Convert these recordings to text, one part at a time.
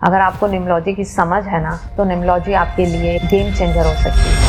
अगर आपको न्यूमरोलॉजी की समझ है ना, तो न्यूमरोलॉजी आपके लिए गेम चेंजर हो सकती है।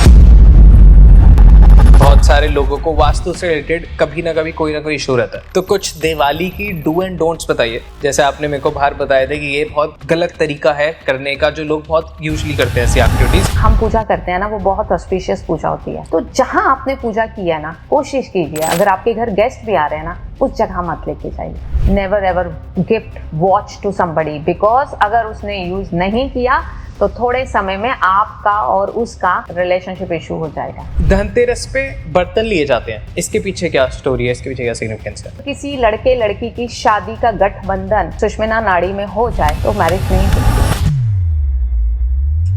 बहुत सारे लोगों को वास्तु से रिलेटेड कभी ना कभी कोई ना कोई इशू रहता है, तो कुछ दिवाली की डू एंड डोंट्स बताइए। जैसे आपने मेरे को बाहर बताया था कि ये बहुत गलत तरीका है करने का, जो लोग बहुत यूजुअली करते हैं ऐसी एक्टिविटीज। हम पूजा करते हैं ना, वो बहुत ऑस्पिशियस पूजा होती है। तो जहां आपने पूजा की है ना, कोशिश कीजिए अगर आपके घर गेस्ट भी आ रहे हैं ना, उस जगह मत लेके जाइए। Never ever gift watch to somebody, because अगर उसने यूज नहीं किया तो थोड़े समय में आपका और उसका रिलेशनशिप इशू हो जाएगा। धनतेरस पे बर्तन लिए जाते हैं, इसके पीछे क्या स्टोरी है, इसके पीछे क्या सिग्निफिकेंस है? किसी लड़के लड़की की शादी का गठबंधन सुषुम्ना नाड़ी में हो जाए तो मैरिज नहीं होती।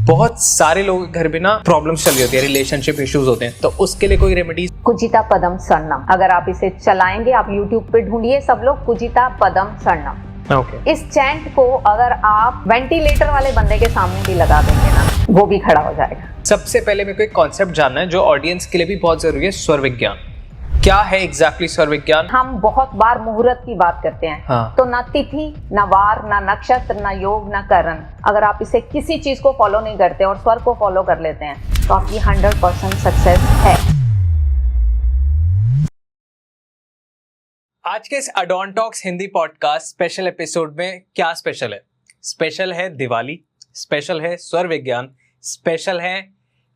बहुत सारे लोग घर में ना प्रॉब्लम्स चल रही होती है, रिलेशनशिप इश्यूज होते हैं, तो उसके लिए कोई रेमेडीज? कुजिता पदम सर्णम, अगर आप इसे चलाएंगे, आप YouTube पे ढूंढिए सब लोग कुजिता पदम सर्णम। इस चैंट को अगर आप वेंटिलेटर वाले बंदे के सामने भी लगा देंगे ना, वो भी खड़ा हो जाएगा। सबसे पहले मेरे को एक कॉन्सेप्ट जानना है जो ऑडियंस के लिए भी बहुत जरूरी है, स्वर विज्ञान। क्या है एग्जैक्टली स्वर विज्ञान? हम बहुत बार मुहूर्त की बात करते हैं, हाँ। तो ना तिथि, ना वार, ना नक्षत्र, ना योग, ना करण, अगर आप इसे किसी चीज को फॉलो नहीं करते और स्वर को फॉलो कर लेते हैं तो आपकी 100% सक्सेस है। आज के इस अडॉन talks Hindi podcast special episode में क्या स्पेशल है? स्पेशल है दिवाली, स्पेशल है स्वर विज्ञान, स्पेशल है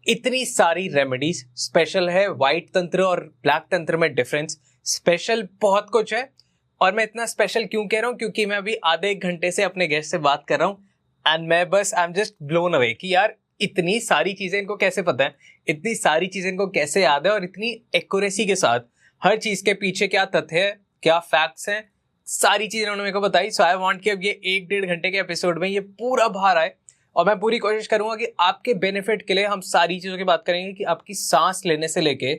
इतनी सारी रेमेडीज, स्पेशल है व्हाइट तंत्र और ब्लैक तंत्र में डिफरेंस, स्पेशल बहुत कुछ है। और मैं इतना स्पेशल क्यों कह रहा हूँ, क्योंकि मैं अभी आधे एक घंटे से अपने गेस्ट से बात कर रहा हूँ and I am just blown away कि यार इतनी सारी चीजें इनको कैसे पता है, इतनी सारी चीजें इनको कैसे याद है, और इतनी एक्यूरेसी के साथ हर चीज के पीछे क्या तथ्य है, क्या फैक्ट्स हैं, सारी चीजें उन्होंने मेरे को बताई। सो आई वांट कि अब ये 1-1.5 घंटे के एपिसोड में ये पूरा बाहर आए, और मैं पूरी कोशिश करूंगा कि आपके बेनिफिट के लिए हम सारी चीजों की बात करेंगे कि आपकी सांस लेने से लेके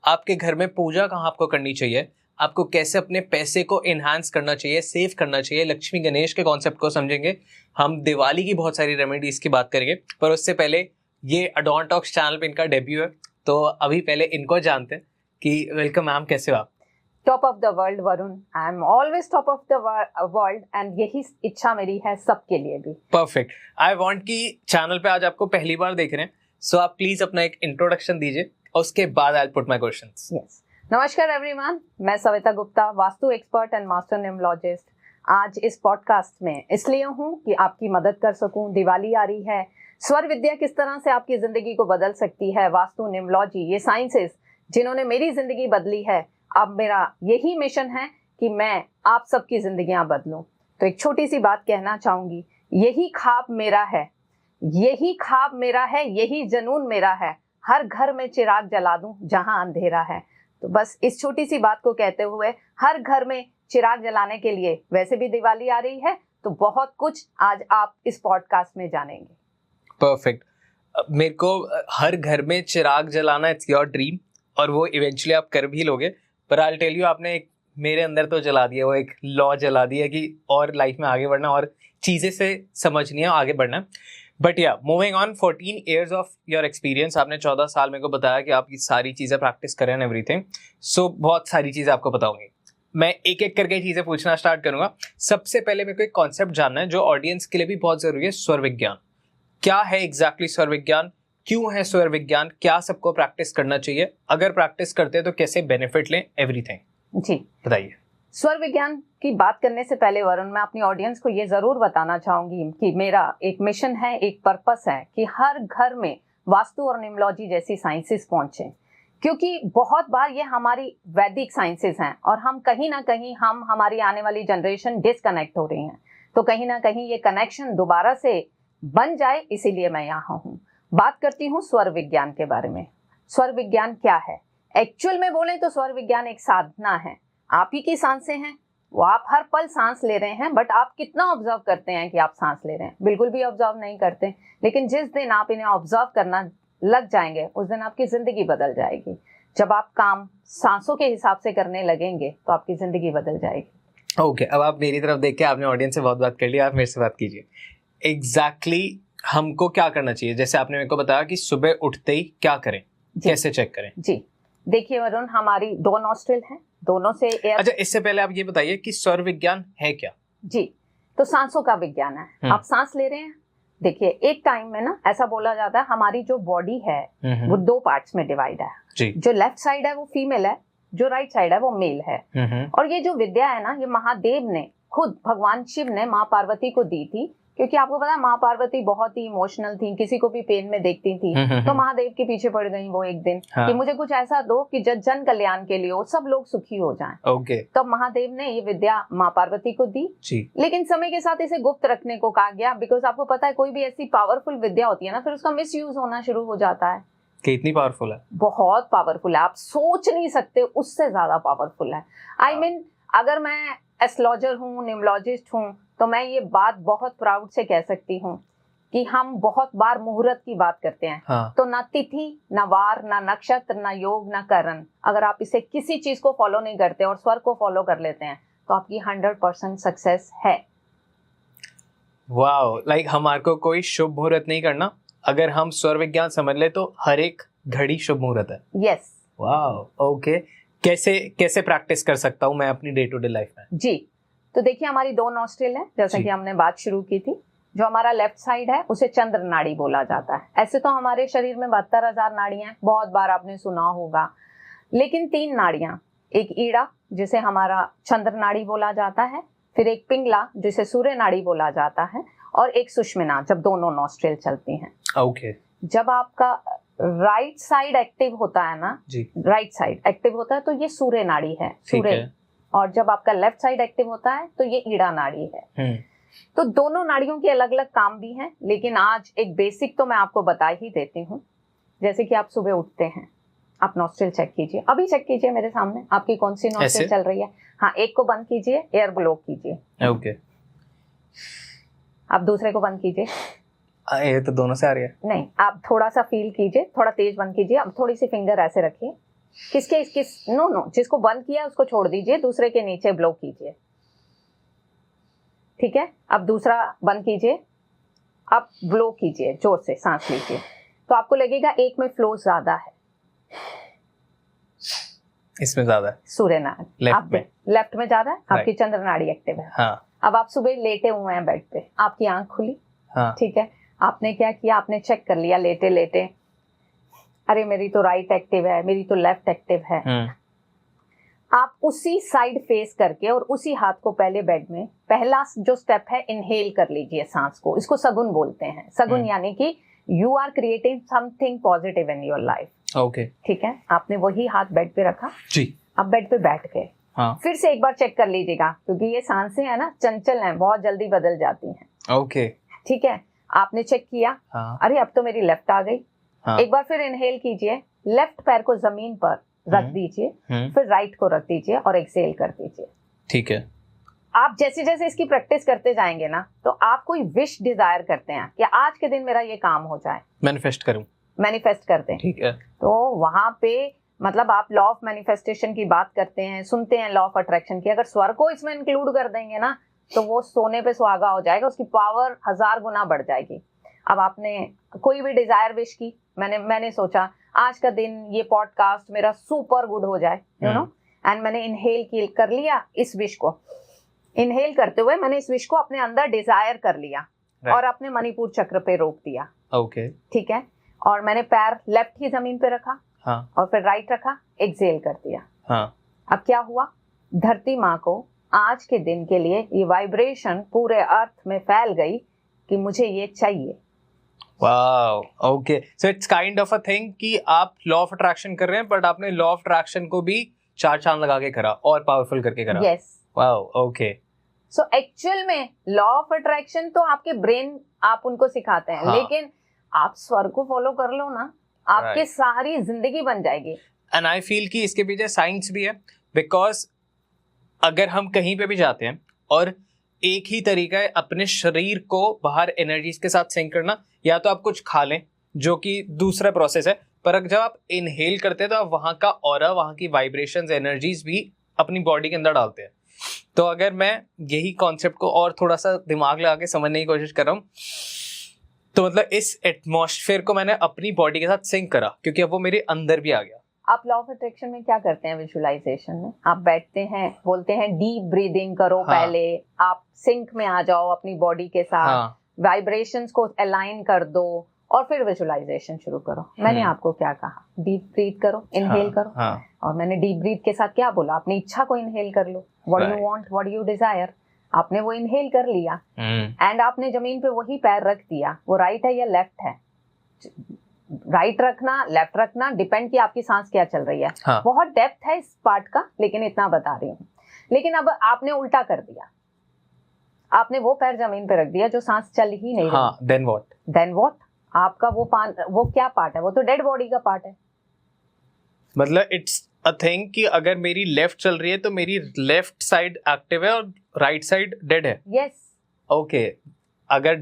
आपके घर में पूजा कहाँ आपको करनी चाहिए, आपको कैसे अपने पैसे को इनहांस करना चाहिए, सेव करना चाहिए, लक्ष्मी गणेश के कॉन्सेप्ट को समझेंगे, हम दिवाली की बहुत सारी रेमेडीज की बात करेंगे। पर उससे पहले ये अडॉन टॉक्स चैनल पे इनका डेब्यू है, तो अभी पहले इनको जानते हैं कि वेलकम मैम, कैसे हो आप? Top of the world Varun, I am always top of the world, and यही इच्छा मेरी है सबके लिए भी। परफेक्ट। आई वांट कि चैनल पे आज आपको पहली बार देख रहे हैं, सो आप प्लीज अपना एक इंट्रोडक्शन दीजिए, उसके बाद I will put my questions. Yes, नमस्कार एवरीवन, मैं Savita Gupta, vastu expert and master numerologist. आज इस पॉडकास्ट में इसलिए हूँ कि आपकी मदद कर सकूं। दिवाली आ रही है, स्वर विद्या किस तरह से आपकी जिंदगी को बदल सकती है, वास्तु, न्यूमरोलॉजी, ये साइंसेस जिन्होंने मेरी जिंदगी बदली है, अब मेरा यही मिशन है कि मैं आप सबकी जिंदगियां बदलूं। तो एक छोटी सी बात कहना चाहूंगी, यही ख्वाब मेरा है, यही ख्वाब मेरा है, यही जुनून मेरा है, हर घर में चिराग जला दूं जहां अंधेरा है। तो बस इस छोटी सी बात को कहते हुए, हर घर में चिराग जलाने के लिए, वैसे भी दिवाली आ रही है तो बहुत कुछ आज आप इस पॉडकास्ट में जानेंगे। परफेक्ट। मेरे को हर घर में चिराग जलाना, इट्स योर ड्रीम, और वो इवेंचुअली आप कर भी लोगे। पर आई टेल यू, आपने एक मेरे अंदर तो जला दिया, वो एक लॉ जला दिया कि और लाइफ में आगे बढ़ना और चीजें से समझनी है, आगे बढ़ना है। बट या moving on, 14 years of your experience, आपने 14 साल मेरे को बताया कि आप ये सारी चीजें प्रैक्टिस करें एंड एवरीथिंग। सो बहुत सारी चीजें आपको बताऊंगी, मैं एक एक करके चीजें पूछना स्टार्ट करूंगा। सबसे पहले मेरे को एक कॉन्सेप्ट जानना है जो ऑडियंस के लिए भी बहुत जरूरी है, स्वर विज्ञान। क्या है एग्जैक्टली स्वर विज्ञान, क्यों है स्वर विज्ञान, क्या सबको प्रैक्टिस करना चाहिए, अगर प्रैक्टिस करते हैं तो कैसे बेनिफिट लें, एवरीथिंग जी बताइए। स्वर विज्ञान की बात करने से पहले वरुण, मैं अपनी ऑडियंस को ये जरूर बताना चाहूंगी कि मेरा एक मिशन है, एक पर्पस है कि हर घर में वास्तु और न्यूमरोलॉजी जैसी साइंसेस पहुंचे, क्योंकि बहुत बार ये हमारी वैदिक साइंसेस हैं और हम कहीं ना कहीं, हम हमारी आने वाली जनरेशन डिसकनेक्ट हो रही हैं, तो कहीं ना कहीं ये कनेक्शन दोबारा से बन जाए, इसीलिए मैं यहाँ हूँ। बात करती हूँ स्वर विज्ञान के बारे में। स्वर विज्ञान क्या है? एक्चुअल में बोले तो स्वर विज्ञान एक साधना है। आप ही की सांसें हैं, वो आप हर पल सांस ले रहे हैं, बट आप कितना ऑब्जर्व करते हैं कि आप सांस ले रहे हैं? बिल्कुल भी ऑब्जर्व नहीं करते। लेकिन जिस दिन आप इन्हें ऑब्जर्व करना लग जाएंगे, उस दिन आपकी जिंदगी बदल जाएगी। जब आप काम सांसों के हिसाब से करने लगेंगे तो आपकी जिंदगी बदल जाएगी। ओके, अब आप मेरी तरफ देख के, आपने ऑडियंस से बहुत बात कर ली, आप मेरे से बात कीजिए। एग्जैक्टली हमको क्या करना चाहिए? जैसे आपने मेरे को बताया कि सुबह उठते ही क्या करें, कैसे चेक करें? जी देखिए वरुण, हमारी 2 नॉस्ट्रिल हैं, दोनों से एयर। अच्छा, इससे पहले आप ये बताइए कि स्वर विज्ञान है क्या? जी, तो सांसों का विज्ञान है। आप सांस ले रहे हैं, देखिए एक टाइम में ना ऐसा बोला जाता है हमारी जो बॉडी है वो 2 पार्ट्स में डिवाइड है जी। जो लेफ्ट साइड है वो फीमेल है, जो राइट साइड है वो मेल है। और ये जो विद्या है ना, ये महादेव ने खुद, भगवान शिव ने माँ पार्वती को दी थी, क्योंकि आपको पता है माँ पार्वती बहुत ही इमोशनल थी, किसी को भी पेन में देखती थी तो महादेव के पीछे पड़ गई वो एक दिन कि मुझे कुछ ऐसा दो कि जन कल्याण के लिए हो, सब लोग सुखी हो जाएं। ओके। तो महादेव ने ये विद्या माँ पार्वती को दी जी। लेकिन समय के साथ इसे गुप्त रखने को कहा गया, बिकॉज आपको पता है कोई भी ऐसी पावरफुल विद्या होती है ना, फिर उसका मिस यूज होना शुरू हो जाता है। कितनी पावरफुल है? बहुत पावरफुल है, आप सोच नहीं सकते, उससे ज्यादा पावरफुल है। आई मीन अगर मैं एस्ट्रोलॉजर हूँ, न्यूमरोलॉजिस्ट हूँ, तो मैं ये बात बहुत प्राउड से कह सकती हूँ कि हम बहुत बार मुहूर्त की बात करते हैं। हाँ। तो ना तिथि, ना वार, ना नक्षत्र, ना योग, ना करण, अगर आप इसे किसी चीज को फॉलो नहीं करते और स्वर को फॉलो कर लेते हैं तो आपकी 100% सक्सेस है। वाओ, लाइक हमारे को कोई शुभ मुहूर्त नहीं करना, अगर हम स्वर विज्ञान समझ ले तो हर एक घड़ी शुभ मुहूर्त है। यस। Wow, okay. कैसे प्रैक्टिस कर सकता हूँ मैं अपनी डे टू डे लाइफ में? जी, तो देखिए हमारी 2 नॉस्ट्रिल है, जैसा कि हमने बात शुरू की थी। जो हमारा लेफ्ट साइड है उसे चंद्र नाड़ी बोला जाता है। ऐसे तो हमारे शरीर में 72,000 नाड़ियां हैं, बहुत बार आपने सुना होगा, लेकिन 3 नाड़ियां, एक ईड़ा जिसे हमारा चंद्र नाड़ी बोला जाता है, फिर एक पिंगला जिसे सूर्य नाड़ी बोला जाता है, और एक सुषुम्ना जब दोनों नॉस्ट्रिल चलती हैं। ओके। जब आपका राइट साइड एक्टिव होता है ना जी, राइट साइड एक्टिव होता है तो ये सूर्य नाड़ी है, सूर्य। और जब आपका लेफ्ट साइड एक्टिव होता है तो ये ईड़ा नाड़ी है। तो दोनों नाड़ियों के अलग अलग काम भी हैं, लेकिन आज एक बेसिक तो मैं आपको बता ही देती हूँ। जैसे कि आप सुबह उठते हैं, आप नॉस्ट्रिल चेक कीजिए, अभी चेक कीजिए मेरे सामने आपकी कौन सी नॉस्ट्रिल चल रही है। हाँ, एक को बंद कीजिए, एयर ब्लो कीजिए। ओके। आप दूसरे को बंद कीजिए। ये तो दोनों से आ रही है। नहीं, आप थोड़ा सा फील कीजिए, थोड़ा तेज बंद कीजिए। अब थोड़ी सी फिंगर ऐसे रखिए, नो, जिसको बंद किया उसको छोड़ दीजिए, दूसरे के नीचे ब्लो कीजिए। ठीक है, अब दूसरा बंद कीजिए, अब ब्लो कीजिए, जोर से सांस लीजिए। तो आपको लगेगा एक में फ्लो ज्यादा है, इसमें ज्यादा है, सूर्य नाड़ी लेफ्ट में ज्यादा है, आपकी चंद्र नाड़ी एक्टिव है। हाँ। अब आप सुबह लेटे हुए हैं बेड पे, आपकी आंख खुली। हाँ। ठीक है, आपने क्या किया, आपने चेक कर लिया लेटे लेटे, अरे मेरी तो राइट एक्टिव है, मेरी तो लेफ्ट एक्टिव है। आप उसी साइड फेस करके और उसी हाथ को पहले बेड में, पहला जो स्टेप है इनहेल कर लीजिए सांस को। इसको सगुन बोलते हैं। सगुन यानी कि you are creating something positive in your life. Okay. ठीक है, आपने वही हाथ बेड पे रखा जी, अब बेड पे बैठ गए। हाँ। फिर से एक बार चेक कर लीजिएगा, क्योंकि ये सांसें है ना चंचल हैं, बहुत जल्दी बदल जाती हैं। ओके। ठीक है, आपने चेक किया। हाँ। अरे अब तो मेरी लेफ्ट आ गई। हाँ। एक बार फिर इनहेल कीजिए, लेफ्ट पैर को जमीन पर रख दीजिए, फिर राइट को रख दीजिए और एक्सहेल कर दीजिए। ठीक है, आप जैसे जैसे इसकी प्रैक्टिस करते जाएंगे ना, तो आप कोई विश डिजायर करते हैं कि आज के दिन मेरा ये काम हो जाए, मैनिफेस्ट करूं, मैनिफेस्ट करते हैं। ठीक है, तो वहां पे मतलब आप लॉ ऑफ मैनिफेस्टेशन की बात करते हैं, सुनते हैं लॉ ऑफ अट्रैक्शन की, अगर स्वर को इसमें इंक्लूड कर देंगे ना तो वो सोने पे सुहागा हो जाएगा, उसकी पावर 1000 गुना बढ़ जाएगी। अब आपने कोई भी डिजायर विश की, मैंने सोचा आज का दिन ये पॉडकास्ट मेरा सुपर गुड हो जाए, यू नो, एंड मैंने इनहेल कर लिया इस विश को। इनहेल करते हुए मैंने इस विश को अपने अंदर डिजायर कर लिया और अपने मणिपुर चक्र पे रोक दिया। ओके, ठीक है, और मैंने पैर लेफ्ट ही जमीन पे रखा। हाँ। और फिर राइट रखा, एक्सहेल कर दिया। हाँ। अब क्या हुआ, धरती माँ को आज के दिन के लिए ये वाइब्रेशन पूरे अर्थ में फैल गई कि मुझे ये चाहिए। Wow, okay, so it's kind of a thing कि आप लॉ ऑफ अट्रैक्शन कर रहे हैं, बट आपने लॉ ऑफ अट्रैक्शन को भी 4 चांद लगा के करा और पावरफुल करके करा। Yes, wow, okay. So actual में लॉ ऑफ अट्रैक्शन तो आपके ब्रेन आप उनको सिखाते हैं। हाँ। लेकिन आप स्वर को फॉलो कर लो ना, आपकी सारी जिंदगी बन जाएगी। एंड आई फील कि इसके पीछे साइंस भी है, बिकॉज अगर हम कहीं पे भी जाते हैं और एक ही तरीका है अपने शरीर को बाहर एनर्जीज के साथ सिंक करना, या तो आप कुछ खा लें जो कि दूसरा प्रोसेस है, पर जब आप इनहेल करते हैं तो आप वहाँ का ऑरा, वहाँ की वाइब्रेशंस, एनर्जीज भी अपनी बॉडी के अंदर डालते हैं। तो अगर मैं यही कॉन्सेप्ट को और थोड़ा सा दिमाग लगा के समझने की कोशिश कर रहा हूँ, तो मतलब इस एटमॉस्फेयर को मैंने अपनी बॉडी के साथ सिंक करा, क्योंकि अब वो मेरे अंदर भी आ गया। आप लॉ ऑफ अट्रैक्शन में क्या करते हैं? विजुअलाइजेशन में आप बैठते हैं, बोलते हैं डीप ब्रीदिंग करो। हाँ. पहले आप सिंक में आ जाओ अपनी बॉडी के साथ, हाँ. वाइब्रेशंस को अलाइन कर दो और फिर विजुअलाइजेशन शुरू करो। मैंने आपको क्या कहा? डीप ब्रीथ करो, इनहेल करो। हाँ. और मैंने डीप ब्रीथ के साथ क्या बोला? अपनी इच्छा को इनहेल कर लो। What you want, what you desire, आपने वो इनहेल कर लिया एंड आपने जमीन पे वही पैर रख दिया। वो राइट है या लेफ्ट है? राइट रखना, लेफ्ट रखना डिपेंड कि आपकी सांस क्या चल रही है। हाँ. बहुत डेप्थ है इस पार्ट का, लेकिन इतना बता रही हूँ। लेकिन अब आपने उल्टा कर दिया, आपने वो पैर जमीन पे रख दिया जो सांस चल ही नहीं रही। Then what? आपका वो क्या पार्ट है? वो तो डेड बॉडी का पार्ट है। मतलब इट्स अ थिंग कि अगर मेरी लेफ्ट चल रही है तो मेरी लेफ्ट साइड एक्टिव है और राइट साइड डेड है। यस। ओके, अगर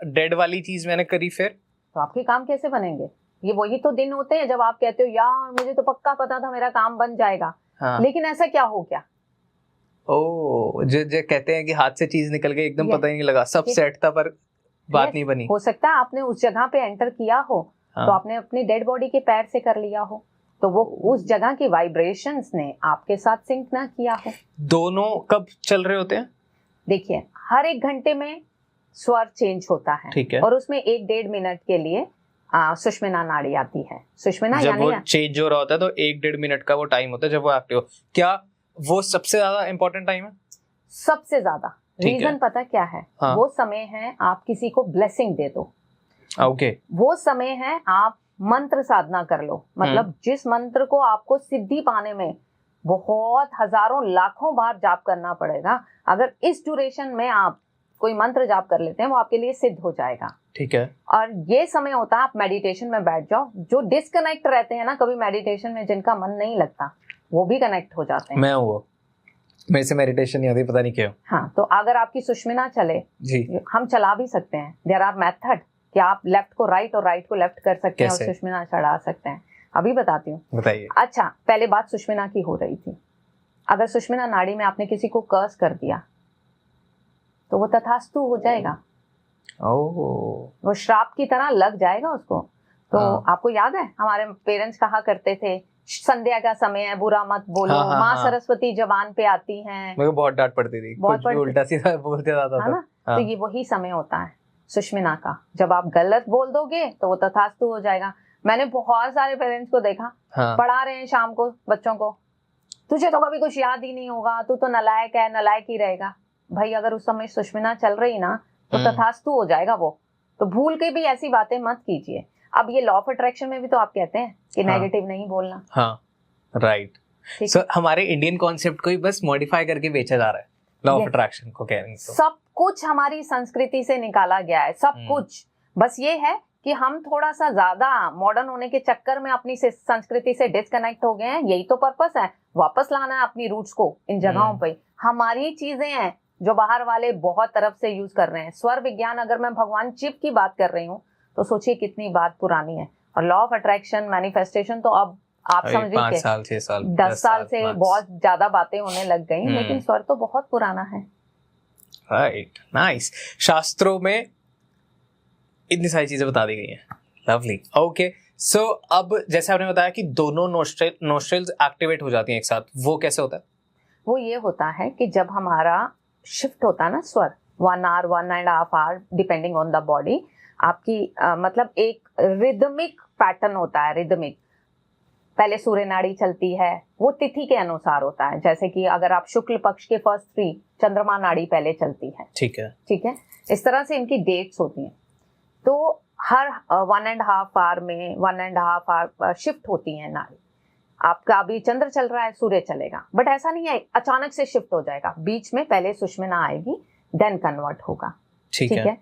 डेड वाली चीज मैंने करी फिर तो आपके काम कैसे बनेंगे? ये वही तो दिन होते हैं जब आप कहते हो यार मुझे तो पक्का पता था मेरा काम बन जाएगा। हाँ. लेकिन ऐसा क्या हो गया? जो कहते हैं कि हाथ से चीज निकल गई, एकदम पता ही नहीं लगा, सब सेट था पर बात नहीं बनी। हो सकता है आपने उस जगह पे एंटर किया हो। हाँ. तो आपने अपनी डेड बॉडी के पैर से कर लिया हो, तो वो उस जगह की वाइब्रेशंस ने आपके साथ सिंक ना किया हो। दोनों कब चल रहे होते हैं? देखिए, हर 1 घंटे में स्वर चेंज होता है। ठीक है। और उसमें 1-1.5 मिनट के लिए सुषुम्ना नाड़ी आती है। सुषुम्ना जब वो चेंज हो रहा होता है तो 1-1.5 मिनट का वो टाइम होता है जब वो एक्टिव हो। क्या वो सबसे ज्यादा इंपॉर्टेंट टाइम है? सबसे ज्यादा। रीजन पता क्या है? हाँ. वो समय है आप किसी को ब्लेसिंग दे दो। ओके। वो समय है आप मंत्र साधना कर लो। मतलब जिस मंत्र को आपको सिद्धि पाने में बहुत हजारों लाखों बार जाप करना पड़ेगा, अगर इस ड्यूरेशन में आप कोई मंत्र जाप कर लेते हैं वो आपके लिए सिद्ध हो जाएगा। ठीक है। और ये समय होता है आप मेडिटेशन में बैठ जाओ। जो डिस्कनेक्ट रहते हैं ना कभी मेडिटेशन में, जिनका मन नहीं लगता, वो भी कनेक्ट हो जाते हैं। मैं हूँ, मेरे से मेडिटेशन नहीं होती, पता नहीं क्यों। हाँ, तो अगर आपकी सुषुम्ना चले जी, हम चला भी सकते हैं। देयर आर मेथड कि आप लेफ्ट को राइट और राइट को लेफ्ट कर सकते हैं और सुषुम्ना चढ़ा सकते हैं। अभी बताती हूँ। बताइए। अच्छा, पहले बात सुषुम्ना की हो रही थी। अगर सुषुम्ना नाड़ी में आपने किसी को कर्स कर दिया तो वो तथास्तु हो जाएगा। वो श्राप की तरह लग जाएगा उसको। तो आपको याद है हमारे पेरेंट्स कहा करते थे संध्या का समय है, बुरा मत बोलो। माँ सरस्वती जबान पे आती हैं। मेरे को बहुत डांट पड़ती थी, कुछ भी उल्टा सीधा बोलते जाता था। तो ये वही समय होता है सुषुम्ना का। जब आप गलत बोल दोगे तो वो तथास्तु हो जाएगा। मैंने बहुत सारे पेरेंट्स को देखा, पढ़ा रहे हैं शाम को बच्चों को, तुझे तो कभी कुछ याद ही नहीं होगा, तू तो नलायक है, नलायक ही रहेगा। भाई अगर उस समय सुषुम्ना चल रही ना तो तथास्तु हो जाएगा वो। तो भूल के भी ऐसी बातें मत कीजिए। अब ये लॉ ऑफ अट्रैक्शन में भी तो आप कहते हैं कि नेगेटिव नहीं बोलना। हाँ, राइट। सो हमारे इंडियन कॉन्सेप्ट को ही बस मॉडिफाई करके बेचा जा रहा है लॉ ऑफ अट्रैक्शन को, कह रही तो। सब कुछ हमारी संस्कृति से निकाला गया है, सब कुछ। बस ये है कि हम थोड़ा सा ज्यादा मॉडर्न होने के चक्कर में अपनी संस्कृति से डिस्कनेक्ट हो गए हैं। यही तो पर्पस है, वापस लाना है अपनी रूट्स को इन जगहों पे। हमारी चीजें हैं जो बाहर वाले बहुत तरफ से यूज कर रहे हैं। स्वर विज्ञान, अगर मैं भगवान शिव की बात कर रही हूँ तो सोचिए कितनी बात पुरानी है। और लॉ ऑफ अट्रैक्शन, मैनिफेस्टेशन तो अब आप समझिए 5 साल 6 साल 10 साल से बहुत ज्यादा बातें होने लग गई। लेकिन स्वर तो बहुत पुराना है। Right, nice. शास्त्रों में इतनी सारी चीजें बता दी गई हैं। लवली। ओके, सो अब जैसे आपने बताया कि दोनों नोस्ट्रल्स एक्टिवेट हो जाती हैं एक साथ, वो कैसे होता है? वो ये होता है कि जब हमारा शिफ्ट होता है ना स्वर, 1 hour 1.5 hour depending on the body, आपकी मतलब एक रिदमिक पैटर्न होता है। रिदमिक पहले सूर्य नाड़ी चलती है, वो तिथि के अनुसार होता है। जैसे कि अगर आप शुक्ल पक्ष के फर्स्ट 3 चंद्रमा नाड़ी पहले चलती है। ठीक है, ठीक है। इस तरह से इनकी डेट्स होती हैं। तो हर 1.5 hour में 1.5 hour शिफ्ट होती है नाड़ी। आपका अभी चंद्र चल रहा है, सूर्य चलेगा, बट ऐसा नहीं है अचानक से शिफ्ट हो जाएगा। बीच में पहले सुषुम्ना आएगी, देन कन्वर्ट होगा। ठीक है।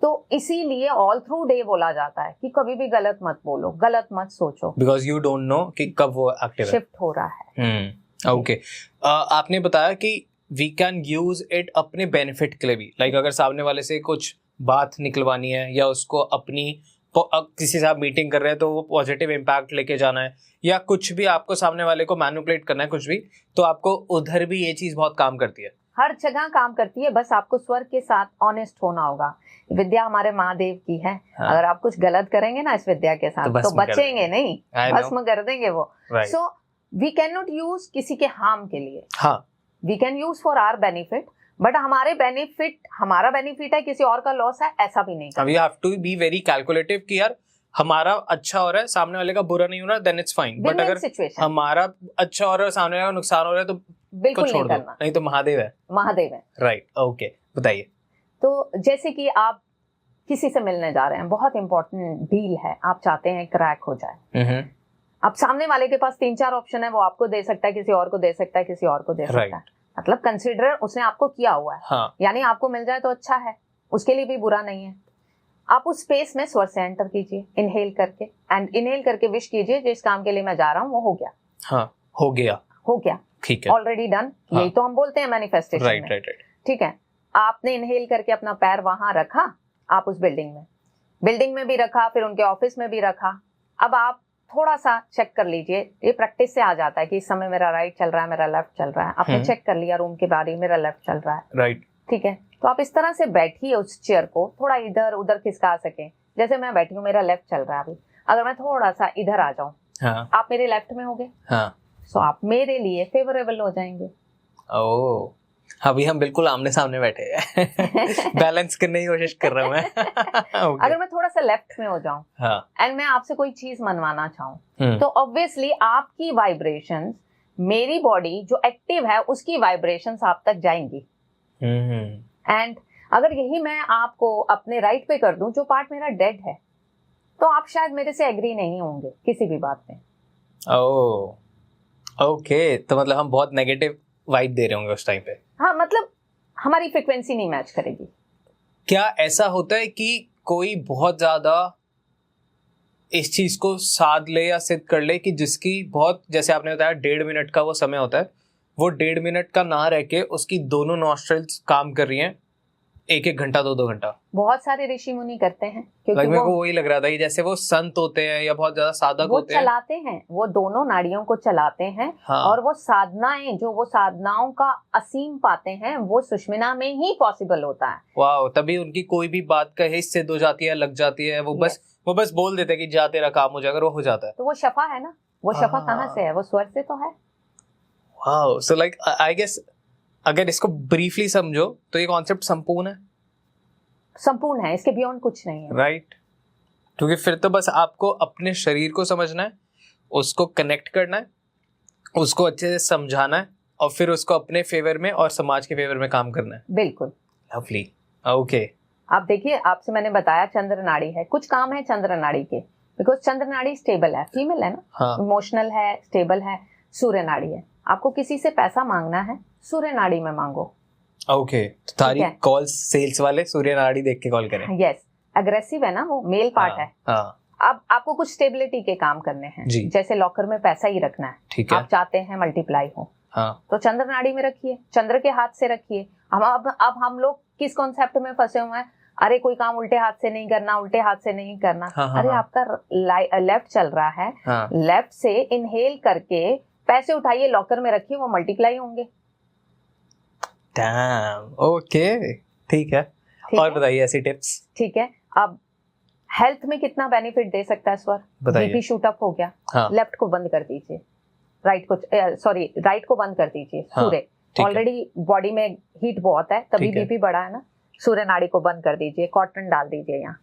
तो इसीलिए ऑल थ्रू डे बोला जाता है कि कभी भी गलत मत बोलो, गलत मत सोचो, बिकॉज यू डोंट नो कि कब वो एक्टिव शिफ्ट हो रहा है। ओके। आपने बताया कि वी कैन यूज इट अपने बेनिफिट के लिए भी। लाइक अगर सामने वाले से कुछ बात निकलवानी है या उसको अपनी किसी से आप मीटिंग कर रहे हैं तो वो पॉजिटिव इम्पैक्ट लेके जाना है, या कुछ भी आपको सामने वाले को मैनिपुलेट करना है कुछ भी, तो आपको उधर भी ये चीज बहुत काम करती है। हर जगह काम करती है, बस आपको स्वर के साथ ऑनेस्ट होना होगा। विद्या हमारे महादेव की है। हाँ। अगर आप कुछ गलत करेंगे ना इस विद्या के साथ तो बचेंगे नहीं, भस्म कर देंगे वो। So we can not use किसी के हार्म के लिए। हाँ, we can use for our benefit, but हमारा बेनिफिट है, किसी और का लॉस है, ऐसा भी नहीं करना। We have to be very calculative कि यार हमारा अच्छा हो रहा है, सामने वाले का बुरा नहीं हो रहा, देन इट्स फाइन। बट अगर हमारा अच्छा हो रहा है, सामने वाले का नुकसान हो रहा है, तो बिल्कुल छोड़ दो, नहीं तो महादेव है। महादेव है, राइट। ओके, बताइए। तो जैसे कि आप किसी से मिलने जा रहे हैं, बहुत इंपॉर्टेंट डील है, आप चाहते हैं क्रैक हो जाए। अब सामने वाले के पास 3-4 ऑप्शन है, वो आपको दे सकता है, किसी और को दे सकता है, किसी और को दे सकता है। मतलब कंसिडर उसने आपको किया हुआ है। हाँ। यानी आपको मिल जाए तो अच्छा है, उसके लिए भी बुरा नहीं है। आप उस स्पेस में स्वर से एंटर कीजिए, इनहेल करके, एंड इनहेल करके विश कीजिए जिस काम के लिए मैं जा रहा हूँ वो हो गया। हाँ, हो गया, ठीक है, ऑलरेडी डन। यही तो हम बोलते हैं मैनिफेस्टेशन में। राइट। ठीक है, आपने इनहेल करके अपना पैर वहां रखा, आप उस बिल्डिंग में भी रखा, फिर उनके ऑफिस में भी रखा। अब आप थोड़ा सा चेक कर लीजिए, ये प्रैक्टिस से आ जाता है कि इस समय मेरा राइट चल रहा है, मेरा लेफ्ट चल रहा है। आपने चेक कर लिया रूम के बारे, मेरा लेफ्ट चल रहा है, राइट, ठीक है। तो आप इस तरह से बैठिए उस चेयर को, थोड़ा इधर उधर खिसका सके। जैसे मैं बैठी हूँ, मेरा लेफ्ट चल रहा है अभी, अगर मैं थोड़ा सा इधर आ जाऊं, हाँ, आप मेरे लेफ्ट में होगे, हाँ, सो आप मेरे लिए फेवरेबल हो जाएंगे। ओह, अभी हम बिल्कुल आमने सामने बैठे हैं। बैलेंस करने की कोशिश कर रहा हूँ मैं। okay. अगर मैं थोड़ा सा लेफ्ट में हो जाऊं, हाँ, एंड मैं आपसे कोई चीज मनवाना चाहूं, तो ऑब्वियसली आपकी वाइब्रेशंस, मेरी बॉडी जो एक्टिव है उसकी वाइब्रेशंस आप तक जाएंगी। एंड अगर यही मैं आपको अपने राइट पे कर दूं, जो पार्ट मेरा डेड है, तो आप शायद मेरे से एग्री नहीं होंगे किसी भी बात में। ओह, ओके, तो मतलब हम बहुत नेगेटिव वाइब दे रहे होंगे उस टाइम पे। हाँ, मतलब हमारी फ्रिक्वेंसी नहीं मैच करेगी। क्या ऐसा होता है कि कोई बहुत ज्यादा इस चीज को साध ले या सिद्ध कर ले कि जिसकी बहुत, जैसे आपने बताया 1.5 मिनट का वो समय होता है, वो 1.5 मिनट का ना रह के उसकी दोनों नॉस्ट्रल्स काम कर रही हैं 1-1 घंटा 2-2 घंटा? बहुत सारे ऋषि मुनि करते हैं, क्योंकि मेरे को वही लग रहा था कि जैसे वो संत होते हैं या बहुत ज्यादा साधक होते हैं, वो चलाते हैं, वो दोनों नाड़ियों को चलाते हैं। हाँ। और वो साधनाएं, जो वो साधनाओं का असीम पाते हैं, वो सुषुम्ना में ही पॉसिबल होता है। वाह, तभी उनकी कोई भी बात का हिस्से हो जाती है, लग जाती है, वो बस बोल देते हैं कि जा तेरा काम हो जाएगा, वो हो जाता है। तो वो शफा है ना, वो शफा कहाँ से है? वो स्वर से तो है। Wow, so like I guess अगर इसको ब्रीफली समझो तो ये कॉन्सेप्ट संपूर्ण है, इसके बियॉन्ड कुछ नहीं है। राइट। क्योंकि फिर तो बस आपको अपने शरीर को समझना है, उसको कनेक्ट करना है, उसको अच्छे से समझाना है, और फिर उसको अपने फेवर में और समाज के फेवर में काम करना है। बिल्कुल, लवली। ओके, आप देखिए, आपसे मैंने बताया चंद्र नाड़ी है, कुछ काम है चंद्र नाड़ी के, बिकॉज चंद्र नाड़ी स्टेबल है, फीमेल है ना, हाँ, इमोशनल है, स्टेबल है। सूर्य नाड़ी है, आपको किसी से पैसा मांगना है, सूर्य नाड़ी में मांगो। ओके, तो तारी कॉल सेल्स वाले सूर्य नाड़ी देख के कॉल करें। यस, अग्रेसिव है ना, वो मेल पार्ट है। हाँ, अब आपको कुछ स्टेबिलिटी के काम करने हैं, जैसे लॉकर में पैसा ही रखना है, ठीक है, आप चाहते हैं मल्टीप्लाई हो, हाँ, तो चंद्र नाड़ी में रखिए, चंद्र के हाथ से रखिए। अब हम लोग किस कॉन्सेप्ट में फंसे हुए हैं, अरे कोई काम उल्टे हाथ से नहीं करना, उल्टे हाथ से नहीं करना। अरे आपका लेफ्ट चल रहा है, लेफ्ट से इनहेल करके पैसे उठाइए, लॉकर में रखिए, वो मल्टीप्लाई होंगे। डैम, ओके, ठीक है। और बताइए ऐसी टिप्स। ठीक है, अब हेल्थ में कितना बेनिफिट दे सकता है स्वर? बीपी शूट अप हो गया, लेफ्ट को बंद कर दीजिए, राइट को बंद कर दीजिए। सूर्य, ऑलरेडी बॉडी में हीट बहुत है, तभी बीपी बढ़ा है ना, सूर्य नाड़ी को बंद कर दीजिए, कॉटन डाल दीजिए यहाँ,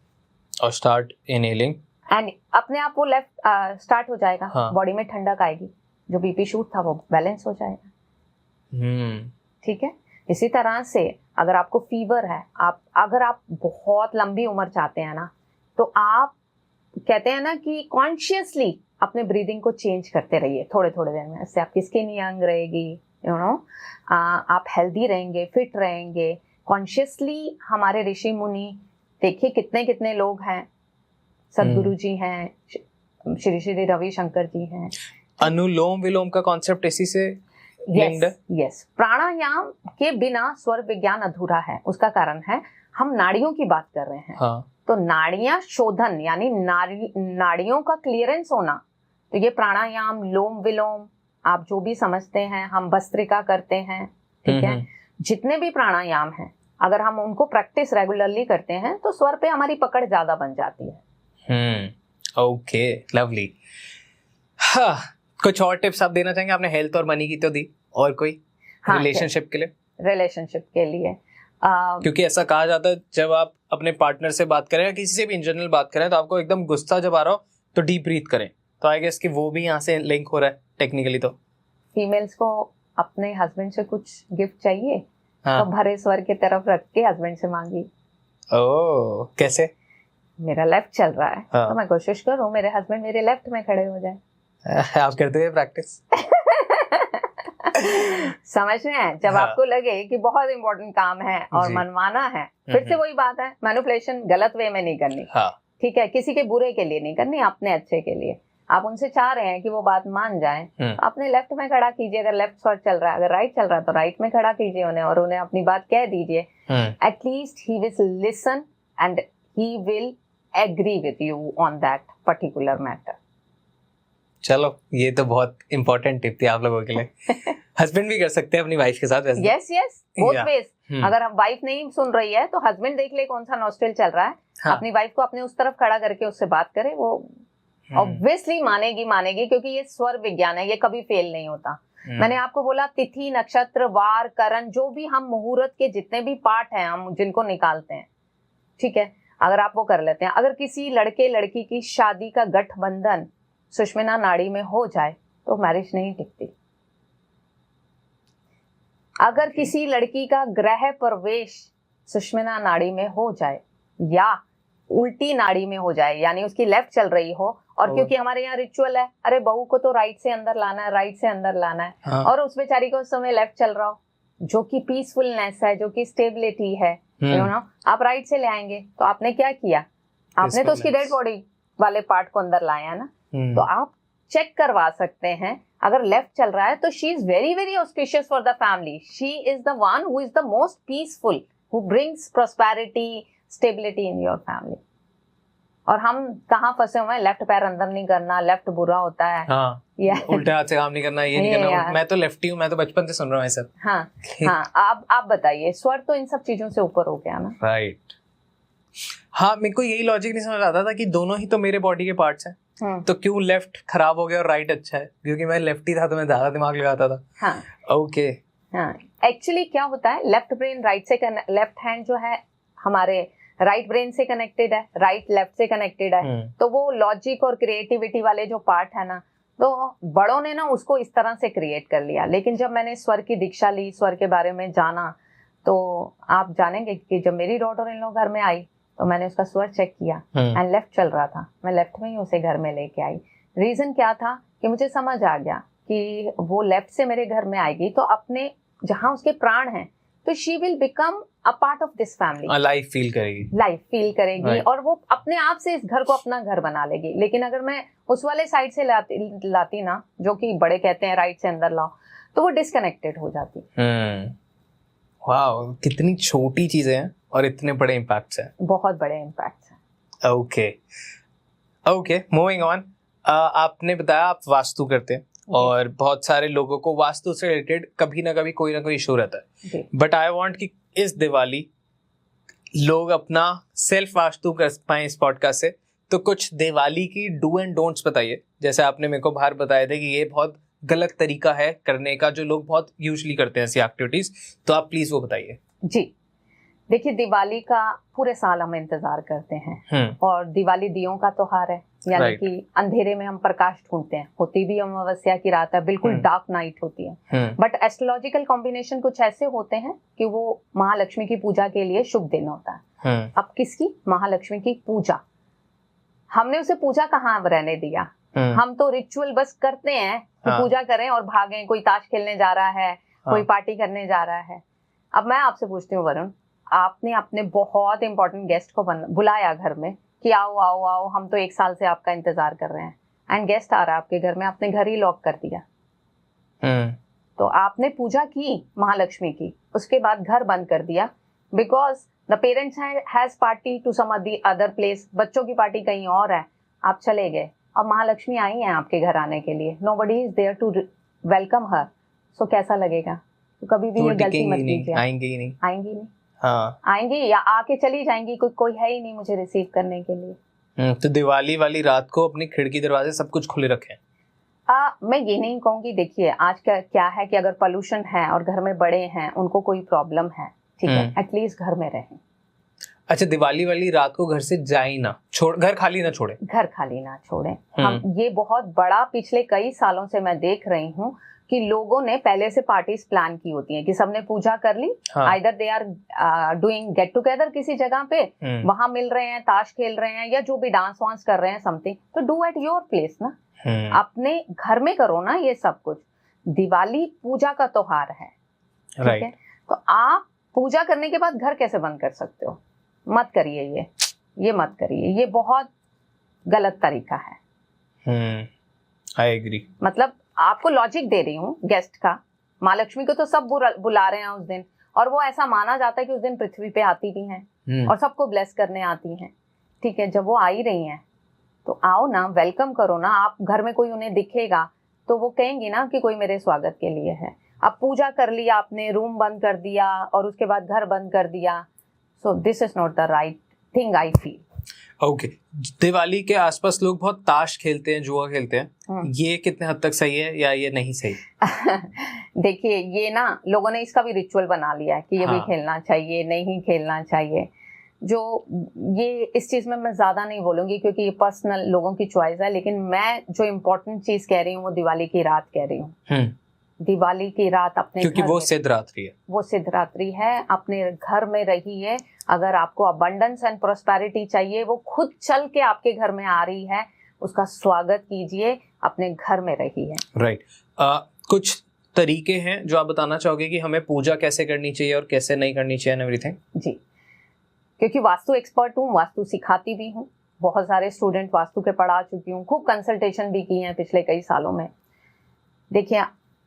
और स्टार्ट इनहेलिंग, एंड अपने आप वो लेफ्ट स्टार्ट हो जाएगा। बॉडी में ठंडक आएगी, जो बीपी शूट था वो बैलेंस हो जाएगा। ठीक है, इसी तरह से अगर आपको फीवर है, अगर आप बहुत लंबी उम्र चाहते हैं ना, तो आप कहते हैं ना कि कॉन्शियसली अपने ब्रीदिंग को चेंज करते रहिए थोड़े थोड़े देर में। इससे आपकी स्किन यंग रहेगी, आप हेल्दी रहेंगे, फिट रहेंगे। कॉन्शियसली हमारे ऋषि मुनि देखिए कितने कितने लोग हैं, सदगुरु जी हैं, श्री श्री रविशंकर जी हैं। अनुलोम विलोम का कॉन्सेप्ट इसी से लिंक्ड है। यस, प्राणायाम के बिना स्वर विज्ञान अधूरा है। उसका कारण है हम नाड़ियों की बात कर रहे हैं। तो नाड़ियां शोधन यानी नाड़ियों का क्लियरेंस होना, तो ये प्राणायाम, लोम विलोम, आप जो भी समझते हैं, हम भस्त्रिका करते हैं, ठीक है, जितने भी प्राणायाम हैं, अगर हम उनको प्रैक्टिस रेगुलरली करते हैं तो स्वर पे हमारी पकड़ ज्यादा बन जाती है। Okay, lovely. हाँ, कुछ और टिप्स आप देना चाहेंगे? आपने हेल्थ और मनी की तो दी, और कोई रिलेशनशिप के लिए? रिलेशनशिप के लिए क्योंकि ऐसा कहा जाता है जब आप अपने पार्टनर से बात करें या किसी से भी इन जनरल बात करें तो आपको एकदम गुस्सा जब आ रहा हो तो डीप ब्रीथ करें। तो आई गेस कि वो भी यहाँ से लिंक हो रहा है टेक्निकली। तो फीमेल्स को अपने हस्बैंड से कुछ गिफ्ट चाहिए, हाँ। तो भरे स्वर की तरफ रख के हस्बैंड से मांगी। ओह, कैसे? मेरा लेफ्ट चल रहा है, हाँ। तो मैं कोशिश करूं मेरे हस्बैंड मेरे लेफ्ट में खड़े हो जाए। आप करते हैं प्रैक्टिस? समझ रहे हैं, जब हाँ। आपको लगे कि बहुत इंपॉर्टेंट काम है और जी। मनवाना है, फिर से वही बात है, मैनिपुलेशन गलत वे में नहीं करनी। हाँ। ठीक है, किसी के बुरे के लिए नहीं करनी, अपने अच्छे के लिए। आप उनसे चाह रहे हैं कि वो बात मान जाएं, तो अपने लेफ्ट में खड़ा कीजिए। अगर लेफ्ट स्वर चल रहा है, अगर राइट चल रहा है तो राइट में खड़ा कीजिए उन्हें, और उन्हें अपनी बात कह दीजिए। At least he will listen and he will agree with you on that particular matter. चलो, ये तो बहुत इंपॉर्टेंट टिप थी आप लोगों के लिए। हस्बैंड भी कर सकते हैं अपनी वाइफ के साथ वैसे। Yes, both Yeah. वेज। अगर वाइफ नहीं सुन रही है तो हस्बैंड देख ले कौन सा नॉस्ट्रिल चल रहा है। हाँ। अपनी वाइफ को अपने उस तरफ खड़ा करके उससे बात करे, वो ऑब्वियसली मानेगी, क्योंकि ये स्वर विज्ञान है, ये कभी फेल नहीं होता। मैंने आपको बोला, तिथि, नक्षत्र, वार, करण, जो भी हम मुहूर्त के जितने भी पार्ट हैं हम जिनको निकालते हैं, ठीक है, अगर आप वो कर लेते हैं, अगर किसी लड़के लड़की की शादी का गठबंधन सुषुम्ना नाड़ी में हो जाए तो मैरिज नहीं टिकती। अगर किसी लड़की का ग्रह प्रवेश सुषुम्ना नाड़ी में हो जाए या उल्टी नाड़ी में हो जाए, यानी उसकी लेफ्ट चल रही हो, और क्योंकि हमारे यहाँ रिचुअल है, अरे बहू को तो राइट से अंदर लाना है, राइट से अंदर लाना है, हाँ। और उस बेचारी को उस समय लेफ्ट चल रहा हो, जो कि पीसफुलनेस है, जो कि स्टेबिलिटी है, यू नो, आप राइट से ले आएंगे, तो आपने क्या किया? आपने तो उसकी डेड बॉडी वाले पार्ट को अंदर लाया ना। तो आप चेक करवा सकते हैं, अगर लेफ्ट चल रहा है तो she is very very auspicious for the family, she is the one who is the most peaceful, who brings prosperity, stability in your family. और हम कहाँ फंसे हुए हैं, लेफ्ट पैर अंदर नहीं करना, लेफ्ट बुरा होता है, हाँ। उल्टे हाथ से काम नहीं करना, ये नहीं करना। मैं तो लेफ्टी हूँ, मैं तो बचपन से सुन रहा हूँ ये सब। हाँ, आप बताइए, स्वर तो इन सब चीजों से ऊपर हो गया ना। राइट। हाँ, मेरे को यही लॉजिक नहीं समझ आता था कि दोनों ही तो मेरे बॉडी के पार्ट्स हैं, तो क्यों लेफ्ट खराब हो गया और राइट अच्छा है? क्योंकि मैं लेफ्टी था तो मैं ज्यादा दिमाग लगाता था। हाँ। ओके। हाँ, एक्चुअली क्या होता है, लेफ्ट ब्रेन राइट से, लेफ्ट हैंड जो है हमारे राइट ब्रेन से कनेक्टेड है, राइट लेफ्ट से कनेक्टेड है, तो वो लॉजिक और क्रिएटिविटी वाले जो पार्ट है ना, तो बड़ों ने ना उसको इस तरह से क्रिएट कर लिया। लेकिन जब मैंने स्वर की दीक्षा ली, स्वर के बारे में जाना, तो आप जानेंगे कि जब मेरी डॉटर इन लोग घर में आई तो मैंने उसका स्वर चेक किया एंड लेफ्ट चल रहा था, मैं लेफ्ट में ही उसे घर में लेके आई। रीजन क्या था कि मुझे समझ आ गया कि वो लेफ्ट से मेरे घर में आएगी तो अपने जहाँ उसके प्राण हैं, तो she will become a part of this family, life feel करेगी, right. और वो अपने आप से इस घर को अपना घर बना लेगी। लेकिन अगर मैं उस वाले साइड से लाती ना, जो कि बड़े कहते हैं राइट से अंदर लाओ, तो वो डिस्कनेक्टेड हो जाती। वाओ, कितनी छोटी चीजें हैं और इतने बड़े इम्पैक्ट्स हैं। बहुत बड़े इम्पैक्ट्स हैं। Okay, moving on. आपने बताया आप वास्तु करते हैं और बहुत सारे लोगों को वास्तु से रिलेटेड कभी ना कभी कोई ना कोई इशू रहता है, बट आई वांट कि इस दिवाली लोग अपना सेल्फ वास्तु कर पाए इस पॉडकास्ट से। तो कुछ दिवाली की डू एंड डोंट्स बताइए। जैसे आपने मेरे को बाहर बताया था कि ये बहुत गलत तरीका है करने का, जो लोग बहुत यूजुअली करते हैं ऐसी एक्टिविटीज, तो आप प्लीज वो बताइए। जी, देखिए, दिवाली का पूरे साल हम इंतजार करते हैं, और दिवाली दियों का त्योहार है, यानी कि अंधेरे में हम प्रकाश ढूंढते हैं। होती भी अमावस्या की रात है, बिल्कुल डार्क नाइट होती है, बट एस्ट्रोलॉजिकल कॉम्बिनेशन कुछ ऐसे होते हैं कि वो महालक्ष्मी की पूजा के लिए शुभ दिन होता है। अब किसकी? महालक्ष्मी की पूजा। हमने उसे पूजा कहाँ रहने दिया, हम तो रिचुअल बस करते हैं कि पूजा करें और भागें, कोई ताश खेलने जा रहा है, कोई पार्टी करने जा रहा है। अब मैं आपसे पूछती हूँ वरुण, आपने अपने बहुत इंपॉर्टेंट गेस्ट को बुलाया घर में कि आओ आओ आओ, हम तो 1 साल से आपका इंतजार कर रहे हैं, एंड गेस्ट आ रहा है आपके घर में, आपने घर ही लॉक कर दिया। तो आपने पूजा की महालक्ष्मी की, उसके बाद घर बंद कर दिया, because the parents has party to some other place, बच्चों की पार्टी कहीं और है, आप चले गए। अब महालक्ष्मी आई हैं आपके घर आने के लिए, nobody is there to welcome her, so कैसा लगेगा? तो कभी भी तो ये गलती टिकेंगी मत ही नहीं, कीजिए। आएंगे ही नहीं। आएंगी नहीं, हाँ। आएंगी या आके चली जाएंगी, कोई है ही नहीं मुझे रिसीव करने के लिए। तो दिवाली वाली रात को अपनी खिड़की दरवाजे सब कुछ खुले रखें। मैं ये नहीं कहूंगी, देखिए आज का क्या है कि अगर पोल्यूशन है और घर में बड़े हैं, उनको कोई प्रॉब्लम है, ठीक है, एटलीस्ट घर में रहें। अच्छा, दिवाली वाली रात को घर से जाए ना, घर खाली ना छोड़े। घर खाली ना छोड़ें। हम ये बहुत बड़ा पिछले कई सालों से मैं देख रही हूँ कि लोगों ने पहले से पार्टीज प्लान की होती हैं कि सबने पूजा कर ली, either they are doing get together किसी जगह पे, वहां मिल रहे हैं, ताश खेल रहे हैं या जो भी डांस वांस कर रहे हैं समथिंग, तो डू एट योर प्लेस ना, अपने घर में करो ना ये सब कुछ। दिवाली पूजा का त्योहार है, ठीक है, तो आप पूजा करने के बाद घर कैसे बंद कर सकते हो? मत करिए, ये मत करिए, ये बहुत गलत तरीका है। I agree. मतलब आपको लॉजिक दे रही हूँ गेस्ट का, माँ लक्ष्मी को तो सब बुला रहे हैं उस दिन, और वो ऐसा माना जाता है कि उस दिन पृथ्वी पे आती भी हैं और सबको ब्लेस करने आती हैं, ठीक है। जब वो आ ही रही हैं तो आओ ना, वेलकम करो ना। आप घर में कोई उन्हें दिखेगा तो वो कहेंगी ना कि कोई मेरे स्वागत के लिए है। अब पूजा कर लिया आपने, रूम बंद कर दिया और उसके बाद घर बंद कर दिया, सो this is not the right thing I feel. Okay, Diwali के आसपास लोग बहुत ताश खेलते हैं, जुआ खेलते हैं, ये कितने हद तक सही है या ये नहीं सही? देखिए, ये ना लोगों ने इसका भी रिचुअल बना लिया है कि ये भी खेलना चाहिए, नहीं खेलना चाहिए। जो ये इस चीज में मैं ज्यादा नहीं बोलूंगी क्योंकि ये पर्सनल लोगों की चॉइस है, लेकिन मैं जो इम्पोर्टेंट चीज कह रही हूँ वो दिवाली की रात कह रही हूँ। दिवाली की रात अपने, क्योंकि वो सिद्धरात्रि है, वो सिद्धरात्रि है, अपने घर में रहिए। अगर आपको अबंडेंस एंड प्रोस्पेरिटी चाहिए, वो खुद चल के आपके घर में आ रही है, उसका स्वागत कीजिए, अपने घर में रहिए। राइट। कुछ तरीके हैं जो आप बताना चाहोगे कि हमें पूजा कैसे करनी चाहिए और कैसे नहीं करनी चाहिए एंड एवरीथिंग? जी, क्योंकि वास्तु एक्सपर्ट हूँ, वास्तु सिखाती भी हूँ, बहुत सारे स्टूडेंट वास्तु के पढ़ा चुकी हूँ, खूब कंसल्टेशन भी की है पिछले कई सालों में। देखिए,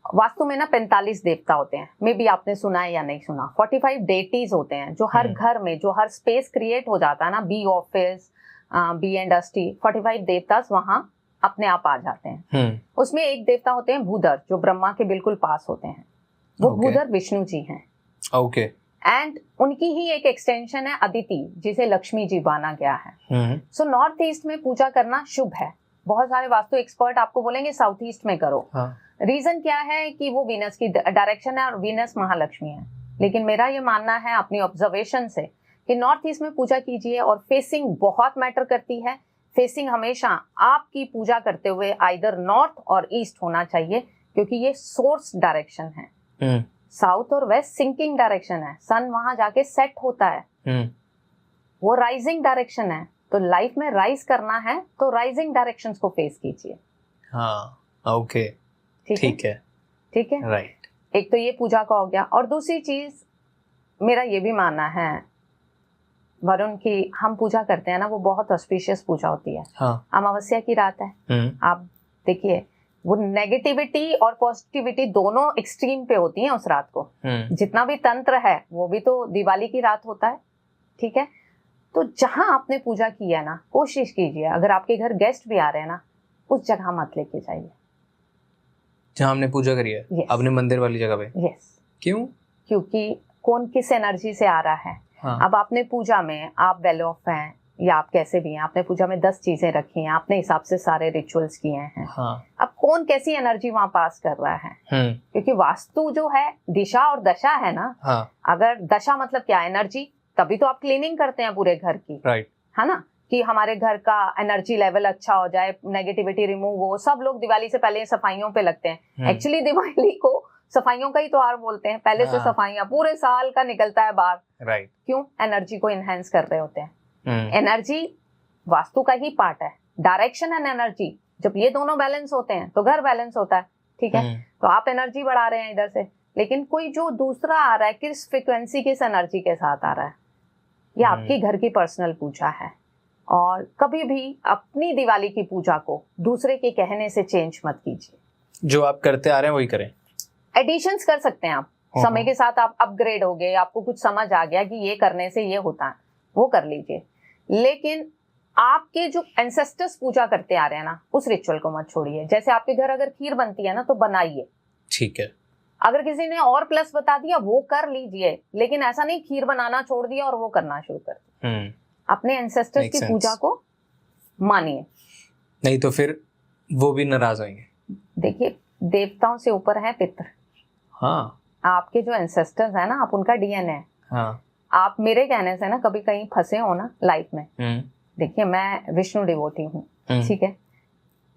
वास्तु में ना 45 देवता होते हैं, मे बी आपने सुना है या नहीं सुना। 45 डेटीज होते हैं जो हर घर में, जो हर स्पेस क्रिएट हो जाता है ना, बी ऑफिस, बी इंडस्ट्री, 45 देवता वहां अपने आप आ जाते हैं। उसमें एक देवता होते हैं भूधर, जो ब्रह्मा के बिल्कुल पास होते हैं, वो भूधर विष्णु जी हैं। ओके। एंड उनकी ही एक एक्सटेंशन है अदिति, जिसे लक्ष्मी जी माना गया है। सो नॉर्थ ईस्ट में पूजा करना शुभ है। बहुत सारे वास्तु एक्सपर्ट आपको बोलेंगे साउथ ईस्ट में करो। रीजन क्या है कि वो वीनस की डायरेक्शन है और वीनस महालक्ष्मी है। लेकिन मेरा ये मानना है अपनी ऑब्जर्वेशन से कि नॉर्थ ईस्ट में पूजा कीजिए, और फेसिंग बहुत मैटर करती है। फेसिंग हमेशा आपकी पूजा करते हुए आइदर नॉर्थ और ईस्ट होना चाहिए, क्योंकि ये सोर्स डायरेक्शन है। साउथ और वेस्ट सिंकिंग डायरेक्शन है, सन वहां जाके सेट होता है, वो राइजिंग डायरेक्शन है। तो लाइफ में राइज करना है तो राइजिंग डायरेक्शंस को फेस कीजिए। हाँ, ओके, ठीक है, ठीक है, राइट। एक तो ये पूजा का हो गया, और दूसरी चीज मेरा ये भी मानना है वरुण की हम पूजा करते हैं ना, वो बहुत ऑस्पिशियस पूजा होती है। अमावस्या की रात है, आप देखिए वो नेगेटिविटी और पॉजिटिविटी दोनों एक्सट्रीम पे होती हैं उस रात को। जितना भी तंत्र है वो भी तो दिवाली की रात होता है, ठीक है। तो जहां आपने पूजा की है ना, कोशिश कीजिए अगर आपके घर गेस्ट भी आ रहे हैं ना, उस जगह मत लेके जाइए जहां हमने पूजा करी है। yes. अपने मंदिर वाली जगह पे। yes. क्यों? क्योंकि कौन किस एनर्जी से आ रहा है। अब आपने पूजा में, आप वेल ऑफ हैं या आप कैसे भी हैं, आपने पूजा में 10 चीजें रखी हैं, अपने हिसाब से सारे रिचुअल्स किए हैं। अब कौन कैसी एनर्जी वहां पास कर रहा है, क्योंकि वास्तु जो है दिशा और दशा है ना। अगर दशा मतलब क्या, एनर्जी, तभी तो आप क्लीनिंग करते हैं पूरे घर की, राइट, है ना, कि हमारे घर का एनर्जी लेवल अच्छा हो जाए, नेगेटिविटी रिमूव हो। सब लोग दिवाली से पहले सफाइयों पे लगते हैं। एक्चुअली दिवाली को सफाइयों का ही त्योहार बोलते हैं, पहले से सफाइयां पूरे साल का निकलता है बाहर, राइट। क्यों? एनर्जी को इनहेंस कर रहे होते हैं। एनर्जी वास्तु का ही पार्ट है, डायरेक्शन एंड एनर्जी। जब ये दोनों बैलेंस होते हैं तो घर बैलेंस होता है, ठीक है। तो आप एनर्जी बढ़ा रहे हैं इधर से, लेकिन कोई जो दूसरा आ रहा है किस फ्रिक्वेंसी, किस एनर्जी के साथ आ रहा है, ये आपकी घर की पर्सनल पूजा है। और कभी भी अपनी दिवाली की पूजा को दूसरे के कहने से चेंज मत कीजिए। जो आप करते आ रहे हैं वही करें। एडिशंस कर सकते हैं आप, समय के साथ आप अपग्रेड हो गए, आपको कुछ समझ आ गया कि ये करने से ये होता है, वो कर लीजिए। लेकिन आपके जो एंसेस्टर्स पूजा करते आ रहे हैं ना, उस रिचुअल को मत छोड़िए। जैसे आपके घर अगर खीर बनती है ना, तो बनाइए, ठीक है। अगर किसी ने और प्लस बता दिया वो कर लीजिए, लेकिन ऐसा नहीं खीर बनाना छोड़ दिया और वो करना शुरू कर दिया। अपने एंसेस्टर्स की पूजा को मानिए, नहीं तो फिर वो भी नाराज होंगे। देखिए देवताओं से ऊपर है पितृ। हाँ, आपके जो एंसेस्टर्स है ना, आप उनका डीएनए है। हाँ, आप मेरे कहने से ना कभी कहीं फंसे हो ना लाइफ में, देखिए मैं विष्णु डिवोटी हूँ, ठीक है,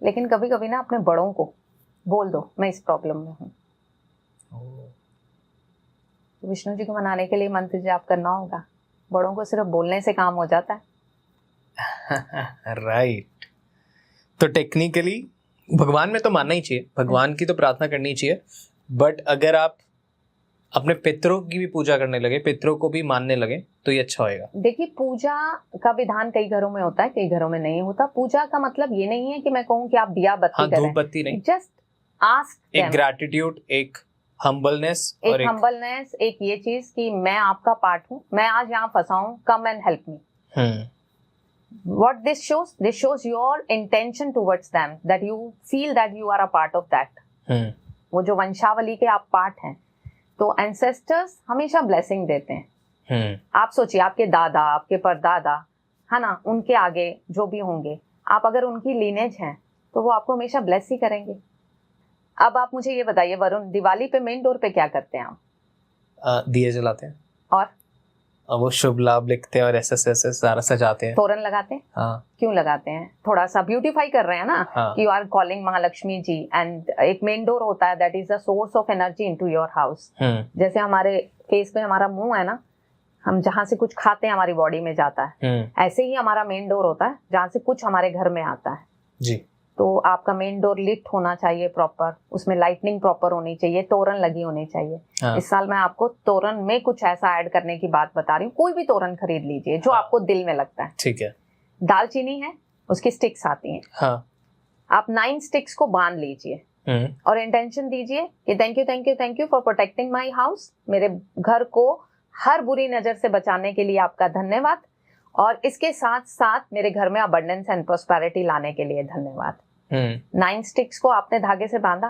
लेकिन कभी कभी ना अपने बड़ों को बोल दो मैं इस प्रॉब्लम में हूँ, तो विष्णु जी को मनाने के लिए मंत्र जाप करना होगा। बड़ों को सिर्फ बोलने से काम हो जाता है। राइट। तो टेक्निकली भगवान में तो मानना ही चाहिए, भगवान की तो प्रार्थना करनी चाहिए, बट अगर आप अपने पितरों की भी पूजा करने लगे, पितरों को भी मानने लगे, तो ये अच्छा होएगा। देखिए पूजा का विधान कई घरों में होता है, कई घरों में नहीं होता। पूजा का मतलब ये नहीं है कि मैं कहूँ कि आप दिया बत्ती करें, धूप बत्ती नहीं, जस्ट आस्क, एक ग्रैटिट्यूड, एक हम्बलनेस, एक हम्बलनेस, एक ये चीज कि मैं आपका पार्ट हूँ, मैं आज यहाँ फंसा हूँ, come and help me. What this shows your intention towards them, that you feel that you are a part of that. वो जो वंशावली के आप पार्ट हैं, तो ancestors हमेशा blessing देते हैं। आप सोचिए आपके दादा, आपके परदादा, है ना, उनके आगे जो भी होंगे, आप अगर उनकी लीनेज हैं तो वो आपको हमेशा ब्लेस ही करेंगे। अब आप मुझे ये बताइए वरुण, दिवाली पे मेन डोर पे क्या करते हैं आप? दिए जलाते हैं और वो शुभ लाभ लिखते हैं और ऐसे सारा सजाते हैं, तोरण लगाते हैं। हाँ। क्यों लगाते हैं? थोड़ा सा ब्यूटीफाई कर रहे हैं ना, हाँ। You are calling Mahalakshmi ji. And एक मेन डोर होता है, that is the source of energy into your house. जैसे हमारे फेस पे हमारा मुंह है ना, हम जहाँ से कुछ खाते हैं हमारी बॉडी में जाता है, ऐसे ही हमारा मेन डोर होता है जहाँ से कुछ हमारे घर में आता है जी। तो आपका मेन डोर लिट होना चाहिए प्रॉपर, उसमें लाइटनिंग प्रॉपर होनी चाहिए, तोरण लगी होनी चाहिए। हाँ। इस साल मैं आपको तोरण में कुछ ऐसा ऐड करने की बात बता रही हूँ। कोई भी तोरण खरीद लीजिए जो आपको दिल में लगता है, ठीक है। दालचीनी है, उसकी स्टिक्स आती हैं, हाँ। आप 9 स्टिक्स को बांध लीजिए और इंटेंशन दीजिए कि thank you thank you thank you for protecting my house. मेरे घर को हर बुरी नजर से बचाने के लिए आपका धन्यवाद, और इसके साथ साथ मेरे घर में अबंडेंस एंड प्रोस्पेरिटी लाने के लिए धन्यवाद। 9 स्टिक्स को आपने धागे से बांधा,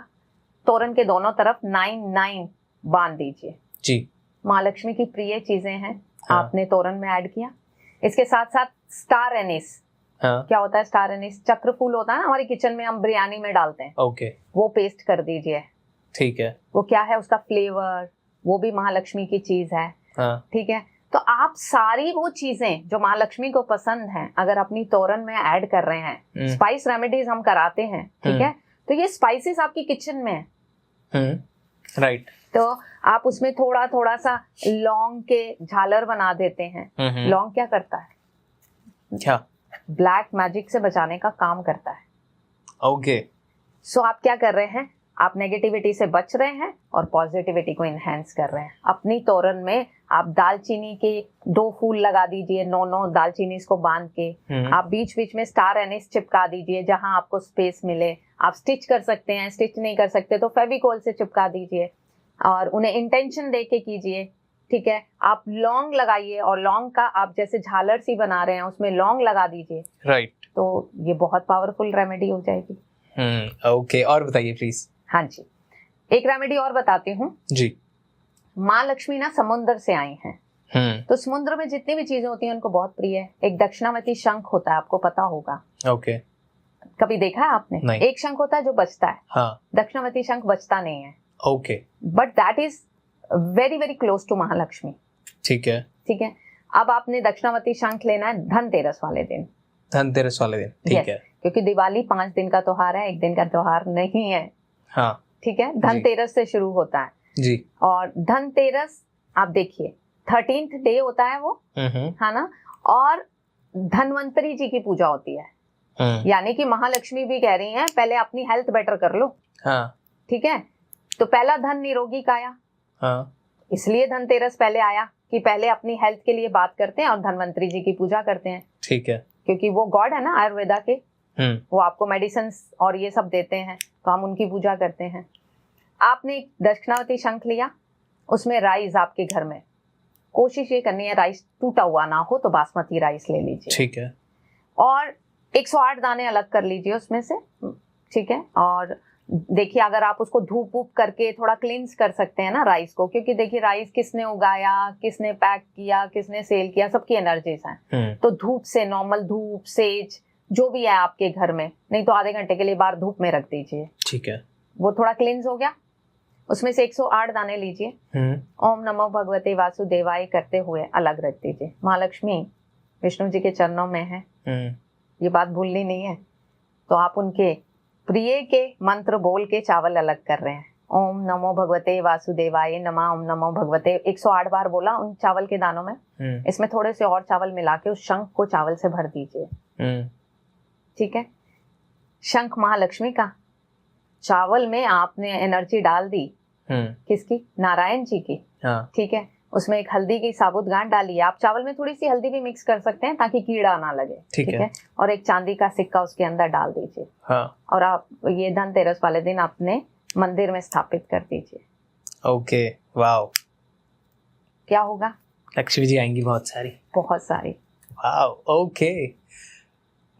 तोरण के दोनों तरफ 9 बांध दीजिए जी। महालक्ष्मी की प्रिय चीजें हैं, हाँ। आपने तोरण में ऐड किया। इसके साथ साथ स्टार एनिस। हाँ। क्या होता है स्टार एनिस? चक्र फूल होता है ना, हमारी किचन में हम बिरयानी में डालते हैं, ओके। वो पेस्ट कर दीजिए। ठीक है। वो क्या है, उसका फ्लेवर, वो भी महालक्ष्मी की चीज है। हाँ। ठीक है, तो आप सारी वो चीजें जो महालक्ष्मी को पसंद हैं अगर अपनी तोरण में ऐड कर रहे हैं, स्पाइस रेमेडीज हम कराते हैं, ठीक है, तो ये स्पाइसेस आपकी किचन में है, राइट। तो आप उसमें थोड़ा थोड़ा सा लौंग के झालर बना देते हैं। लौंग क्या करता है? क्या? ब्लैक मैजिक से बचाने का काम करता है। ओके। सो आप क्या कर रहे हैं, आप नेगेटिविटी से बच रहे हैं और पॉजिटिविटी को इनहेंस कर रहे हैं। अपनी तोरण में आप दालचीनी के 2 फूल लगा दीजिए, 9 दालचीनी को बांध के, आप बीच बीच में स्टार एनिस चिपका दीजिए जहां आपको स्पेस मिले। आप स्टिच कर सकते हैं, स्टिच नहीं कर सकते तो फेविकोल से चिपका दीजिए और उन्हें इंटेंशन दे के कीजिए। ठीक है, आप लौंग लगाइए और लौंग का आप जैसे झालर सी बना रहे हैं उसमें लौंग लगा दीजिए, राइट। तो ये बहुत पावरफुल रेमेडी हो जाएगी। ओके, और बताइए प्लीज। हाँ जी, एक रेमेडी और बताती हूँ जी। माँ लक्ष्मी ना समुद्र से आई हैं, तो समुद्र में जितनी भी चीजें होती हैं उनको बहुत प्रिय है। एक दक्षिणावर्ती शंख होता है, आपको पता होगा। ओके। कभी देखा है आपने? नहीं। एक शंख होता है जो बजता है। हाँ। दक्षिणावर्ती शंख बजता नहीं है। Okay. But that is very very close to Mahalakshmi. ठीक है। ठीक है, अब आपने दक्षिणावर्ती शंख लेना है धनतेरस वाले दिन। धनतेरस वाले दिन, ठीक है, क्योंकि दिवाली 5 दिन का त्योहार है, 1 दिन का त्योहार नहीं है। हाँ। ठीक है, धनतेरस से शुरू होता है जी। और धनतेरस आप देखिए 13th डे होता है वो, है ना, और धनवंतरी जी की पूजा होती है। यानी कि महालक्ष्मी भी कह रही हैं पहले अपनी हेल्थ बेटर कर लो। हाँ। ठीक है, तो पहला धन निरोगी काया। हाँ। इसलिए धनतेरस पहले आया कि पहले अपनी हेल्थ के लिए बात करते हैं और धनवंतरी जी की पूजा करते हैं। ठीक है, क्योंकि वो गॉड है ना आयुर्वेदा के, वो आपको मेडिसिन और ये सब देते हैं, तो हम उनकी पूजा करते हैं। आपने एक दक्षिणावर्ती शंख लिया, उसमें राइस आपके घर में, कोशिश ये करनी है राइस टूटा हुआ ना हो, तो बासमती राइस ले लीजिए। ठीक है, और 108 दाने अलग कर लीजिए उसमें से। ठीक है, और देखिए अगर आप उसको धूप वूप करके थोड़ा क्लींस कर सकते हैं ना राइस को, क्योंकि देखिए राइस किसने उगाया, किसने पैक किया, किसने सेल किया, सबकी एनर्जीज हैं। तो धूप से, नॉर्मल धूप, सेज जो भी है आपके घर में, नहीं तो आधे घंटे के लिए बाहर धूप में रख दीजिए। ठीक है। वो थोड़ा क्लींस हो गया, उसमें से 108 दाने लीजिए, ओम नमो भगवते वासुदेवाय करते हुए अलग रख दीजिए। महालक्ष्मी विष्णु जी के चरणों में है, ये बात भूलनी नहीं है। तो आप उनके प्रिय के मंत्र बोल के चावल अलग कर रहे हैं। ओम नमो भगवते वासुदेवाय नमः, ओम नमो भगवते 108 बार बोला उन चावल के दानों में। इसमें थोड़े से और चावल मिला के उस शंख को चावल से भर दीजिए। ठीक है, शंख महालक्ष्मी का, चावल में आपने एनर्जी डाल दी किसकी, नारायण जी की। ठीक है, उसमें एक हल्दी की साबुत गांठ डालिए। आप चावल में थोड़ी सी हल्दी भी मिक्स कर सकते हैं ताकि कीड़ा ना लगे। ठीक है, और एक चांदी का सिक्का उसके अंदर डाल दीजिए। और आप ये धनतेरस वाले दिन अपने मंदिर में स्थापित कर दीजिए। Okay, wow. क्या होगा, लक्ष्मी जी आएंगी बहुत सारी। Wow, okay,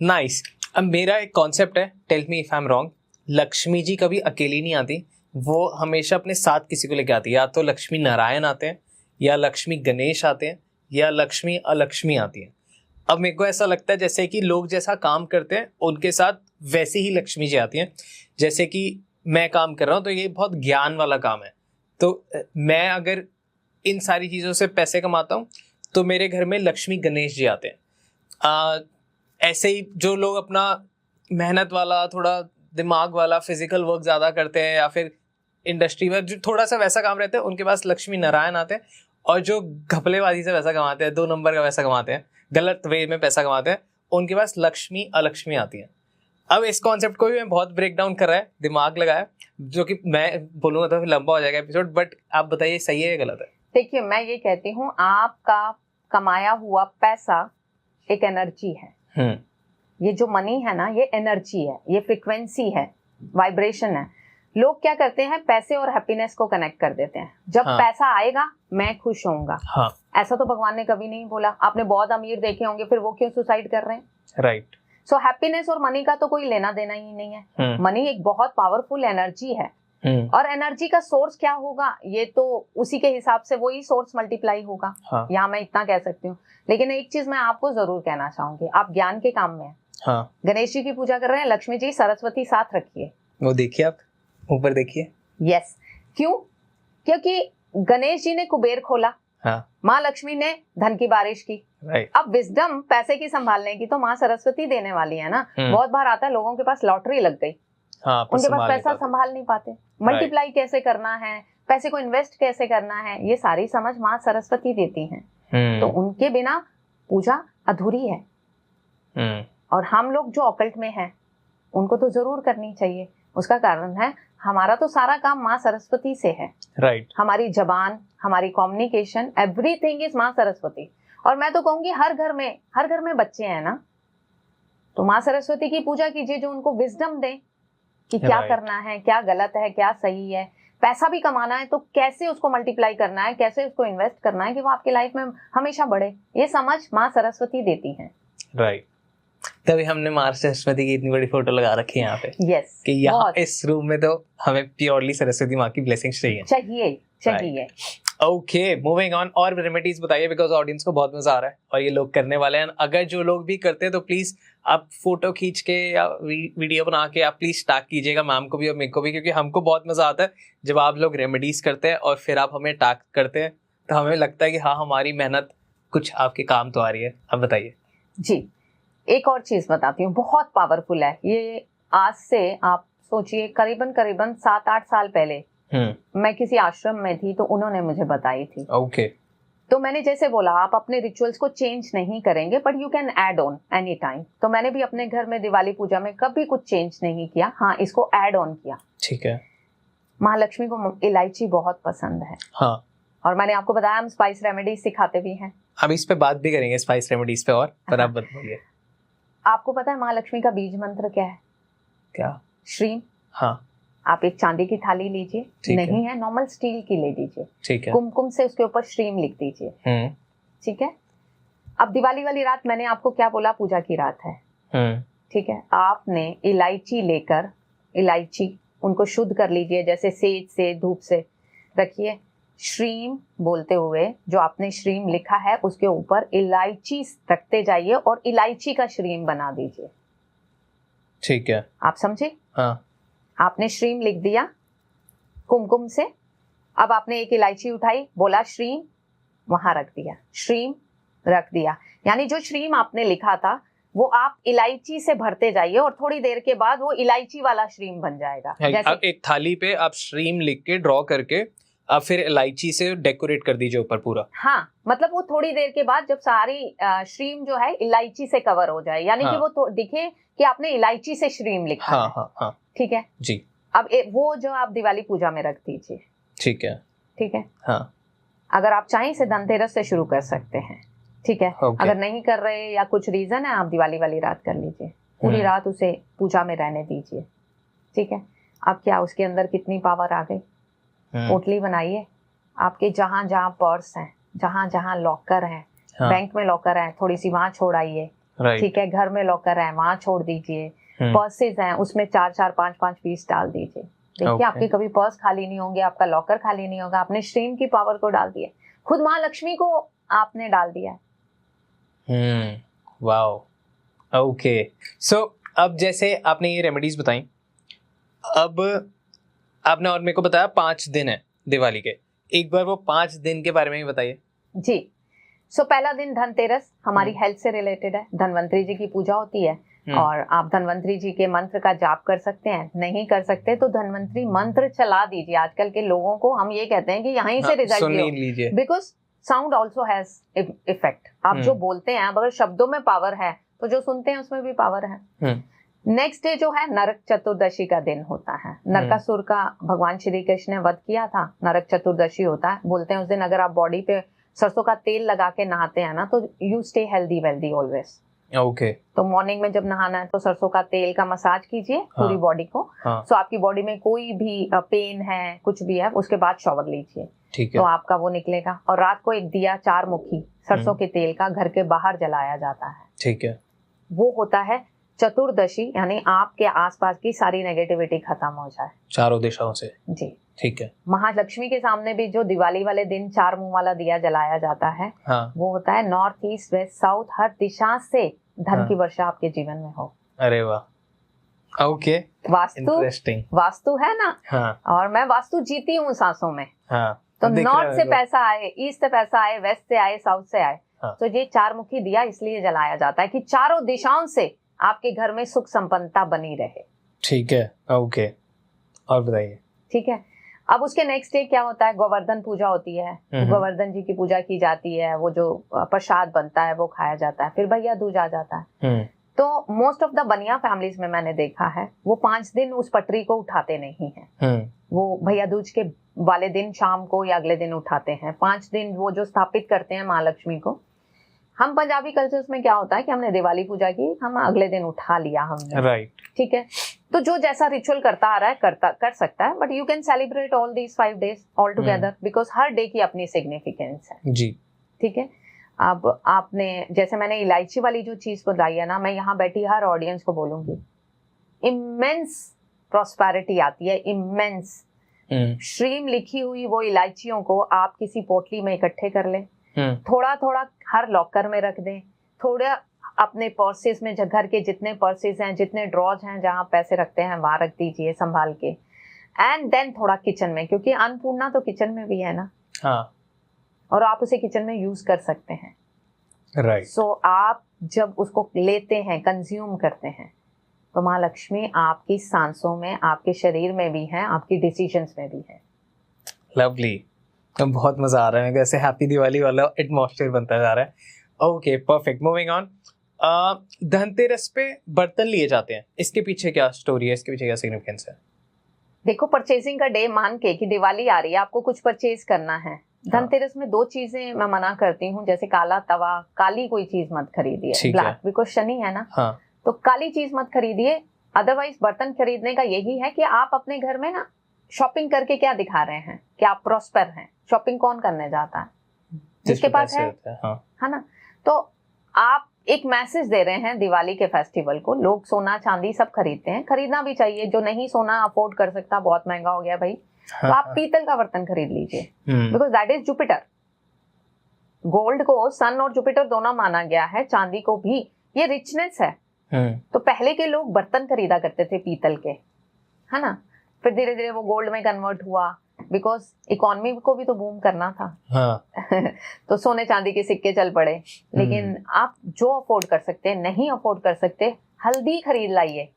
nice. अब मेरा एक कॉन्सेप्ट है, tell me if I am wrong. Lakshmi ji कभी अकेली नहीं आती, वो हमेशा अपने साथ किसी को लेके आती है। या तो लक्ष्मी नारायण आते हैं, या लक्ष्मी गणेश आते हैं, या लक्ष्मी अलक्ष्मी आती है। अब मेरे को ऐसा लगता है जैसे कि लोग जैसा काम करते हैं उनके साथ वैसे ही लक्ष्मी जी आती हैं। जैसे कि मैं काम कर रहा हूँ तो ये बहुत ज्ञान वाला काम है, तो मैं अगर इन सारी चीज़ों से पैसे कमाता हूँ तो मेरे घर में लक्ष्मी गणेश जी आते हैं। ऐसे ही जो लोग अपना मेहनत वाला, थोड़ा दिमाग वाला, फिजिकल वर्क ज़्यादा करते हैं, या फिर इंडस्ट्री में जो थोड़ा सा वैसा काम रहता है, उनके पास लक्ष्मी नारायण आते हैं। और जो घपलेबाजी से पैसा कमाते हैं, 2 नंबर का पैसा कमाते हैं, गलत वे में पैसा कमाते हैं, उनके पास लक्ष्मी अलक्ष्मी आती है। अब इस कॉन्सेप्ट को भी मैं बहुत ब्रेक डाउन कर रहा है, दिमाग लगाया, जो कि मैं बोलूँगा तो फिर लंबा हो जाएगा एपिसोड, बट आप बताइए सही है या गलत है? देखिए मैं ये कहती हूँ, आपका कमाया हुआ पैसा एक एनर्जी है। ये जो मनी है ना, ये एनर्जी है, ये फ्रिक्वेंसी है, वाइब्रेशन है। लोग क्या करते हैं, पैसे और हैप्पीनेस को कनेक्ट कर देते हैं। जब पैसा आएगा मैं खुश होऊंगा। ऐसा तो भगवान ने कभी नहीं बोला। आपने बहुत अमीर देखे होंगे, फिर वो क्यों सुसाइड कर रहे हैं? राइट। सो हैप्पीनेस और मनी का तो कोई लेना देना ही नहीं है। मनी एक बहुत पावरफुल एनर्जी है, और एनर्जी का सोर्स क्या होगा, ये तो उसी के हिसाब से वही सोर्स मल्टीप्लाई होगा। यहाँ मैं इतना कह सकती हूँ। लेकिन एक चीज मैं आपको जरूर कहना चाहूंगी, आप ज्ञान के काम में हैं। गणेश जी की पूजा कर रहे हैं, लक्ष्मी जी सरस्वती साथ रखिए। वो देखिए, आप ऊपर देखिए। यस, क्यों? क्योंकि गणेश जी ने कुबेर खोला, माँ लक्ष्मी ने धन की बारिश की। अब विजडम पैसे की संभालने की तो माँ सरस्वती देने वाली है ना। बहुत बार आता है लोगों के पास लॉटरी लग गई, उनके पास पैसा संभाल नहीं पाते, मल्टीप्लाई कैसे करना है, पैसे को इन्वेस्ट कैसे करना है, ये सारी समझ माँ सरस्वती देती हैं। तो उनके बिना पूजा अधूरी है। और हम लोग जो ऑकल्ट में हैं उनको तो जरूर करनी चाहिए। उसका कारण है, हमारा तो सारा काम माँ सरस्वती से है। राइट। हमारी जबान, हमारी कम्युनिकेशन, एवरीथिंग इज माँ सरस्वती। और मैं तो कहूंगी हर घर में बच्चे हैं ना, तो माँ सरस्वती की पूजा कीजिए, जो उनको विजडम दे कि क्या करना है, क्या गलत है, क्या सही है। पैसा भी कमाना है तो कैसे उसको मल्टीप्लाई करना है, कैसे उसको इन्वेस्ट करना है कि वो आपके लाइफ में हमेशा बढ़े, ये समझ माँ सरस्वती देती है। राइट। तभी हमने माँ सरस्वती की इतनी बड़ी फोटो लगा रखी है यहाँ पे। यस, कि यहाँ इस रूम में तो हमें प्योरली सरस्वती माँ की ब्लेसिंग्स चाहिए। Okay, moving on. और रेमेडीज बताइए, बिकॉज ऑडियंस को बहुत मजा आ रहा है और ये लोग करने वाले हैं। अगर जो लोग भी करते हैं तो प्लीज आप फोटो खींच के या वीडियो बना के आप प्लीज टैग कीजिएगा मैम को भी और मेरे को भी, क्योंकि हमको बहुत मजा आता है जब आप लोग रेमेडीज करते हैं और फिर आप हमें टैग करते हैं, तो हमें लगता है कि हाँ, हमारी मेहनत कुछ आपके काम तो आ रही है। अब बताइए जी। एक और चीज बताती हूँ, बहुत पावरफुल है ये। आज से आप सोचिए करीबन 7-8 साल पहले मैं किसी आश्रम में थी, तो उन्होंने मुझे बताई थी। ओके। तो मैंने जैसे बोला, आप अपने रिचुअल्स को चेंज नहीं करेंगे, but you can add on any time. तो मैंने भी अपने घर में दिवाली पूजा में कभी कुछ चेंज नहीं किया, हाँ इसको ऐड ऑन किया। ठीक है। महालक्ष्मी को इलायची बहुत पसंद है। हाँ। और मैंने आपको बताया हम स्पाइस रेमेडीज सिखाते भी हैं। अब इस पे बात भी करेंगे, स्पाइस रेमेडीज पे, और पर आप बताइए। आपको पता है महालक्ष्मी का बीज मंत्र क्या है? क्या? श्रीम। हाँ। आप एक चांदी की थाली लीजिए, नहीं है नॉर्मल स्टील की ले लीजिए, ठीक है। कुमकुम से उसके ऊपर श्रीम लिख दीजिए। ठीक है। अब दिवाली वाली रात मैंने आपको क्या बोला, पूजा की रात है। ठीक है। आपने इलायची लेकर, इलायची उनको शुद्ध कर लीजिए, जैसे सेज से, धूप से रखिए। श्रीम बोलते हुए जो आपने श्रीम लिखा है उसके ऊपर इलायची रखते जाइए और इलायची का श्रीम बना दीजिए। ठीक है, आप समझे? हाँ। आपने श्रीम लिख दिया कुमकुम से, अब आपने एक इलायची उठाई, बोला श्रीम, वहां रख दिया, श्रीम रख दिया। यानी जो श्रीम आपने लिखा था वो आप इलायची से भरते जाइए और थोड़ी देर के बाद वो इलायची वाला श्रीम बन जाएगा। जैसे आप एक थाली पे आप श्रीम लिख के ड्रॉ करके आप फिर इलायची से डेकोरेट कर दीजिए ऊपर पूरा। हाँ, मतलब वो थोड़ी देर के बाद जब सारी श्रीम जो है इलायची से कवर हो जाए, यानी कि वो दिखे कि आपने इलायची से श्रीम लिखा है। हाँ हाँ, ठीक है जी। अब वो जो आप दिवाली पूजा में रख दीजिए। ठीक है, ठीक है, हाँ। अगर आप चाहें इसे धनतेरस से शुरू कर सकते हैं। ठीक है, अगर नहीं कर रहे या कुछ रीजन है, आप दिवाली वाली रात कर लीजिए, पूरी रात उसे पूजा में रहने दीजिए। ठीक है, अब क्या उसके अंदर कितनी पावर आ गई। पोटली बनाइए, आपके जहां जहां पर्स हैं, जहां जहां लॉकर हैं, बैंक में लॉकर है थोड़ी सी वहां छोड़ आइए। ठीक है, घर में लॉकर है वहां छोड़ दीजिए। पर्सेज हैं उसमें 4-4, 5-5 पीस डाल दीजिए। देखिए आपके कभी पर्स खाली नहीं होंगे, आपका लॉकर खाली नहीं होगा। आपने श्रीम की पावर को डाल दिया, खुद माँ लक्ष्मी को आपने डाल दिया है। Wow, okay. सो अब जैसे आपने ये रेमेडीज बताई, अब आपने और मेरे को बताया 5 दिन है दिवाली के, एक बार वो 5 दिन के बारे में भी बताइए। जी, सो पहला दिन धनतेरस हमारी हेल्थ से रिलेटेड है। धनवंतरी जी की पूजा होती है और आप धनवंतरी जी के मंत्र का जाप कर सकते हैं। नहीं कर सकते तो धनवंतरी मंत्र चला दीजिए। आजकल के लोगों को हम ये कहते हैं कि यहीं से रिजल्ट लीजिए, because sound also has effect. आप जो बोलते हैं, अगर शब्दों में पावर है तो जो सुनते हैं उसमें भी पावर है। नेक्स्ट डे जो है नरक चतुर्दशी का दिन होता है। नरकासुर का भगवान श्री कृष्ण ने वध किया था, नरक चतुर्दशी होता है। बोलते हैं उस दिन अगर आप बॉडी पे सरसों का तेल लगा के नहाते हैं ना तो you stay healthy wealthy always. Okay, तो मॉर्निंग में जब नहाना है तो सरसों का तेल का मसाज कीजिए पूरी बॉडी को। सो आपकी बॉडी में कोई भी पेन है, कुछ भी है, उसके बाद शॉवर लीजिए। ठीक है, तो आपका वो निकलेगा। और रात को एक दिया 4 मुखी सरसों के तेल का घर के बाहर जलाया जाता है। ठीक है, वो होता है चतुर्दशी, यानी आपके आसपास की सारी नेगेटिविटी खत्म हो जाए चारों दिशाओं से। जी, ठीक है। महालक्ष्मी के सामने भी जो दिवाली वाले दिन 4 मुंह वाला दिया जलाया जाता है, वो होता है नॉर्थ ईस्ट वेस्ट साउथ, हर दिशा से धन की वर्षा आपके जीवन में हो। अरे वाह, ओके, वास्तु है ना। और मैं वास्तु जीती हूँ सांसों में। तो नॉर्थ से पैसा आए, ईस्ट से पैसा आए, वेस्ट से आए, साउथ से आए। तो ये 4 मुखी दिया इसलिए जलाया जाता है कि चारों दिशाओं से आपके घर में सुख संपन्नता बनी रहे। ठीक है, ओके, और बताइए। ठीक है, अब उसके नेक्स्ट डे क्या होता है, गोवर्धन पूजा होती है। गोवर्धन जी की पूजा की जाती है, वो जो प्रसाद बनता है वो खाया जाता है। फिर भैया दूज आ जाता है। तो मोस्ट ऑफ द बनिया फैमिलीज में मैंने देखा है वो 5 दिन उस पटरी को उठाते नहीं है। वो भैया दूज के वाले दिन शाम को या अगले दिन उठाते हैं। 5 दिन वो जो स्थापित करते हैं महालक्ष्मी को। हम पंजाबी कल्चर्स में क्या होता है कि हमने दिवाली पूजा की, हम अगले दिन उठा लिया हमने, राइट। ठीक है, तो जो जैसा रिचुअल करता आ रहा है कर सकता है, but you can celebrate all these 5 days all together, because her day की अपनी सिग्निफिकेंस है जी। ठीक है, अब आपने जैसे मैंने इलायची वाली जो चीज बताई है ना, मैं यहाँ बैठी हर ऑडियंस को बोलूंगी, इमेंस प्रॉस्पेरिटी आती है, इमेंस। श्रीम लिखी हुई वो इलायचियों को आप किसी पोटली में इकट्ठे कर लें, थोड़ा थोड़ा हर लॉकर में रख दें, थोड़ा अपने पर्सेस में, घर के जितने पर्सेस हैं, जितने ड्रॉज हैं जहाँ पैसे रखते हैं वहां रख दीजिए संभाल के। एंड देन थोड़ा किचन में, क्योंकि अन्नपूर्णा तो किचन में भी है ना, हाँ, और आप उसे किचन में यूज कर सकते हैं, राइट। सो आप जब उसको लेते हैं, कंज्यूम करते हैं, तो माँ लक्ष्मी आपकी सांसों में, आपके शरीर में भी है, आपकी डिसीजंस में भी है। लवली, तो बहुत मजा आ रहा है, ऐसे हैप्पी दिवाली वाला एटमॉस्फेयर बनता जा रहा है। Okay, perfect, moving on. Dhanteras पे बर्तन लिए जाते हैं, इसके पीछे क्या स्टोरी है, इसके पीछे क्या सिग्निफिकेंस है? देखो, परचेजिंग का डे मान के कि दिवाली आ रही है, आपको कुछ परचेज करना है। धनतेरस में 2 चीजें मैं मना करती हूँ, जैसे काला तवा, काली कोई चीज मत खरीदिए, ब्लैक, बिकॉज शनि है ना, हाँ, तो काली चीज मत खरीदिए। अदरवाइज बर्तन खरीदने का यही है कि आप अपने घर में ना शॉपिंग करके क्या दिखा रहे हैं कि आप प्रॉस्पर हैं। शॉपिंग कौन करने जाता है? जिसके पास है, हाँ, है ना। तो आप एक मैसेज दे रहे हैं दिवाली के फेस्टिवल को। लोग सोना चांदी सब खरीदते हैं, खरीदना भी चाहिए। जो नहीं सोना अफोर्ड कर सकता, बहुत महंगा हो गया भाई, तो आप पीतल का बर्तन खरीद लीजिए, because that is Jupiter. Gold को सन और जुपिटर दोनों माना गया है, चांदी को भी। ये रिचनेस है। तो पहले के लोग बर्तन खरीदा करते थे पीतल के, है ना। फिर धीरे धीरे वो गोल्ड में कन्वर्ट हुआ, बिकॉज इकोनॉमी को भी तो बूम करना था। तो सोने चांदी के सिक्के चल पड़े। लेकिन आप जो अफोर्ड कर सकते हैं, नहीं अफोर्ड कर सकते, हल्दी खरीद लाइए।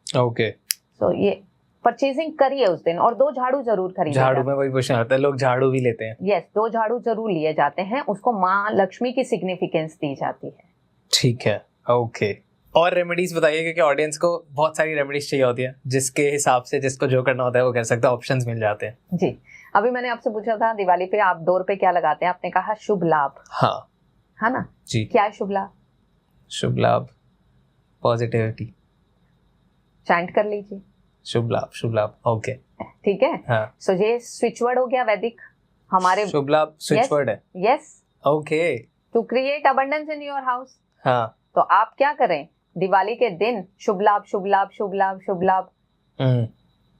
ओके, तो ये परचेजिंग करिए उस दिन। और 2 झाड़ू जरूर खरीदिए। झाड़ू में वही क्वेश्चन आता है, लोग झाड़ू भी लेते हैं। यस, 2 झाड़ू जरूर लिए जाते हैं। उसको माँ लक्ष्मी की सिग्निफिकेंस दी जाती है। ठीक है, ओके। और रेमेडीज बताइए, क्योंकि ऑडियंस को बहुत सारी रेमेडीज चाहिए होती है, जिसके हिसाब से जिसको जो करना होता है वो कर सकता है, ऑप्शंस मिल जाते हैं। जी, अभी मैंने आपसे पूछा था दिवाली पे आप डोर पे क्या लगाते हैं, आपने कहा शुभ लाभ। हाँ, है ना जी। क्या है शुभ लाभ? शुभ लाभ, पॉजिटिविटी। चैंट कर लीजिए, शुभ लाभ, शुभ लाभ। ओके, ठीक है। हाँ। सो ये स्विच वर्ड हो गया वैदिक हमारे। शुभ लाभ स्विच वर्ड है। Yes, okay, to create abundance in your house. हाँ। तो आप क्या करें दिवाली के दिन? शुभ लाभ, शुभ लाभ, शुभ लाभ, शुभ लाभ।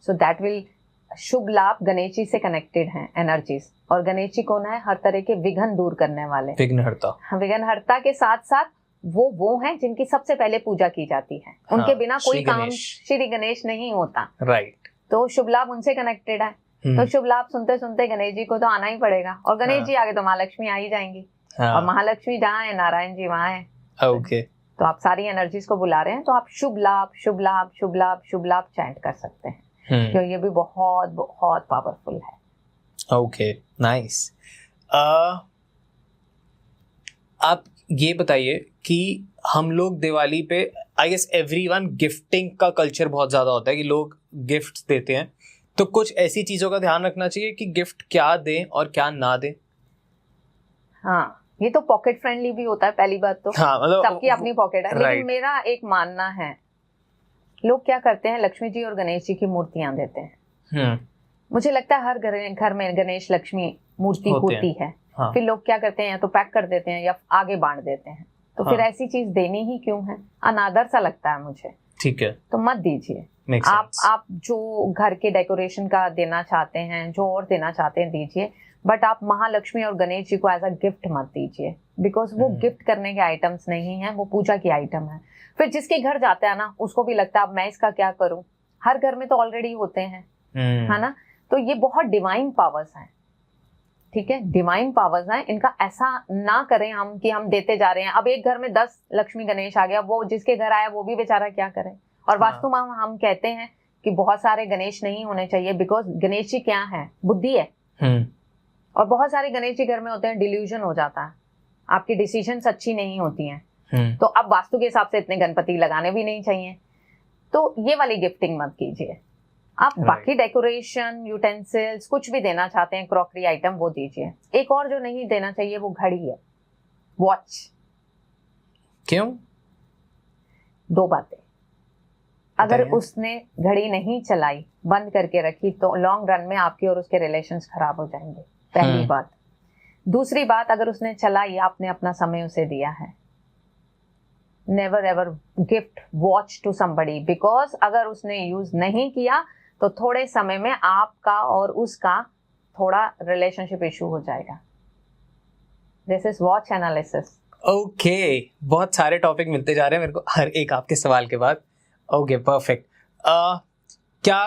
सो दैट विल, शुभ लाभ गणेश जी से कनेक्टेड हैं एनर्जीज। और गणेश जी कौन है? हर तरह के विघ्न दूर करने वाले, विघ्नहर्ता। विघ्नहर्ता के साथ साथ वो हैं जिनकी सबसे पहले पूजा की जाती है। उनके बिना कोई काम श्री गणेश नहीं होता। राइट। तो शुभ लाभ उनसे कनेक्टेड है। तो शुभ लाभ सुनते सुनते गणेश जी को तो आना ही पड़ेगा। और गणेश जी आगे तो महालक्ष्मी आ ही जाएंगी। और महालक्ष्मी जहाँ है, नारायण जी वहाँ है। ओके, तो आप सारी एनर्जीज को बुला रहे हैं, तो आप शुभ लाभ, शुभ लाभ, शुभ लाभ, शुभ लाभ चैंट कर सकते हैं। तो ये भी बहुत बहुत पावरफुल है। Okay, nice. आप ये बताइए कि हम लोग दिवाली पे, आई गेस एवरीवन, गिफ्टिंग का कल्चर बहुत ज्यादा होता है कि लोग गिफ्ट देते हैं। तो कुछ ऐसी चीजों का ध्यान रखना चाहिए कि गिफ्ट क्या दें और क्या ना दें। हाँ, ये तो पॉकेट फ्रेंडली भी होता है पहली बात तो। हाँ, मतलब सबकी अपनी पॉकेट है। लेकिन मेरा एक मानना है, लोग क्या करते हैं, लक्ष्मी जी और गणेश जी की मूर्तियां देते हैं। मुझे लगता है हर घर में गणेश लक्ष्मी मूर्ति होती है। हाँ। फिर लोग क्या करते हैं, या तो पैक कर देते हैं या आगे बांट देते हैं। तो फिर ऐसी चीज देनी ही क्यों है? अनादर सा लगता है मुझे। ठीक है, तो मत दीजिए। आप जो घर के डेकोरेशन का देना चाहते हैं, जो और देना चाहते हैं दीजिए, बट आप महालक्ष्मी और गणेश जी को एज अ गिफ्ट मत दीजिए। बिकॉज वो गिफ्ट करने के आइटम्स नहीं है, वो पूजा की आइटम है। फिर जिसके घर जाता है ना, उसको भी लगता है अब मैं इसका क्या करूं। हर घर में तो ऑलरेडी होते हैं, है ना। तो ये बहुत डिवाइन पावर्स हैं, ठीक है, डिवाइन पावर्स हैं। इनका ऐसा ना करें हम कि हम देते जा रहे हैं। अब एक घर में 10 लक्ष्मी गणेश आ गया, वो जिसके घर आया वो भी बेचारा क्या करे। और वास्तु में हम कहते हैं कि बहुत सारे गणेश नहीं होने चाहिए, बिकॉज गणेश जी क्या है? बुद्धि है। और बहुत सारे गणेश जी घर में होते हैं, डिल्यूजन हो जाता है, आपकी डिसीजंस अच्छी नहीं होती हैं। तो अब वास्तु के हिसाब से इतने गणपति लगाने भी नहीं चाहिए। तो ये वाली गिफ्टिंग मत कीजिए। आप बाकी डेकोरेशन, यूटेंसिल्स, कुछ भी देना चाहते हैं, क्रॉकरी आइटम, वो दीजिए। एक और जो नहीं देना चाहिए वो घड़ी है, वॉच। क्यों? 2 बातें। अगर उसने घड़ी नहीं चलाई, बंद करके रखी, तो लॉन्ग रन में आपकी और उसके रिलेशंस खराब हो जाएंगे, पहली बात। दूसरी बात, अगर उसने चलाई, आपने अपना समय उसे दिया है, never ever gift watch to somebody, because अगर उसने यूज नहीं किया तो थोड़े समय में आपका और उसका थोड़ा रिलेशनशिप इशू हो जाएगा। This is watch analysis. Okay, बहुत सारे टॉपिक मिलते जा रहे हैं मेरे को हर एक आपके सवाल के बाद। Okay, perfect. क्या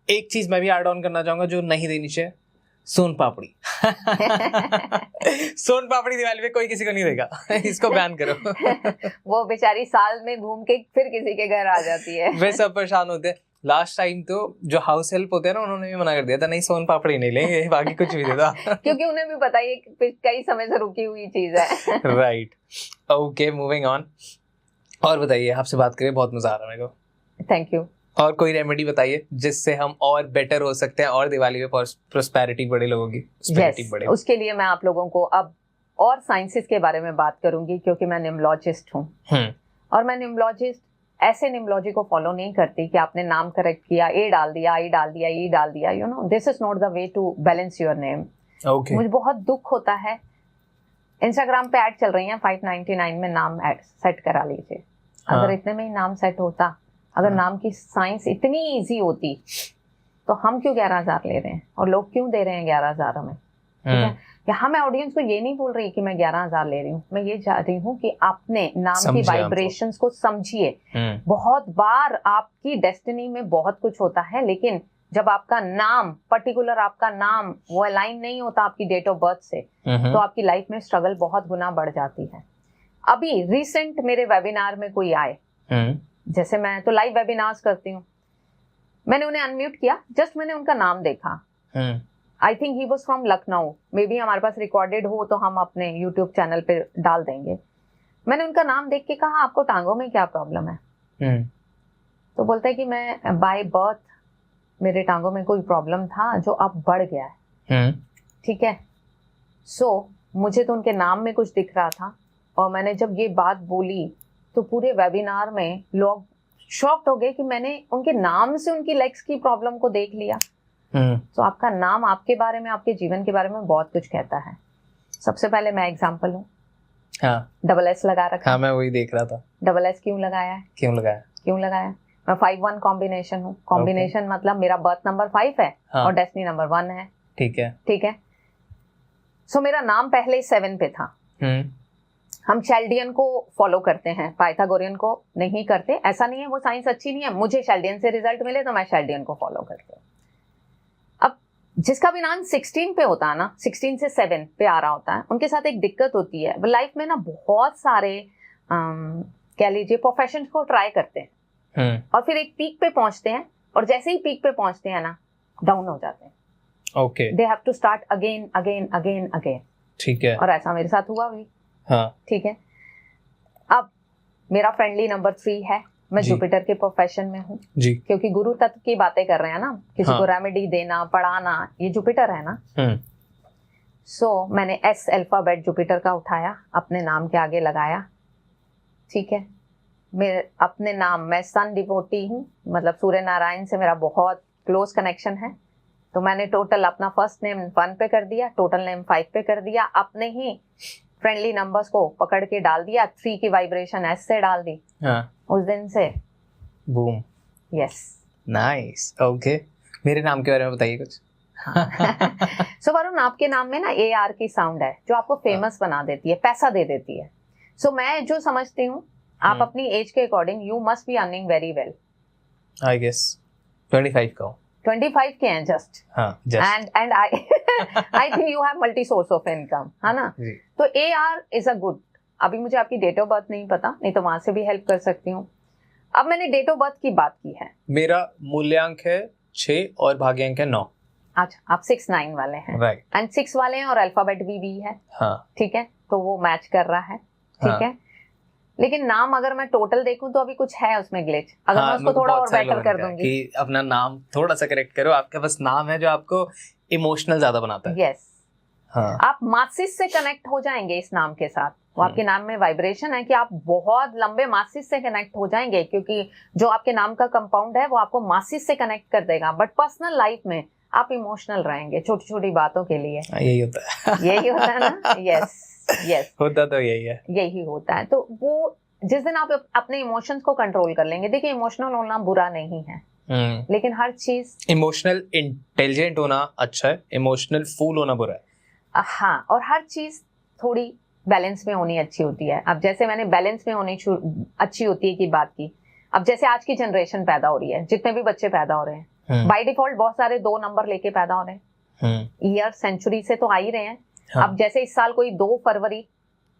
एक चीज मैं भी ऐड ऑन करना चाहूंगा जो नहीं देनी चाहिए? सोन पापड़ी। सोन पापड़ी दिवाली पे कोई किसी को नहीं देगा। इसको बैन करो। वो बेचारी साल में घूम के फिर किसी के घर आ जाती है। वे सब परेशान होते हैं। लास्ट टाइम तो जो हाउस हेल्प होते हैं ना, उन्होंने भी मना कर दिया था, नहीं सोन पापड़ी नहीं लेंगे, बाकी कुछ भी दे दो। क्योंकि उन्हें भी पता है ये कई समय से रुकी हुई चीज है। राइट। Okay, moving on. और बताइए, आपसे बात करके बहुत मजा आ रहा है मेरे को। Thank you. और कोई रेमेडी बताइए जिससे हम और बेटर हो सकते हैं और दिवाली में प्रोस्पेरिटी बढ़े, लोगों की yes, बढ़े। उसके लिए मैं आप लोगों को अब और साइंसेस के बारे में बात करूंगी, क्योंकि मैं न्यूमरोलॉजिस्ट हूँ। और मैं न्यूमरोलॉजिस्ट ऐसे न्यूमरोलॉजी को फॉलो नहीं करती कि आपने नाम करेक्ट किया, ए डाल दिया, आई डाल दिया, ई डाल दिया। You know, this is not the way to balance your name. मुझे बहुत दुख होता है इंस्टाग्राम पे ऐड चल रही हैं 599 में नाम ऐड सेट करा लीजिए। हाँ। अगर इतने में ही नाम सेट होता, अगर नाम की साइंस इतनी इजी होती, तो हम क्यों 11,000 ले रहे हैं और लोग क्यों दे रहे हैं 11,000 हमें? ठीक है, यहाँ मैं ऑडियंस को ये नहीं बोल रही कि मैं 11,000 ले रही हूँ, मैं ये चाह रही हूँ कि आपने नाम की वाइब्रेशंस को समझिए। बहुत बार आपकी डेस्टिनी में बहुत कुछ होता है, लेकिन जब आपका नाम पर्टिकुलर, आपका नाम वो अलाइन नहीं होता आपकी डेट ऑफ बर्थ से, तो आपकी लाइफ में स्ट्रगल बहुत गुना बढ़ जाती है। अभी रिसेंट मेरे वेबिनार में कोई आए, जैसे मैं तो लाइव वेबिनार्स करती हूँ, मैंने उन्हें अनम्यूट किया, जस्ट मैंने उनका नाम देखा, I think he was from Lucknow, may be हमारे पास रिकॉर्डेड हो तो हम अपने यूट्यूब चैनल पे डाल देंगे। मैंने उनका नाम देख के कहा आपको टांगों में क्या प्रॉब्लम है? तो बोलता है कि मैं बाय बर्थ मेरे टांगों में कोई प्रॉब्लम था जो अब बढ़ गया है। ठीक है, सो मुझे तो उनके नाम में कुछ दिख रहा था, और मैंने जब ये बात बोली तो पूरे वेबिनार में लोग शॉक्ड हो गए कि मैंने उनके नाम से उनकी लेग्स की प्रॉब्लम को देख लिया। तो आपका नाम आपके बारे में, आपके जीवन के बारे में बहुत कुछ कहता है। सबसे पहले मैं एग्जांपल हूँ, हाँ, डबल एस लगा रखा। हाँ, मैं वही देख रहा था। डबल एस क्यों लगाया है? क्यों लगाया? मैं 5-1 कॉम्बिनेशन हूँ। कॉम्बिनेशन मतलब मेरा बर्थ नंबर 5 है, हाँ, और डेस्टिनी नंबर 1 है। ठीक है। सो मेरा नाम पहले ही 7 पे था। हम शेल्डियन को फॉलो करते हैं, पाइथागोरियन को नहीं करते। ऐसा नहीं है वो साइंस अच्छी नहीं है, मुझे शेल्डियन से रिजल्ट मिले तो मैं शेल्डियन को फॉलो करती हूँ। अब जिसका भी नाम 16 पे होता है ना, 16 से 7 पे आ रहा होता है, उनके साथ एक दिक्कत होती है। लाइफ में ना बहुत सारे कह लीजिए प्रोफेशन को ट्राई करते हैं, और फिर एक पीक पे पहुंचते हैं, और जैसे ही पीक पे पहुंचते हैं ना, डाउन हो जाते हैं। Okay, they have to start again. ठीक है, और ऐसा मेरे साथ हुआ भी। हाँ, ठीक है। अब मेरा फ्रेंडली नंबर 3 है, मैं जुपिटर के प्रोफेशन में हूँ जी, क्योंकि गुरु तत्व की बातें कर रहे हैं ना, किसी को रेमेडी देना, पढ़ाना, ये जुपिटर है ना। सो मैंने एस अल्फाबेट जुपिटर का उठाया, अपने नाम के आगे लगाया। ठीक है, मेरे अपने नाम, मैं सन डिवोटी हूँ, मतलब सूर्य नारायण से मेरा बहुत क्लोज कनेक्शन है, तो मैंने टोटल अपना फर्स्ट नेम 1 पे कर दिया, टोटल नेम 5 पे कर दिया, अपने ही फ्रेंडली नंबर्स को पकड़ के डाल दिया, 3 की वाइब्रेशन एस से डाल दी। हाँ। उस दिन से बूम। Yes, nice. ओके, मेरे नाम के बारे में बताइए कुछ। सो वरुण, आपके नाम में ना AR की साउंड है जो आपको फेमस बना देती है, पैसा दे देती है। सो मैं जो समझती हूँ, आप अपनी एज के according you must be earning very well. I guess 25 का 25 के हैं just, and I think you have multi source of income, है ना। तो AR इज अ गुड। अभी मुझे आपकी डेट ऑफ बर्थ नहीं पता, नहीं तो वहां से भी हेल्प कर सकती हूँ। अब मैंने डेट ऑफ बर्थ की बात की है, मेरा मूल्यांक है 6 और भाग्यांक है 9। अच्छा, आप 6-9 वाले हैं, राइट, एंड 6 वाले हैं, और अल्फाबेट भी है। हाँ, ठीक है, तो वो मैच कर रहा है। ठीक है, लेकिन नाम अगर मैं टोटल देखूं तो अभी कुछ है उसमें ग्लिच। अगर मैं उसको थोड़ा और बेटर कर दूंगी कि अपना नाम थोड़ा सा करेक्ट करो, आपके पास नाम है जो आपको इमोशनल ज्यादा बनाता है। यस, हाँ, आप मासिस से कनेक्ट हो जाएंगे इस नाम के साथ। वो आपके नाम में वाइब्रेशन है कि आप बहुत लंबे मासिस से कनेक्ट हो जाएंगे, क्योंकि जो आपके नाम का कंपाउंड है वो आपको मासिस से कनेक्ट कर देगा। बट पर्सनल लाइफ में आप इमोशनल रहेंगे छोटी छोटी बातों के लिए। यही होता है, यही होता है ना। यस, यस, होता तो यही है, यही होता है। तो वो जिस दिन आप अपने इमोशंस को कंट्रोल कर लेंगे, देखिए इमोशनल होना बुरा नहीं है, लेकिन हर चीज, इमोशनल इंटेलिजेंट होना अच्छा है, इमोशनल फूल होना बुरा है। हाँ, और हर चीज थोड़ी बैलेंस में होनी अच्छी होती है। अब जैसे मैंने बैलेंस में होनी अच्छी होती है की बात की, अब जैसे आज की जनरेशन पैदा हो रही है, जितने भी बच्चे पैदा हो रहे हैं, बाय डिफॉल्ट बहुत सारे 2 नंबर लेके पैदा हो रहे हैं, ईयर सेंचुरी से तो आ ही रहे हैं। हाँ। अब जैसे इस साल कोई 2 फरवरी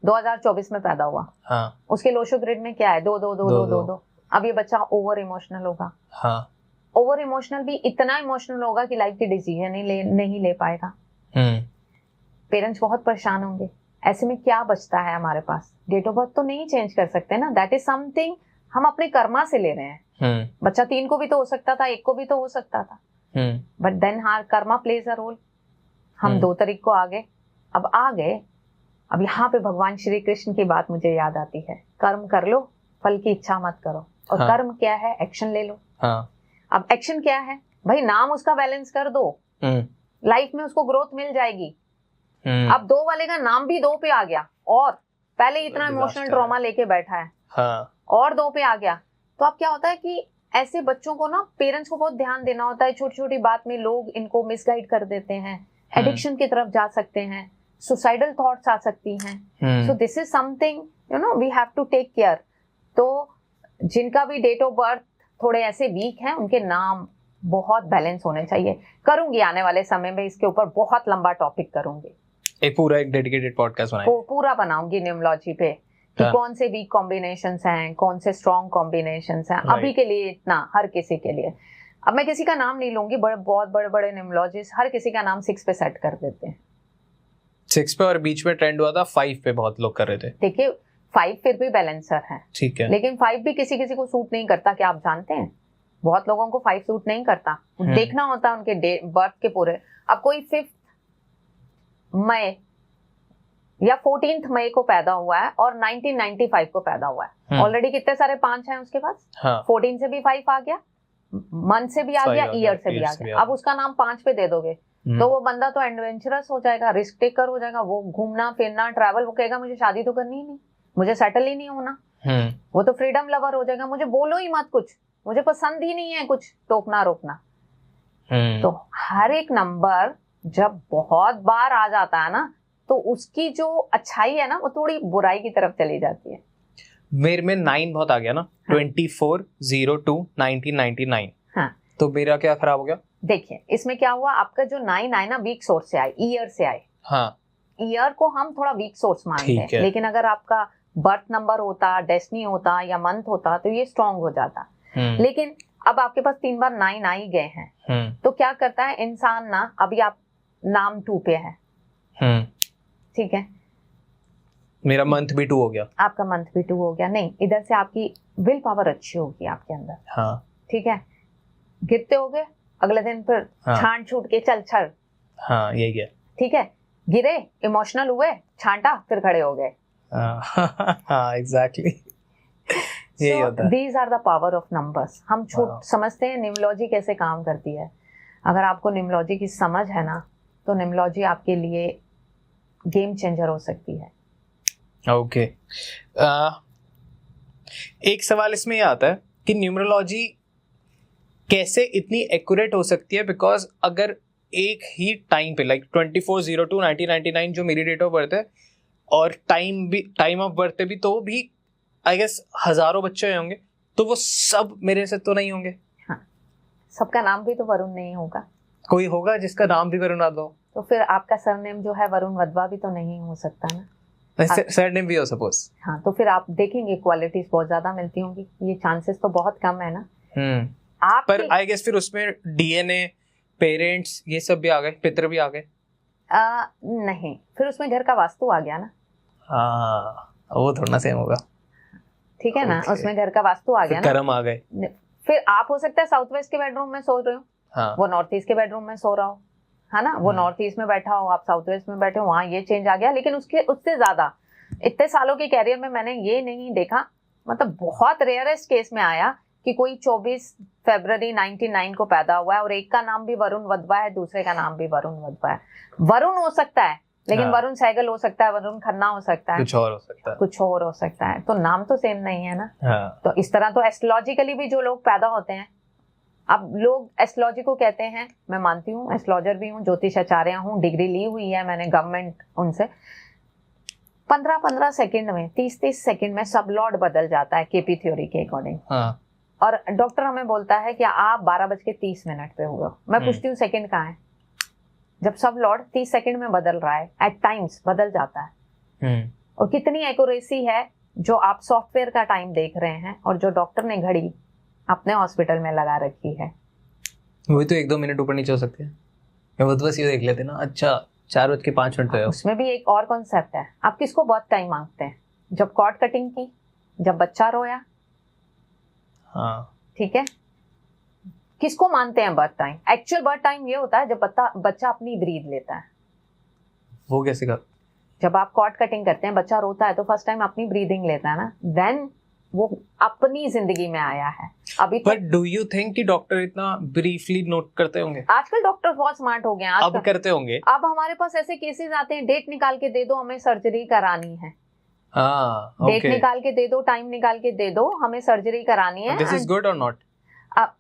2024 में पैदा हुआ, हाँ, उसके लोशो ग्रिड में क्या है, 2-2-2-2-2-2। अब ये बच्चा ओवर इमोशनल होगा। हाँ, ओवर इमोशनल भी इतना इमोशनल होगा कि लाइफ की डिसीजन नहीं ले पाएगा। पेरेंट्स बहुत परेशान होंगे। ऐसे में क्या बचता है हमारे पास? डेट ऑफ बर्थ तो नहीं चेंज कर सकते ना, दैट इज समथिंग हम अपने कर्मा से ले रहे हैं। बच्चा 3 को भी तो हो सकता था, 1 को भी तो हो सकता था, बट देन हाँ, कर्मा प्लेज अ रोल। हम 2 तारीख को आ गए, अब आ गए। अब यहाँ पे भगवान श्री कृष्ण की बात मुझे याद आती है, कर्म कर लो, फल की इच्छा मत करो। और हाँ, कर्म क्या है? एक्शन ले लो। हाँ, अब एक्शन क्या है भाई? नाम उसका बैलेंस कर दो, लाइफ में उसको ग्रोथ मिल जाएगी। अब 2 वाले का नाम भी 2 पे आ गया और पहले इतना इमोशनल ट्रॉमा लेके बैठा है, हाँ, और 2 पे आ गया, तो अब क्या होता है कि ऐसे बच्चों को ना पेरेंट्स को बहुत ध्यान देना होता है। छोटी छोटी बात में लोग इनको मिसगाइड कर देते हैं, एडिक्शन की तरफ जा सकते हैं, सुसाइडल थॉट्स आ सकती हैं। So this is something we have to take care. तो जिनका भी डेट ऑफ बर्थ थोड़े ऐसे वीक हैं, उनके नाम बहुत बैलेंस होने चाहिए। करूंगी आने वाले समय में इसके ऊपर बहुत लंबा टॉपिक करूंगी, एक डेडिकेटेड पॉडकास्ट बनाएंगे, पूरा बनाऊंगी न्यूमरोलॉजी पे कि हाँ। कौन से वीक कॉम्बिनेशंस हैं, कौन से स्ट्रॉन्ग कॉम्बिनेशंस हैं। अभी के लिए इतना, हर किसी के लिए। अब मैं किसी का नाम नहीं लूंगी, बहुत बड़े बड़े न्यूमरोलॉजिस्ट हर किसी का नाम 6 पे सेट कर देते हैं। 6 पे, और बीच में ट्रेंड हुआ था 5 पे, बहुत लोग कर रहे थे। देखिए 5 फिर भी बैलेंसर है, ठीक है, लेकिन 5 भी किसी किसी को सूट नहीं करता, क्या आप जानते हैं? बहुत लोगों को 5 सूट नहीं करता। देखना होता है उनके बर्थ के पूरे। अब कोई 5 मई या 14 मई को पैदा हुआ है और 1995 को पैदा हुआ है, ऑलरेडी कितने सारे 5 हैं उसके पास। हाँ। 14 से भी 5 आ गया, मंथ से भी आ गया, ईयर से भी आ गया। अब उसका नाम 5 पे दे दोगे तो वो बंदा तो एडवेंचरस हो जाएगा, रिस्क टेकर हो जाएगा, वो घूमना फिरना ट्रैवल, वो कहेगा मुझे शादी तो करनी ही नहीं, मुझे सेटल ही नहीं होना। वो तो फ्रीडम लवर हो जाएगा, मुझे बोलो ही मत कुछ, मुझे पसंद ही नहीं है कुछ टोकना रोकना। तो हर एक नंबर जब बहुत बार आ जाता है ना, तो उसकी जो अच्छाई है ना वो थोड़ी बुराई की तरफ चली जाती है। मेरे में 9 बहुत आ गया ना, 24/02/1999। हाँ, तो मेरा क्या खराब हो गया? देखिए इसमें क्या हुआ, आपका जो 9 आए ना वीक सोर्स से आए, ईयर से आए। हाँ, ईयर को हम थोड़ा वीक सोर्स मानते हैं, लेकिन अगर आपका बर्थ नंबर होता, डेस्टिनी होता या मंथ होता तो ये स्ट्रॉन्ग हो जाता। लेकिन अब आपके पास 3 बार 9 आ ही गए हैं, तो क्या करता है इंसान ना, अभी आप नाम 2 पे है, ठीक है, मेरा मंथ भी 2 हो गया, आपका मंथ भी 2 हो गया। नहीं, इधर से आपकी विल पावर अच्छी होगी आपके अंदर। हाँ, ठीक है, गिरते होगे अगले दिन फिर छांट छूट के चल छड़। हाँ, यही है। ठीक है, गिरे, इमोशनल हुए, छांटा, फिर खड़े हो गए। हाँ, एग्जैक्टली, यही होता है। These are the power of numbers. हम समझते हैं न्यूमरोलॉजी कैसे काम करती है। अगर आपको न्यूमरोलॉजी की समझ है ना, तो न्यूमरोलॉजी आपके लिए गेम चेंजर हो सकती है। ओके, एक सवाल इसमें ये आता है कि न्यूमरोलॉजी कैसे इतनी एक्यूरेट हो सकती है, बिकॉज अगर एक ही टाइम पे लाइक 24/02/1999 जो मेरी डेट ऑफ बर्थ है, और टाइम ऑफ बर्थ पे भी, तो भी आई गेस हजारों बच्चे होंगे, तो वो सब मेरे से तो नहीं होंगे। हाँ, सबका नाम भी तो वरुण नहीं होगा, कोई होगा जिसका नाम भी वरुण हो, तो फिर आपका सरनेम जो है वरुण वधवा भी तो नहीं हो सकता ना, सरनेम भी हो सपोज। हाँ, तो फिर आप देखेंगे क्वालिटीज बहुत ज्यादा मिलती होंगी, ये चांसेस तो बहुत कम है ना। आप पर आई गेस फिर उसमें डीएनए, पेरेंट्स, ये सब भी आ गए, पितर भी आ गए। नहीं, फिर उसमें घर का वास्तु आ गया ना। हाँ, वो थोड़ा ना सेम होगा, ठीक है ना, उसमें घर का वास्तु आ गया ना, कर्म आ गए। फिर आप हो सकता है साउथ वेस्ट के बेडरूम में सो रहे हो, हाँ, वो नॉर्थ ईस्ट के बेडरूम में सो रहा हो, है ना, वो नॉर्थ ईस्ट में बैठा हो, आप साउथ वेस्ट में बैठे हो, वहाँ ये चेंज आ गया। लेकिन उससे ज्यादा इतने सालों के कैरियर में मैंने ये नहीं देखा, मतलब बहुत रेयरेस्ट केस में आया कि कोई 24 फरवरी 1999 को पैदा हुआ है और एक का नाम भी वरुण वधवा है, दूसरे का नाम भी वरुण वधवा है। वरुण हो सकता है, लेकिन हाँ, वरुण सहगल हो सकता है, वरुण खन्ना हो सकता है, कुछ और हो सकता है, कुछ और हो सकता है, तो नाम तो सेम नहीं है ना। हाँ, तो इस तरह तो एस्ट्रोलॉजिकली भी जो लोग पैदा होते हैं, अब लोग एस्ट्रोलॉजी को कहते हैं, मैं मानती हूँ, एस्ट्रोलॉजर भी हूँ, ज्योतिष आचार्य हूँ, डिग्री ली हुई है मैंने गवर्नमेंट उनसे। 15-15 सेकंड में, 30-30 सेकंड में सब लॉर्ड बदल जाता है केपी थ्योरी के अकॉर्डिंग। हाँ, और डॉक्टर हमें बोलता है कि आप 12:30 पे हुए हो। मैं पूछती हूँ सेकंड कहाँ है, जब सब लॉर्ड 30 सेकंड में बदल रहा है, एट टाइम्स बदल जाता है। और कितनी एक्यूरेसी है जो आप सॉफ्टवेयर का टाइम देख रहे हैं और जो डॉक्टर ने घड़ी अपने हॉस्पिटल में लगा रखी है, वही तो 1-2 मिनट ऊपर नीचे हो सकते हैं, वो तो बस ये देख लेते ना, अच्छा 4:05 पे है। उसमें भी एक और कॉन्सेप्ट है, आप किसको बहुत टाइम मांगते हैं, जब कॉर्ड कटिंग की, जब बच्चा रोया, हाँ, ठीक है, किसको मानते हैं birth time? Actual birth time ये होता है जब बच्चा अपनी ब्रीथ लेता है। वो कैसे का? जब आप कॉर्ड कटिंग करते हैं, बच्चा रोता है तो फर्स्ट टाइम अपनी ब्रीदिंग लेता है ना, देन वो अपनी जिंदगी में आया है अभी पर डू यू थिंक कि डॉक्टर इतना ब्रीफली नोट करते होंगे? आजकल डॉक्टर बहुत स्मार्ट हो गए हैं अब करते होंगे। अब हमारे पास ऐसे केसेस आते हैं, डेट निकाल के दे दो, हमें सर्जरी करानी है। डेट निकाल के दे दो, टाइम निकाल के दे दो, हमें सर्जरी करानी है। दिस इज गुड और नॉट?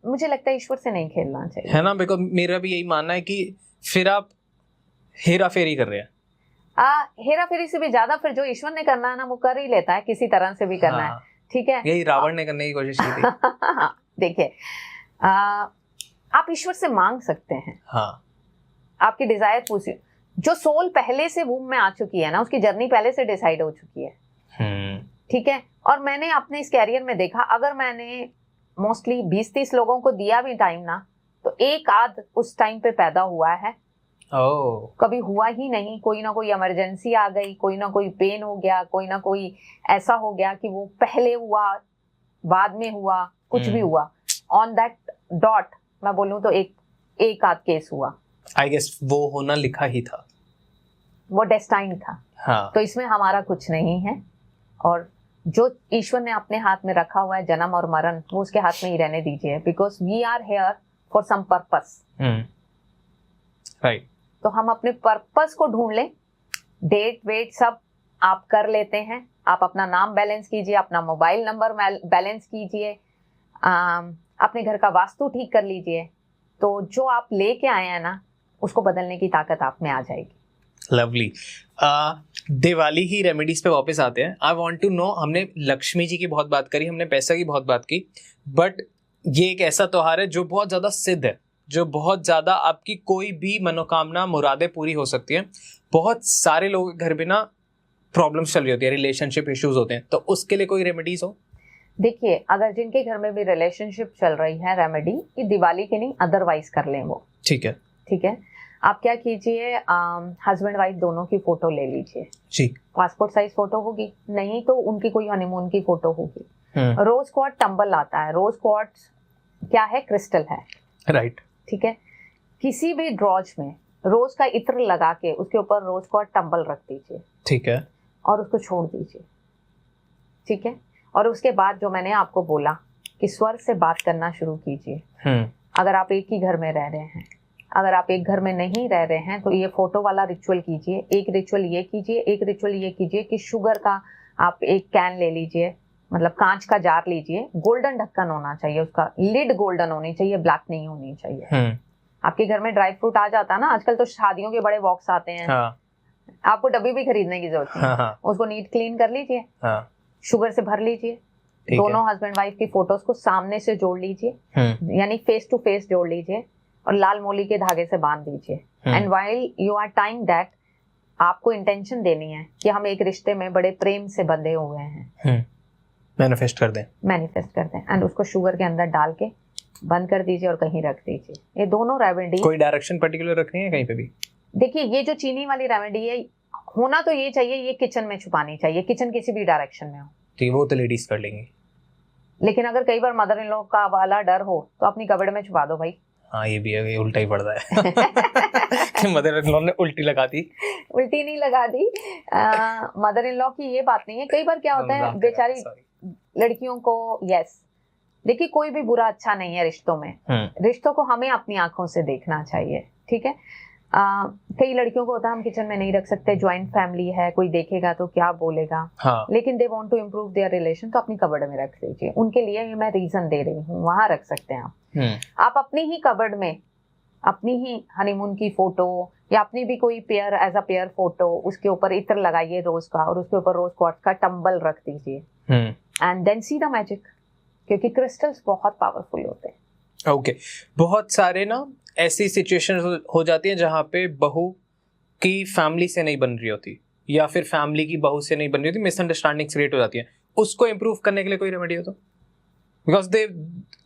मुझे लगता है ईश्वर से नहीं खेलना चाहिए, है ना? बिकॉज मेरा भी यही मानना है कि फिर आप हेरा फेरी कर रहे हैं। हेरा फेरी से भी ज्यादा फिर जो ईश्वर ने करना है ना वो कर ही लेता है, किसी तरह से भी करना है। ठीक है, यही रावण ने करने की कोशिश की थी। देखिए, आप ईश्वर से मांग सकते हैं। हाँ, आपकी डिजायर पूछिए। जो सोल पहले से वूम में आ चुकी है ना, उसकी जर्नी पहले से डिसाइड हो चुकी है। ठीक है, और मैंने अपने इस कैरियर में देखा, अगर मैंने मोस्टली 20-30 लोगों को दिया भी टाइम ना, तो एक आध उस टाइम पे पैदा हुआ है। कभी हुआ ही नहीं, कोई ना कोई इमरजेंसी आ गई, कोई ना कोई पेन हो गया, कोई ना कोई ऐसा हो गया कि वो पहले हुआ बाद में हुआ, कुछ भी हुआ, ऑन दैट डॉट मैं बोलूं तो एक आध केस हुआ। आई गेस वो होना लिखा ही था, वो डेस्टाइन था। हाँ। तो इसमें हमारा कुछ नहीं है, और जो ईश्वर ने अपने हाथ में रखा हुआ है, जन्म और मरण, वो उसके हाथ में ही रहने दीजिए, because we are here for some purpose. Right. तो हम अपने पर्पस को ढूंढ लें। डेट वेट सब आप कर लेते हैं, आप अपना नाम बैलेंस कीजिए, अपना मोबाइल नंबर बैलेंस कीजिए, अपने घर का वास्तु ठीक कर लीजिए, तो जो आप लेके आए हैं ना, उसको बदलने की ताकत आप में आ जाएगी। लवली। दिवाली ही रेमेडीज पे वापस आते हैं। आई वांट टू नो, हमने लक्ष्मी जी की बहुत बात करी, हमने पैसा की बहुत बात की, बट ये एक ऐसा त्योहार है जो बहुत ज्यादा सिद्ध है, जो बहुत ज्यादा आपकी कोई भी मनोकामना मुरादें पूरी हो सकती है। बहुत सारे लोगों के घर में ना प्रॉब्लम्स चल रही होती है, रिलेशनशिप इश्यूज होते हैं, तो उसके लिए कोई रेमेडीज हो? देखिए, अगर जिनके घर में भी रिलेशनशिप चल रही है, रेमेडी कि दिवाली के नहीं अदरवाइज कर लें वो। ठीक है, ठीक है। आप क्या कीजिए, हस्बैंड वाइफ दोनों की फोटो ले लीजिए जी। पासपोर्ट साइज फोटो होगी, नहीं तो उनकी कोई हनीमून की फोटो होगी। रोज क्वार्ट्ज टंबल आता है, रोज क्वार्ट्ज क्या है, क्रिस्टल है, राइट। ठीक है। किसी भी ड्रॉज में रोज का इत्र लगा के उसके ऊपर रोज क्वार्ट्ज टंबल रख दीजिए, ठीक है, और उसको छोड़ दीजिए। ठीक है, और उसके बाद जो मैंने आपको बोला कि स्वर से बात करना शुरू कीजिए। अगर आप एक ही घर में रह रहे हैं, अगर आप एक घर में नहीं रह रहे हैं, तो ये फोटो वाला रिचुअल कीजिए। एक रिचुअल ये कीजिए, एक रिचुअल ये कीजिए कि शुगर का आप एक कैन ले लीजिए, मतलब कांच का जार लीजिए, गोल्डन ढक्कन होना चाहिए, उसका लिड गोल्डन होनी चाहिए, ब्लैक नहीं होनी चाहिए। आपके घर में ड्राई फ्रूट आ जाता है ना, आजकल तो शादियों के बड़े बॉक्स आते हैं। हाँ। आपको डब्बी भी खरीदने की जरूरत नहीं। हाँ। उसको नीट क्लीन कर लीजिए, हाँ। शुगर से भर लीजिए, दोनों हस्बैंड वाइफ की फोटोज को सामने से जोड़ लीजिए, यानी फेस टू फेस जोड़ लीजिए, और लाल मोली के धागे से बांध दीजिए। And while you are time that, आपको इंटेंशन देनी है कि हम एक रिश्ते में बड़े प्रेम से बंधे हुए हैं। मैनिफेस्ट कर दें, मैनिफेस्ट कर दें, एंड उसको शुगर के अंदर डाल के बंद कर दीजिए और कहीं रख दीजिए। ये दोनों रेमेडी, कोई डायरेक्शन पर्टिकुलर रखनी है कहीं पे भी? देखिए, ये जो चीनी वाली रेमेडी है, होना तो ये चाहिए, ये किचन में छुपानी चाहिए, किचन किसी भी डायरेक्शन में हो, ठीक, वो तो लेडीज कर लेंगी। लेकिन अगर कई बार मदर इन लॉ का वाला डर हो तो अपनी कबड़ में छुपा दो भाई। हाँ, ये भी है, उल्टा ही पड़ता है कि मदर इन लॉ ने उल्टी लगा दी। उल्टी नहीं लगा दी, मदर इन लॉ की ये बात नहीं है। कई बार क्या होता है, बेचारी लड़कियों को, यस, देखिए कोई भी बुरा अच्छा नहीं है रिश्तों में। रिश्तों को हमें अपनी आंखों से देखना चाहिए, ठीक है। कई लड़कियों को होता है हम किचन में नहीं रख सकते, ज्वाइंट फैमिली है, कोई देखेगा तो क्या बोलेगा। हाँ। लेकिन they want to improve their relation, तो अपनी कबर्ड में रख लीजिए। उनके लिए मैं रीजन दे रही हूँ, वहां रख सकते हैं आप। आप अपनी ही कबर्ड में अपनी ही हनीमून की फोटो या अपनी भी कोई pair, as a pair photo, उसके ऊपर इत्र लगाइए रोज का, और उसके ऊपर रोज क्वार्ट्ज का टंबल रख दीजिए, and then see the magic, क्योंकि क्रिस्टल्स बहुत पावरफुल होते हैं। ओके, बहुत सारे ना ऐसी सिचुएशन हो जाती है जहाँ पे बहू की फैमिली से नहीं बन रही होती, या फिर फैमिली की बहू से नहीं बन रही होती, मिसअंडरस्टैंडिंग क्रिएट हो जाती है। उसको इम्प्रूव करने के लिए कोई रेमेडी हो तो? बिकॉज दे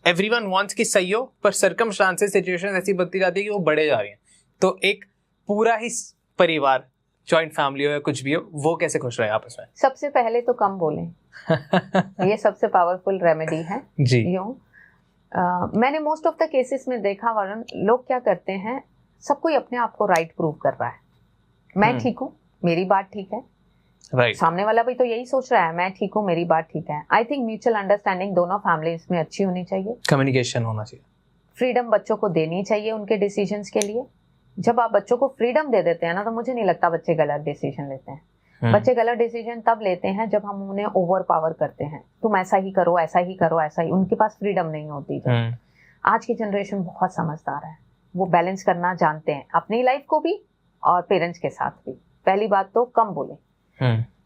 एवरीवन वांट्स कि सही हो, पर सर्कमस्टांसेस, सिचुएशन ऐसी बनती जाती है कि वो बढ़े जा रही हैं। तो एक पूरा ही परिवार, जॉइंट फैमिली हो या कुछ भी हो, वो कैसे खुश रहे आपस में? सबसे पहले तो कम बोलें ये सबसे पावरफुल रेमेडी है जी। मैंने मोस्ट ऑफ द केसेस में देखा वरुण, लोग क्या करते हैं, सब कोई अपने आप को राइट प्रूव कर रहा है। मैं ठीक हूँ, मेरी बात ठीक है, राइट, सामने वाला भी तो यही सोच रहा है, मैं ठीक हूँ, मेरी बात ठीक है। आई थिंक म्यूचुअल अंडरस्टैंडिंग दोनों फैमिलीज में अच्छी होनी चाहिए, कम्युनिकेशन होना चाहिए, फ्रीडम बच्चों को देनी चाहिए उनके डिसीजंस के लिए। जब आप बच्चों को फ्रीडम दे देते हैं ना, तो मुझे नहीं लगता बच्चे गलत डिसीजन लेते हैं। बच्चे गलत डिसीजन तब लेते हैं जब हम उन्हें ओवर पावर करते हैं, तुम ऐसा ही करो, ऐसा ही करो, ऐसा ही। उनके पास फ्रीडम नहीं होती। जब आज की जनरेशन बहुत समझदार है, वो बैलेंस करना जानते हैं, अपनी लाइफ को भी और पेरेंट्स के साथ भी। पहली बात तो कम बोले,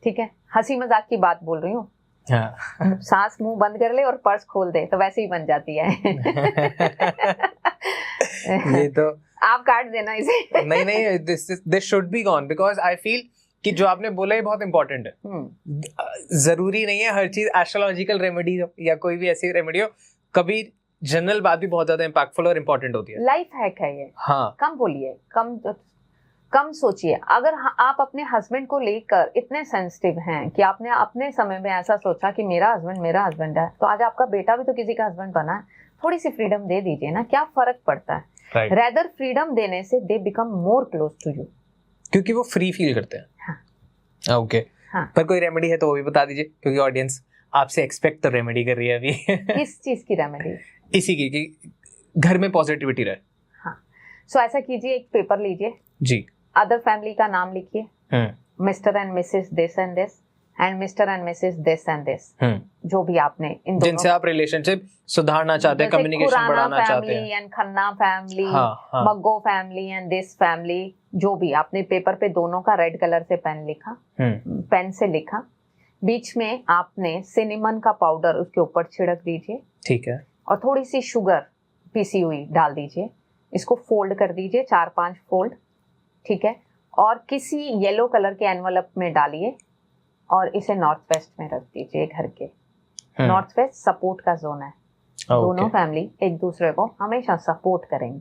ठीक है, हंसी मजाक की बात बोल रही हूँ। सांस मुंह बंद कर ले और पर्स खोल दे तो वैसे ही बन जाती है। ये तो आप काट देना इसे। नहीं, this should be gone, because I feel कि जो आपने बोला है बहुत इंपॉर्टेंट है। जरूरी नहीं है हर चीज एस्ट्रोलॉजिकल रेमेडी या कोई भी ऐसी रेमेडी हो, कभी जनरल बात भी बहुत ज्यादा इम्पैक्टफुल और इम्पोर्टेंट होती है। लाइफ हैक है ये। हाँ, कम बोलिए, कम सोचिए। अगर आप अपने हस्बैंड को लेकर इतने सेंसिटिव हैं कि आपने अपने समय में ऐसा सोचा कि मेरा हस्बैंड है, तो आज आपका बेटा भी तो किसी का हस्बैंड बना है, थोड़ी सी फ्रीडम दे दीजिए ना, क्या फर्क पड़ता है। रेदर फ्रीडम देने से they become more close to you, क्योंकि वो फ्री फील करते हैं। हाँ। ओके, हाँ। पर कोई रेमेडी है तो वो भी बता दीजिए, क्योंकि ऑडियंस आपसे एक्सपेक्ट तो रेमेडी कर रही है अभी। किस चीज की रेमेडी? इसी की कि घर में पॉजिटिविटी रहे। हाँ, सो ऐसा कीजिए, एक पेपर लीजिए जी, अदर फैमिली का नाम लिखिए, mister and Mrs this and this and mister and Mrs this and this, जो भी आपने इन दोनों जिनसे आप रिलेशनशिप सुधारना चाहते हैं, कम्युनिकेशन बढ़ाना चाहते हैं, एंड खन्ना फैमिली, हाँ। मग्गो फैमिली एंड दिस फैमिली, जो भी आपने पेपर पे दोनों का रेड कलर से पेन लिखा, पेन से लिखा, बीच में आपने सिनेमन का पाउडर उसके ऊपर छिड़क दीजिए, ठीक है, और थोड़ी सी शुगर पीसी हुई डाल दीजिए। इसको फोल्ड कर दीजिए, 4-5 फोल्ड, ठीक है, और किसी येलो कलर के एनवलप में डालिए और इसे नॉर्थ वेस्ट में रख दीजिए घर के। नॉर्थ वेस्ट सपोर्ट का जोन है, दोनों फैमिली एक दूसरे को हमेशा सपोर्ट करेंगी।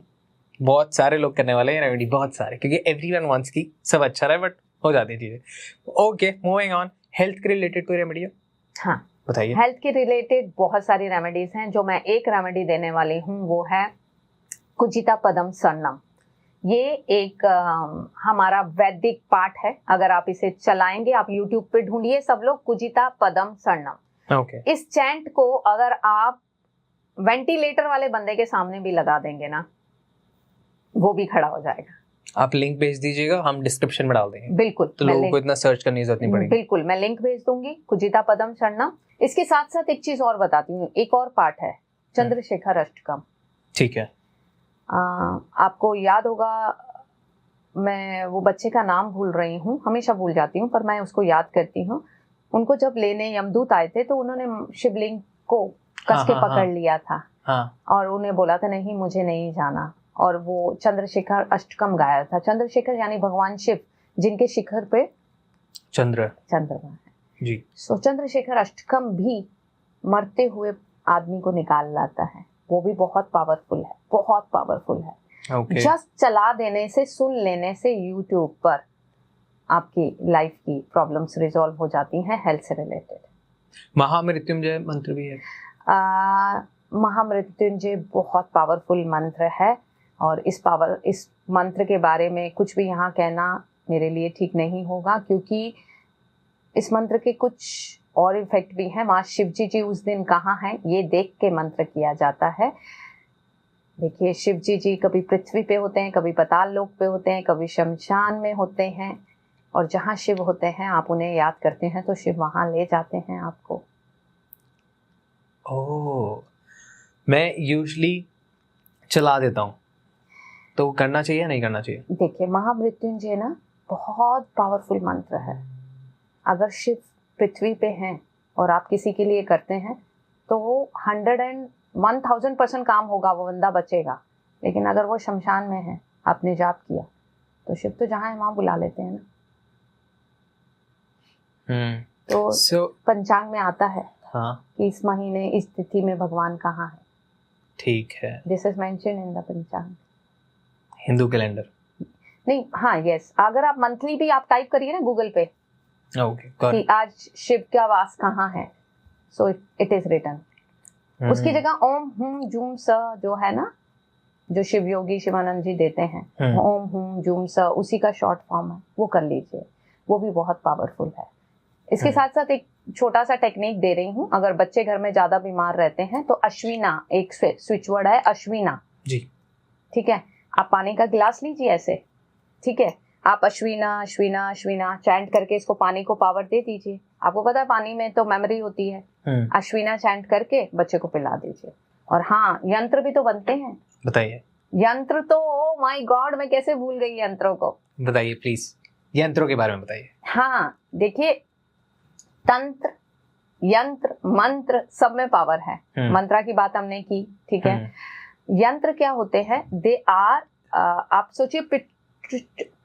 बहुत सारे लोग करने वाले हैं रेमेडी, बहुत सारे, क्योंकि एवरीवन वांट्स की सब अच्छा रहे, बट हो जाती है चीजें। Okay, moving on. हेल्थ के रिलेटेड कोई रेमेडी है? हाँ, बताइए। हेल्थ के रिलेटेड बहुत सारी रेमेडीज हैं। जो मैं एक रेमेडी देने वाली हूँ वो है कुजिता पदम सर्णम। ये एक हमारा वैदिक पाठ है। अगर आप इसे चलाएंगे, आप YouTube पे ढूंढिए सब लोग, कुजिता पदम सर्णम। ओके। इस चैंट को अगर आप वेंटिलेटर वाले बंदे के सामने भी लगा देंगे ना, वो भी खड़ा हो जाएगा। आप लिंक भेज दीजिएगा, हम डिस्क्रिप्शन में डाल देंगे। बिल्कुल, तो लोगों को इतना सर्च करने की जरूरत नहीं पड़ेगी। बिल्कुल, मैं लिंक भेज दूंगी, कुजिता पदम सर्णम। इसके साथ साथ एक चीज और बताती हूँ, एक और पाठ है चंद्रशेखर अष्टकम। ठीक है। आपको याद होगा, मैं वो बच्चे का नाम भूल रही हूँ, हमेशा भूल जाती हूँ, पर मैं उसको याद करती हूँ। उनको जब लेने यमदूत आए थे तो उन्होंने शिवलिंग को कस के पकड़ लिया था, और उन्हें बोला था नहीं, मुझे नहीं जाना, और वो चंद्रशेखर अष्टकम गाया था। चंद्रशेखर यानी भगवान शिव, जिनके शिखर पे चंद्रमा है जी। सो चंद्रशेखर अष्टकम भी मरते हुए आदमी को निकाल लाता है। वो भी बहुत पावरफुल है, बहुत पावरफुल है। जस्ट चला देने से, सुन लेने से यूट्यूब पर आपकी लाइफ की प्रॉब्लम्स रिजॉल्व हो जाती हैं हेल्थ से रिलेटेड। महामृत्युंजय मंत्र भी है। महामृत्युंजय बहुत पावरफुल मंत्र है, और इस मंत्र के बारे में कुछ भी यहाँ कहना मेरे लिए ठीक नहीं होगा, क्योंकि इस मंत्र के कुछ और इफेक्ट भी हैं। माँ शिवजी जी उस दिन कहाँ हैं, ये देख के मंत्र किया जाता है। देखिए, शिवजी जी कभी पृथ्वी पे होते हैं, कभी पाताल लोक पे होते हैं, कभी शमशान में होते हैं, और जहाँ शिव होते हैं आप उन्हें याद करते हैं तो शिव वहाँ ले जाते हैं आपको। ओह, मैं यूजुअली चला देता हूँ, तो करना चाहिए या नहीं करना चाहिए? देखिए, महामृत्युंजय ना बहुत पावरफुल मंत्र है। अगर शिव पृथ्वी पे हैं और आप किसी के लिए करते हैं तो 101,000% काम होगा, वो बंदा बचेगा। लेकिन अगर वो शमशान में है, आपने जाप किया, तो शिव तो जहाँ है वहाँ बुला लेते हैं ना। तो पंचांग में आता है कि इस महीने इस तिथि में भगवान कहाँ है। ठीक है, this is mention in the पंचांग। हिंदू कैलेंडर नहीं, हाँ, यस। अगर आप मंथली भी आप टाइप करिए ना गूगल पे, कि आज शिव का वास कहाँ है, सो इट इज रिटन। उसकी जगह ओम हुम जूम स जो है ना, जो शिव योगी शिवानंद जी देते हैं, ओम हुम जूम स, उसी का शॉर्ट फॉर्म है, वो कर लीजिए, वो भी बहुत पावरफुल है। इसके साथ साथ एक छोटा सा टेक्निक दे रही हूँ, अगर बच्चे घर में ज्यादा बीमार रहते हैं तो अश्विना, एक स्विच वर्ड है अश्विना जी, ठीक है, आप पानी का गिलास लीजिए ऐसे, ठीक है, आप अश्विना अश्विना अश्विना चैंट करके इसको पानी को पावर दे दीजिए। आपको पता है पानी में तो मेमोरी होती है, अश्विना चैंट करके बच्चे को पिला दीजिए। और हाँ, यंत्र भी तो बनते हैं, बताइए। यंत्र तो ओ माय गॉड, मैं कैसे भूल गई यंत्रों को, बताइए प्लीज, यंत्रों के बारे में बताइए। हाँ देखिए, तंत्र, यंत्र, मंत्र सब में पावर है। मंत्रा की बात हमने की, ठीक है। यंत्र क्या होते हैं, दे आर, आप सोचिए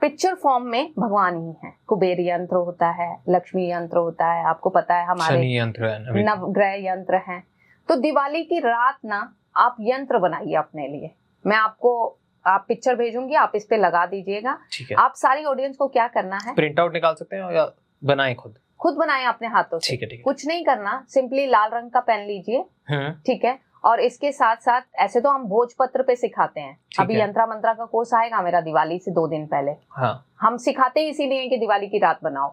पिक्चर फॉर्म में भगवान ही है। कुबेर यंत्र होता है, लक्ष्मी यंत्र होता है, आपको पता है हमारे नवग्रह यंत्र हैं। तो दिवाली की रात ना आप यंत्र बनाइए अपने लिए, मैं आपको आप पिक्चर भेजूंगी, आप इस पे लगा दीजिएगा। आप सारी ऑडियंस को क्या करना है, प्रिंट आउट निकाल सकते हैं या बनाए खुद बनाए अपने हाथों से, ठीक है। कुछ नहीं करना, सिंपली लाल रंग का पेन लीजिए, ठीक है। और इसके साथ साथ ऐसे तो हम भोजपत्र पे सिखाते हैं, अभी यंत्रा मंत्रा का कोर्स आएगा मेरा दिवाली से 2 दिन पहले। हाँ। हम सिखाते ही इसीलिए कि दिवाली की रात बनाओ,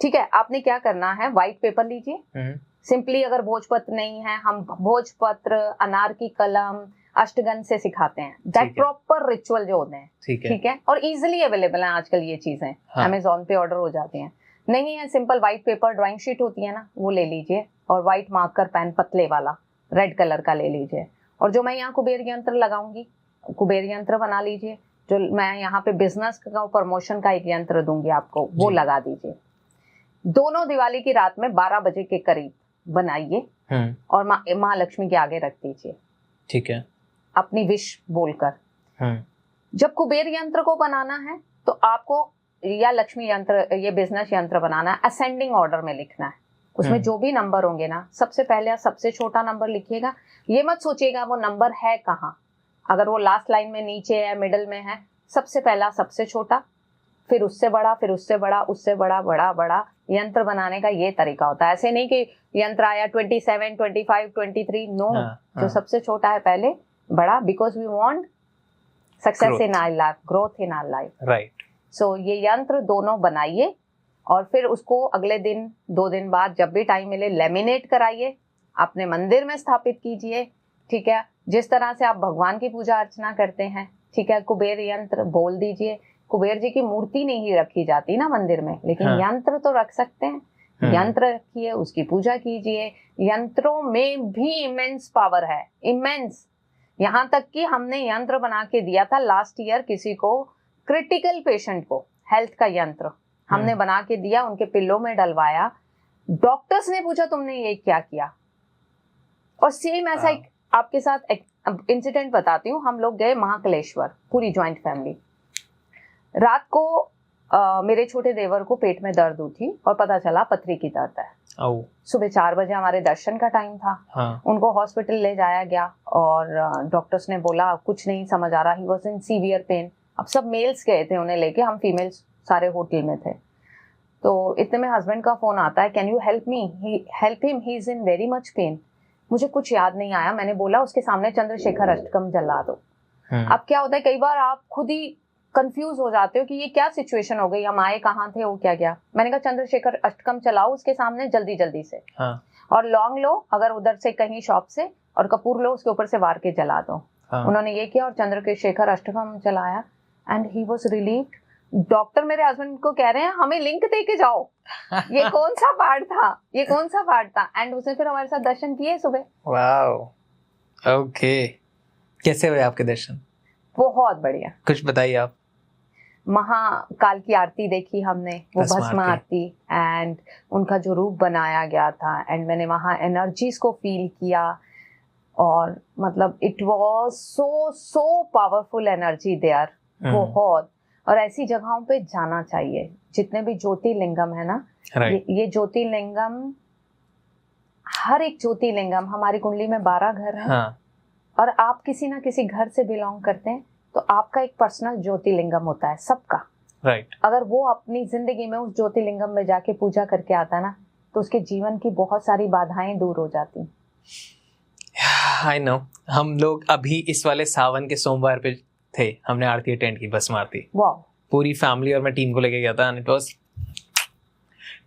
ठीक है। आपने क्या करना है, व्हाइट पेपर लीजिए, सिंपली, अगर भोजपत्र नहीं है, हम भोजपत्र, अनार की कलम, अष्टगंध से सिखाते हैं, दैट प्रॉपर रिचुअल जो होते हैं, ठीक है। और इजिली अवेलेबल है आजकल ये चीजें, अमेजोन पे ऑर्डर हो जाती हैं। नहीं है, simple white paper, drawing sheet होती है ना, वो ले लीजिए, और व्हाइट मार्कर पेन पतले वाला रेड कलर का ले लीजिए। और जो मैं यहाँ कुबेर यंत्र लगाऊंगी, कुबेर यंत्र बना लीजिए, जो मैं यहाँ पे बिजनेस का प्रमोशन का एक यंत्र दूंगी आपको, वो लगा दीजिए। दोनों दिवाली की रात में 12 बजे के करीब बनाइए और माँ लक्ष्मी के आगे रख दीजिए, ठीक है, अपनी विश बोलकर। जब कुबेर यंत्र को बनाना है तो आपको, या लक्ष्मी यंत्र, ये बिजनेस यंत्र बनाना है, असेंडिंग ऑर्डर में लिखना है। उसमें जो भी नंबर होंगे ना, सबसे पहले सबसे छोटा नंबर लिखिएगा। ये मत सोचिएगा वो नंबर है कहाँ, अगर वो लास्ट लाइन में नीचे है, मिडल में है, सबसे पहला सबसे छोटा, फिर उससे बड़ा, फिर उससे बड़ा, उससे बड़ा, बड़ा बड़ा। यंत्र बनाने का ये तरीका होता है, ऐसे नहीं कि यंत्र आया 27, 25, 23, नो, जो सबसे छोटा है पहले बड़ा, because we want success in our life, growth in our life, right. So ये यंत्र दोनों बनाइए और फिर उसको अगले दिन, 2 दिन बाद जब भी टाइम मिले, लेमिनेट कराइए, अपने मंदिर में स्थापित कीजिए, ठीक है, जिस तरह से आप भगवान की पूजा अर्चना करते हैं, ठीक है। कुबेर यंत्र बोल दीजिए। कुबेर जी की मूर्ति नहीं रखी जाती ना मंदिर में, लेकिन यंत्र तो रख सकते हैं, यंत्र रखिए, उसकी पूजा कीजिए। यंत्रों में भी इमेंस पावर है, इमेंस, यहाँ तक कि हमने यंत्र बना के दिया था लास्ट ईयर किसी को, क्रिटिकल पेशेंट को, हेल्थ का यंत्र हमने बना के दिया, उनके पिल्लों में डलवाया, डॉक्टर्स ने पूछा तुमने ये क्या किया। और सेम ऐसा एक आपके साथ इंसिडेंट बताती हूँ। हम लोग गए महाकालेश्वर, पूरी ज्वाइंट फैमिली। रात को मेरे छोटे देवर को पेट में दर्द हुई थी और पता चला पथरी की दर्द है। सुबह 4 बजे हमारे दर्शन का टाइम था। उनको हॉस्पिटल ले जाया गया और डॉक्टर्स ने बोला कुछ नहीं समझ आ रहा, he was in severe pain. अब सब मेल्स गए थे उन्हें लेके, हम फीमेल्स सारे होटल में थे। तो इतने में हस्बैंड का फोन आता है, can you help me, help him, he is in very much pain. मुझे कुछ याद नहीं आया, मैंने बोला उसके सामने चंद्रशेखर अष्टकम जला दो। अब क्या होता है, कई बार आप खुद ही कंफ्यूज हो जाते हो कि ये क्या सिचुएशन हो गई, हम आए कहाँ थे, वो क्या गया। मैंने कहा चंद्रशेखर अष्टकम चलाओ उसके सामने जल्दी जल्दी से, और लौंग लो अगर उधर से कहीं शॉप से, और कपूर लो, उसके ऊपर से वार के जला दो। उन्होंने ये किया और चंद्रशेखर अष्टकम चलाया and he was relieved. Doctor मेरे हस्बैंड को कह रहे हैं हमें लिंक दे के जाओ, ये कौन सा पार्ट था, ये कौन सा पार्ट था। एंड उसने फिर हमारे साथ दर्शन किए सुबह। वाओ, ओके, कैसे हुए आपके दर्शन? बहुत बढ़िया। कुछ बताइए आप। महाकाल की आरती देखी हमने, वो भस्म आरती, एंड उनका जो रूप बनाया गया था, एंड मैंने वहाँ एनर्जीज को फील किया, और मतलब it was so powerful energy there, बहुत। और ऐसी जगहों पे जाना चाहिए, जितने भी ज्योतिर्लिंगम है ना, ये ज्योतिर्लिंगम, हर एक ज्योतिर्लिंगम, हमारी कुंडली में 12 घर हैं, और आप किसी ना किसी घर से बिलोंग करते हैं, तो आपका एक पर्सनल ज्योतिर्लिंगम होता है सबका, राइट। अगर वो अपनी जिंदगी में उस ज्योतिर्लिंगम में जाके पूजा करके आता ना, तो उसके जीवन की बहुत सारी बाधाएं दूर हो जाती। आई नो, हम लोग अभी इस वाले सावन के सोमवार पे थे, हमने आरती अटेंड की, भस्म आरती। वाह, पूरी फैमिली और मैं टीम को लेके गया था, एंड इट वाज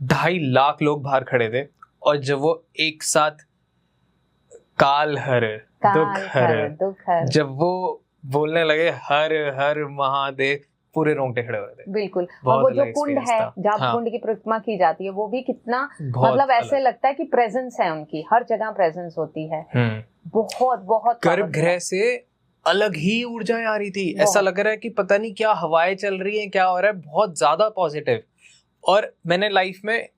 2.5 लाख लोग बाहर खड़े थे, और जब वो एक साथ काल हर दुख हर जब वो बोलने लगे हर हर महादेव, पूरे रोंगटे खड़े हो रहे थे। बिल्कुल। और वो जो कुंड है जहाँ कुंड की परिक्रमा की जाती है, वो भी कितना मतलब ऐसे लगता है कि प्रेजेंस है उनकी, हर जगह प्रेजेंस होती है। बहुत बहुत गर्भगृह से अलग ही ऊर्जाएं आ रही थी, ऐसा लग रहा है कि पता नहीं क्या हवाएं चल रही हैं, क्या हो रहा है, बहुत ज्यादा पॉजिटिव। और मैंने लाइफ में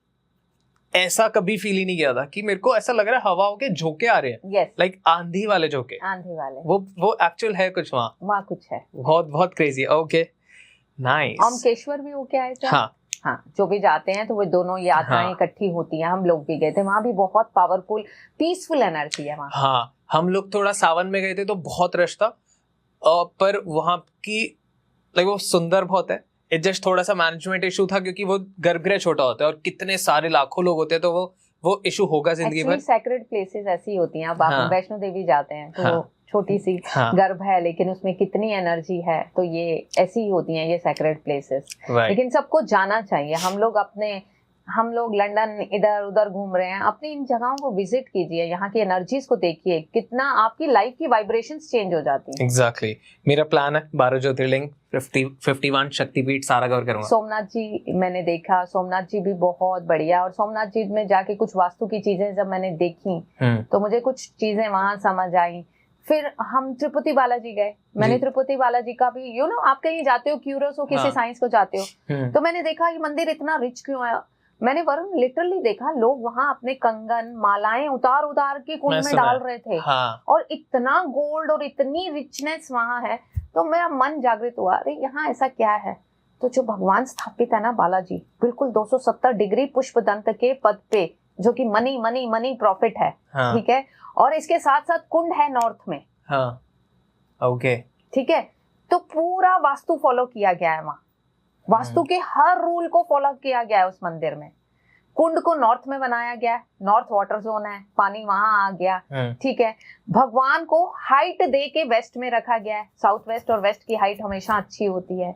ऐसा कभी फील ही नहीं किया था कि मेरे को ऐसा लग रहा है हवाओं के झोंके आ रहे हैं, लाइक आंधी वाले झोंके, आंधी वाले, वो एक्चुअल है कुछ वहाँ कुछ है, बहुत बहुत क्रेजी। Okay nice. ओमकेश्वर भी होके आए थे। हाँ, जो भी जाते हैं तो वो दोनों यात्राएं इकट्ठी होती हैं। हम लोग भी गए थे, वहाँ भी बहुत पावरफुल पीसफुल एनर्जी है वहाँ। हाँ, हम लोग थोड़ा सावन में गए थे तो बहुत रश था, पर वहाँ की लाइक वो सुंदर बहुत है। इट जस्ट थोड़ा सा मैनेजमेंट इशू था, क्योंकि वो गर्भगृह छोटा होता है और कितने सारे लाखों लोग होते हैं, तो वो इशू होगा जिंदगी भर। सैक्रेड प्लेसेस ऐसी होती हैं। अब आप वैष्णो देवी जाते हैं तो छोटी सी गर्भ है, लेकिन उसमें कितनी एनर्जी है, तो ये ऐसी ही होती हैं ये सैक्रेड प्लेसेस। लेकिन सबको जाना चाहिए। हम लोग लंदन इधर उधर घूम रहे हैं, अपनी इन जगहों को विजिट कीजिए, यहाँ की एनर्जीज को देखिए, कितना आपकी लाइफ की वाइब्रेशंस चेंज हो जाती हैं। एग्जैक्टली। मेरा प्लान है 12 ज्योतिर्लिंग 51 शक्तिपीठ सारा कवर करूंगा। सोमनाथ जी मैंने देखा, सोमनाथ जी भी बहुत बढ़िया। और सोमनाथ जी में जाके कुछ वास्तु की चीजें जब मैंने देखी तो मुझे कुछ चीजें वहां समझ आई। फिर हम तिरुपति बालाजी गए। मैंने तिरुपति बालाजी का भी आप कहीं जाते हो, क्यूरियस हो, किसी साइंस को जाते हो, तो मैंने देखा ये मंदिर इतना रिच क्यों है। मैंने वरुण लिटरली देखा लोग वहां अपने कंगन मालाएं उतार के कुंड में डाल रहे थे। और इतना गोल्ड और इतनी रिचनेस वहां है, तो मेरा मन जागृत हुआ, अरे यहाँ ऐसा क्या है। तो जो भगवान स्थापित है ना बालाजी, बिल्कुल 270 डिग्री पुष्प दंत के पद पे, जो कि मनी मनी मनी प्रॉफिट है। ठीक है। और इसके साथ साथ कुंड है नॉर्थ में। ओके। ठीक है। तो पूरा वास्तु फॉलो किया गया है वहां, वास्तु के हर रूल को फॉलो किया गया है उस मंदिर में। कुंड को नॉर्थ में बनाया गया है, नॉर्थ वाटर जोन है, पानी वहां आ गया। ठीक है। भगवान को हाइट दे के वेस्ट में रखा गया है। साउथ वेस्ट और वेस्ट की हाइट हमेशा अच्छी होती है।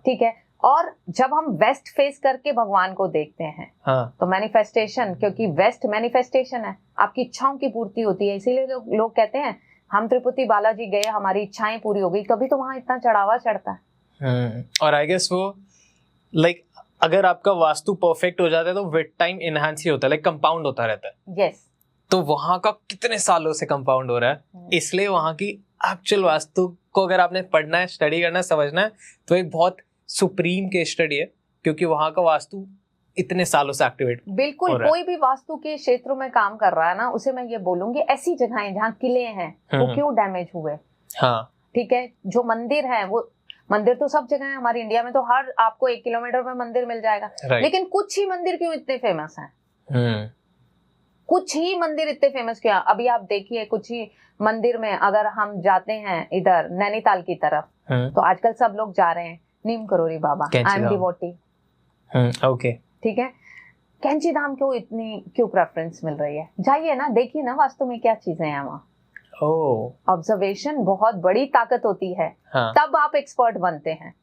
ठीक है। और जब हम वेस्ट फेस करके भगवान को देखते हैं तो मैनिफेस्टेशन, क्योंकि वेस्ट मैनिफेस्टेशन है, आपकी इच्छाओं की पूर्ति होती है। इसीलिए लोग कहते हैं हम तिरुपति बालाजी गए, हमारी इच्छाएं पूरी हो गई, तभी तो वहां इतना चढ़ावा चढ़ता है। और आई गेस वो लाइक अगर आपका वास्तु परफेक्ट हो जाता है तो विद टाइम इनहांस ही होता है, लाइक कंपाउंड होता रहता है। यस। तो वहां का कितने सालों से कंपाउंड हो रहा है, इसलिए वहां की एक्चुअल वास्तु को अगर आपने पढ़ना है, स्टडी करना है, समझना है, तो एक बहुत सुप्रीम केस स्टडी है, क्योंकि वहां का वास्तु इतने सालों से एक्टिवेट। बिल्कुल। कोई भी वास्तु के क्षेत्रों में काम कर रहा है ना, उसे मैं ये बोलूंगी, ऐसी जगहें जहाँ किले हैं वो क्यों डैमेज हुए। ठीक है। जो मंदिर है, वो मंदिर तो सब जगह है हमारी इंडिया में, तो हर आपको 1 किलोमीटर में मंदिर मिल जाएगा। लेकिन कुछ ही मंदिर क्यों इतने फेमस हैं? कुछ ही मंदिर इतने फेमस क्यों? अभी आप देखिए, कुछ ही मंदिर में अगर हम जाते हैं इधर नैनीताल की तरफ, तो आजकल सब लोग जा रहे हैं नीम करोरी बाबा, आई एम डिवोटी। ओके। ठीक है। कैंची धाम क्यों प्रेफरेंस मिल रही है? जाइए ना, देखिए ना वास्तु में क्या चीजें हैं वहाँ। ऑब्जर्वेशन बहुत बड़ी ताकत होती है। तब आप एक्सपर्ट बनते हैं।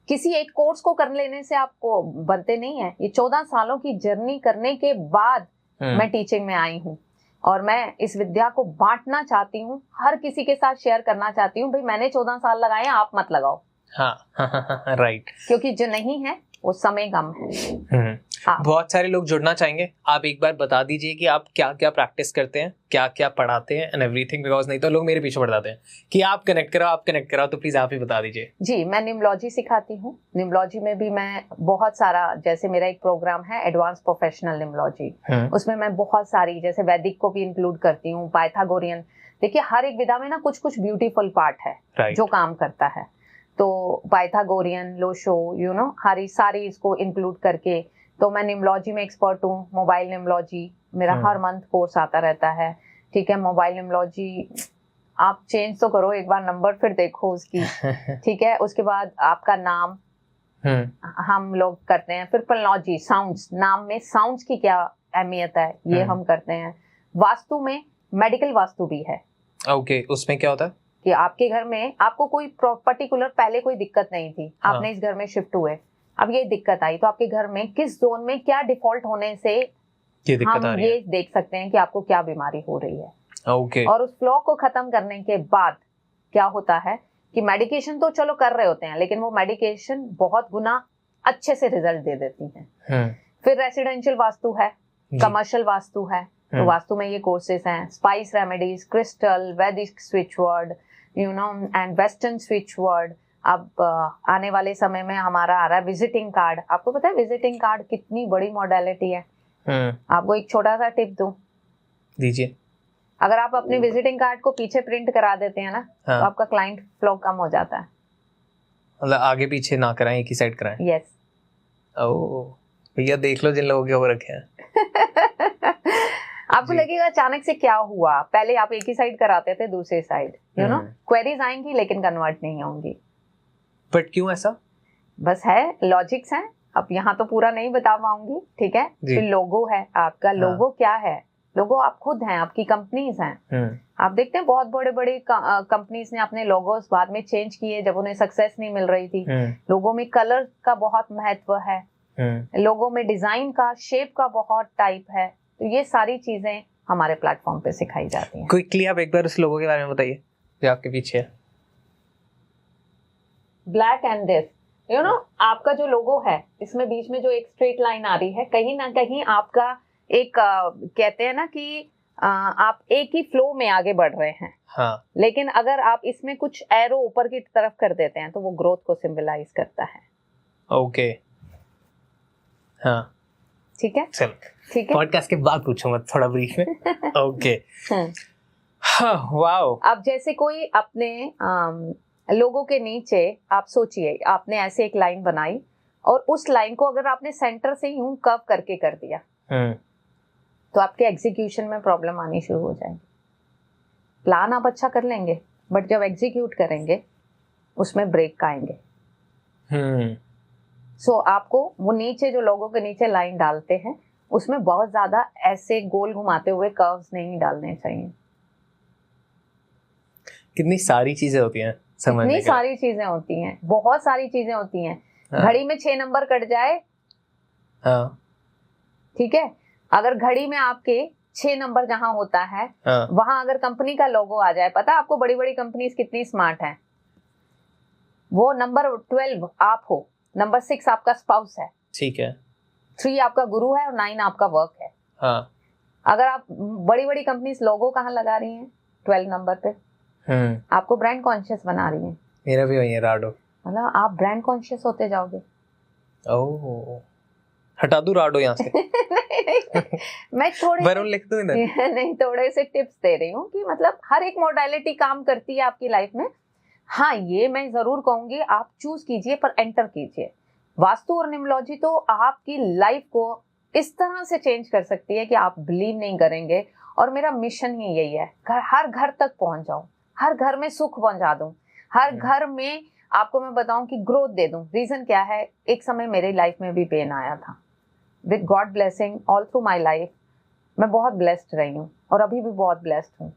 किसी एक कोर्स को कर लेने से आपको बनते नहीं है। ये 14 सालों की जर्नी करने के बाद मैं टीचिंग में आई हूँ, और मैं इस विद्या को बांटना चाहती हूँ, हर किसी के साथ शेयर करना चाहती हूँ। भाई मैंने 14 साल लगाए, आप मत लगाओ। राइट। क्योंकि जो नहीं है वो समय कम है। बहुत सारे लोग जुड़ना चाहेंगे, आप एक बार बता दीजिए कि आप क्या क्या प्रैक्टिस करते हैं, क्या क्या पढ़ाते हैं एंड एवरीथिंग, बिकॉज नहीं तो लोग मेरे पीछे पड़ जाते हैं कि आप कनेक्ट कराओ, तो प्लीज आप ही बता दीजिए। जी, मैं निम्बोलॉजी सिखाती हूँ। निम्बोलॉजी में भी मैं बहुत सारा, जैसे मेरा एक प्रोग्राम है एडवांस प्रोफेशनल निम्बोलॉजी, उसमें मैं बहुत सारी, जैसे वैदिक को भी इंक्लूड करती हूँ, पाइथागोरियन। देखिए हर एक विधा में ना कुछ कुछ ब्यूटीफुल पार्ट है जो काम करता है। तो पाइथागोरियन, लोशो, हरी सारी इसको इंक्लूड करके, तो मैं निम्बोलॉजी में एक्सपर्ट हूँ। मोबाइल निम्बोलॉजी मेरा हर मंथ कोर्स आता रहता है। ठीक है। मोबाइल निम्बोलॉजी आप चेंज तो करो एक बार, नंबर फिर देखो उसकी। ठीक है। उसके बाद आपका नाम हम लोग करते हैं। फिर पलनोलॉजी, साउंड्स, नाम में साउंड्स की क्या अहमियत है, ये हम करते हैं। वास्तु में मेडिकल वास्तु भी है। ओके। उसमें क्या होता है कि आपके घर में आपको कोई पर्टिकुलर पहले कोई दिक्कत नहीं थी, आपने इस घर में शिफ्ट हुए, अब ये दिक्कत आई तो आपके घर में किस जोन में क्या डिफॉल्ट होने से ये दिक्कत आ हम रही है। ये देख सकते हैं कि आपको क्या बीमारी हो रही है। ओके। और उस फ्लॉ को खत्म करने के बाद क्या होता है कि मेडिकेशन तो चलो कर रहे होते हैं, लेकिन वो मेडिकेशन बहुत गुना अच्छे से रिजल्ट दे देती हैं। फिर रेसिडेंशियल वास्तु है, कमर्शियल वास्तु है, तो वास्तु में ये कोर्सेज हैं, स्पाइस रेमेडीज, क्रिस्टल, वैदिक switch word, you know, and western switch word. अब आने वाले समय में हमारा आ रहा है विजिटिंग कार्ड। आपको पता है विजिटिंग कार्ड कितनी बड़ी मॉडलिटी है? आपको एक छोटा सा टिप दूं, दीजिए। अगर आप अपने विजिटिंग कार्ड को पीछे प्रिंट करा देते हैं ना, हाँ। तो आपका क्लाइंट फ्लो कम हो जाता है। मतलब आगे पीछे ना कराएं, एक ही साइड कराएं। यस। ओह भैया देख लो जिन लोगों के हो रखे हैं। आपको लगेगा अचानक से क्या हुआ, पहले आप एक ही साइड कराते थे, दूसरी साइड, यू नो, क्वेरीज आएंगी लेकिन कन्वर्ट नहीं होंगी। बट क्यों ऐसा? बस है, लॉजिक्स हैं। अब यहाँ तो पूरा नहीं बता पाऊंगी, ठीक है। फिर लोगो है आपका, लोगो क्या है? लोगो आप खुद हैं, आपकी कंपनीज हैं। आप देखते हैं बहुत बड़े बड़े कंपनीज ने अपने लोगोस बाद में चेंज किए जब उन्हें सक्सेस नहीं मिल रही थी। लोगो में कलर का बहुत महत्व है, लोगो में डिजाइन का, शेप का बहुत टाइप है। तो ये सारी चीजें हमारे प्लेटफॉर्म पे सिखाई जाती हैं। क्विकली आप एक बार उस लोगो के बारे में बताइए जो आपके पीछे है। Black and this, you know, आपका जो लोगो है इसमें बीच में जो एक स्ट्रेट लाइन आ रही है, कहीं ना कहीं आपका एक कहते हैं ना कि आप एक ही फ्लो में आगे बढ़ रहे हैं। हाँ। लेकिन अगर आप इसमें कुछ एरो ऊपर की तरफ कर देते हैं तो वो ग्रोथ को सिंबलाइज करता है। ओके। हाँ ठीक है, चल ठीक है। पॉडकास्ट के बाद पूछूंगा थोड़ा ब्रीफ में। ओके। हाँ वाओ। अब जैसे कोई अपने लोगों के नीचे आप सोचिए, आपने ऐसे एक लाइन बनाई और उस लाइन को अगर आपने सेंटर से यूं कर्व करके कर दिया तो आपके एग्जीक्यूशन में प्रॉब्लम आनी शुरू हो जाएगी। प्लान आप अच्छा कर लेंगे बट जब एग्जीक्यूट करेंगे उसमें ब्रेक आएंगे। सो आपको वो नीचे जो लोगों के नीचे लाइन डालते हैं उसमें बहुत ज्यादा ऐसे गोल घुमाते हुए कर्व्स नहीं डालने चाहिए। कितनी सारी चीजें होती हैं समझने इतनी सारी चीजें होती हैं, बहुत सारी चीजें होती हैं। हाँ। घड़ी में 6 नंबर कट जाए, हाँ। ठीक है, अगर घड़ी में आपके 6 नंबर जहां होता है, हाँ। वहां अगर कंपनी का लोगो आ जाए, पता है आपको बड़ी बड़ी कंपनीज कितनी स्मार्ट हैं, वो नंबर 12 आप हो, नंबर 6 आपका स्पाउस है, ठीक है, 3 आपका गुरु है और 9 आपका वर्क है। हाँ। अगर आप बड़ी बड़ी कंपनीज लोगो कहाँ लगा रही हैं? 12 नंबर पे। आपको ब्रांड कॉन्शियस बना रही हैं। मेरा भी वही है राडो। मतलब आप ब्रांड कॉन्शियस होते जाओगे। ओह हटा दूं राडो यहाँ से? नहीं, मैं थोड़े वरुण लिख दूं इधर? नहीं, थोड़े से टिप्स दे रही हूँ कि मतलब हर एक मॉडलिटी काम करती है आपकी लाइफ में। हाँ, ये मैं जरूर कहूंगी, आप चूज कीजिए पर एंटर कीजिए। वास्तु और न्यूमरोलॉजी तो आपकी लाइफ को इस तरह से चेंज कर सकती है कि आप बिलीव नहीं करेंगे। और मेरा मिशन ही यही है, हर घर तक पहुंच जाऊं, हर घर में सुख पहुंचा दूं, हर घर में आपको मैं बताऊं कि ग्रोथ दे दूं। रीजन क्या है, एक समय मेरी लाइफ में भी पेन आया था। With God blessing all through my life मैं बहुत ब्लेस्ड रही हूँ और अभी भी बहुत ब्लेस्ड हूँ।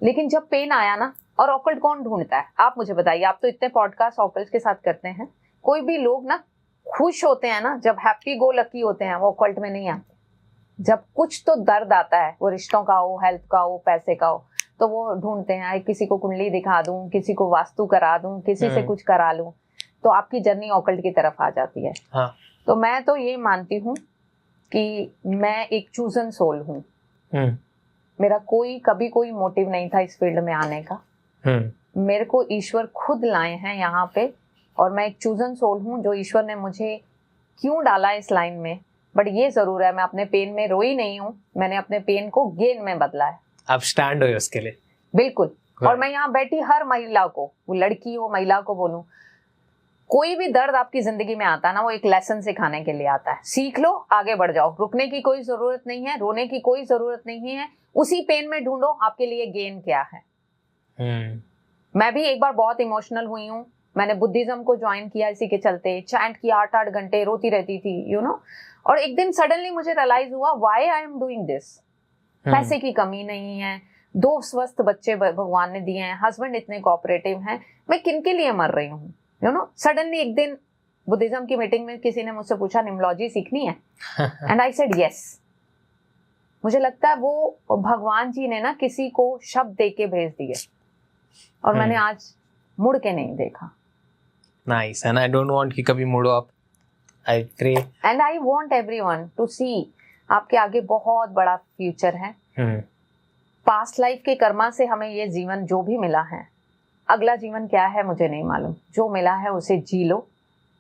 लेकिन जब पेन आया ना, और ऑकल्ट कौन ढूंढता है? आप मुझे बताइए, आप तो इतने पॉडकास्ट ऑकल्ट के साथ करते हैं। कोई भी लोग ना खुश होते हैं ना, जब हैप्पी गो लकी होते हैं, वो ऑकल्ट में नहीं आते। जब कुछ तो दर्द आता है, वो रिश्तों का हो, हेल्थ का हो, पैसे का हो, तो वो ढूंढते हैं, किसी को कुंडली दिखा दूं, किसी को वास्तु करा दूं, किसी से कुछ करा लूं, तो आपकी जर्नी ऑकल्ट की तरफ आ जाती है। हाँ। तो मैं तो ये मानती हूँ कि मैं एक चूजन सोल हूँ। मेरा कभी कोई मोटिव नहीं था इस फील्ड में आने का। मेरे को ईश्वर खुद लाए हैं यहाँ पे, और मैं एक चूजन सोल हूँ जो ईश्वर ने मुझे क्यों डाला इस लाइन में। बट ये जरूर है, मैं अपने पेन में रोई नहीं हूँ, मैंने अपने पेन को गेन में बदला है। आप स्टैंड हो उसके लिए? बिल्कुल। और मैं यहाँ बैठी हर महिला को, वो लड़की हो महिला को बोलूं, कोई भी दर्द आपकी जिंदगी में आता है ना, वो एक लेसन सिखाने के लिए आता है। सीख लो, आगे बढ़ जाओ, रुकने की कोई जरूरत नहीं है, रोने की कोई जरूरत नहीं है। उसी पेन में ढूंढो आपके लिए गेन क्या है। मैं भी एक बार बहुत इमोशनल हुई हूँ। मैंने बुद्धिज्म को ज्वाइन किया इसी के चलते, चैंट किया 8-8 घंटे, रोती रहती थी, यू नो। और एक दिन सडनली मुझे रियलाइज हुआ, why I am doing this. पैसे की कमी नहीं है, 2 स्वस्थ बच्चे भगवान ने दिए हैं, हस्बैंड इतने कोऑपरेटिव हैं, मैं किन के लिए मर रही हूँ, यू नो। सडनली एक दिन बुद्धिज्म की मीटिंग में किसी ने मुझसे पूछा न्यूमरोलॉजी सीखनी है, एंड आई सेड यस। मुझे लगता है वो भगवान जी ने ना किसी को शब्द दे के भेज दिए, और मैंने आज मुड़ के नहीं देखा। Nice, and I don't want कि कभी मुड़ो आप। I pray and I want everyone to see, आपके आगे बहुत बड़ा फ्यूचर है। पास्ट लाइफ के कर्मा से हमें ये जीवन जो भी मिला है, अगला जीवन क्या है मुझे नहीं मालूम, जो मिला है उसे जी लो,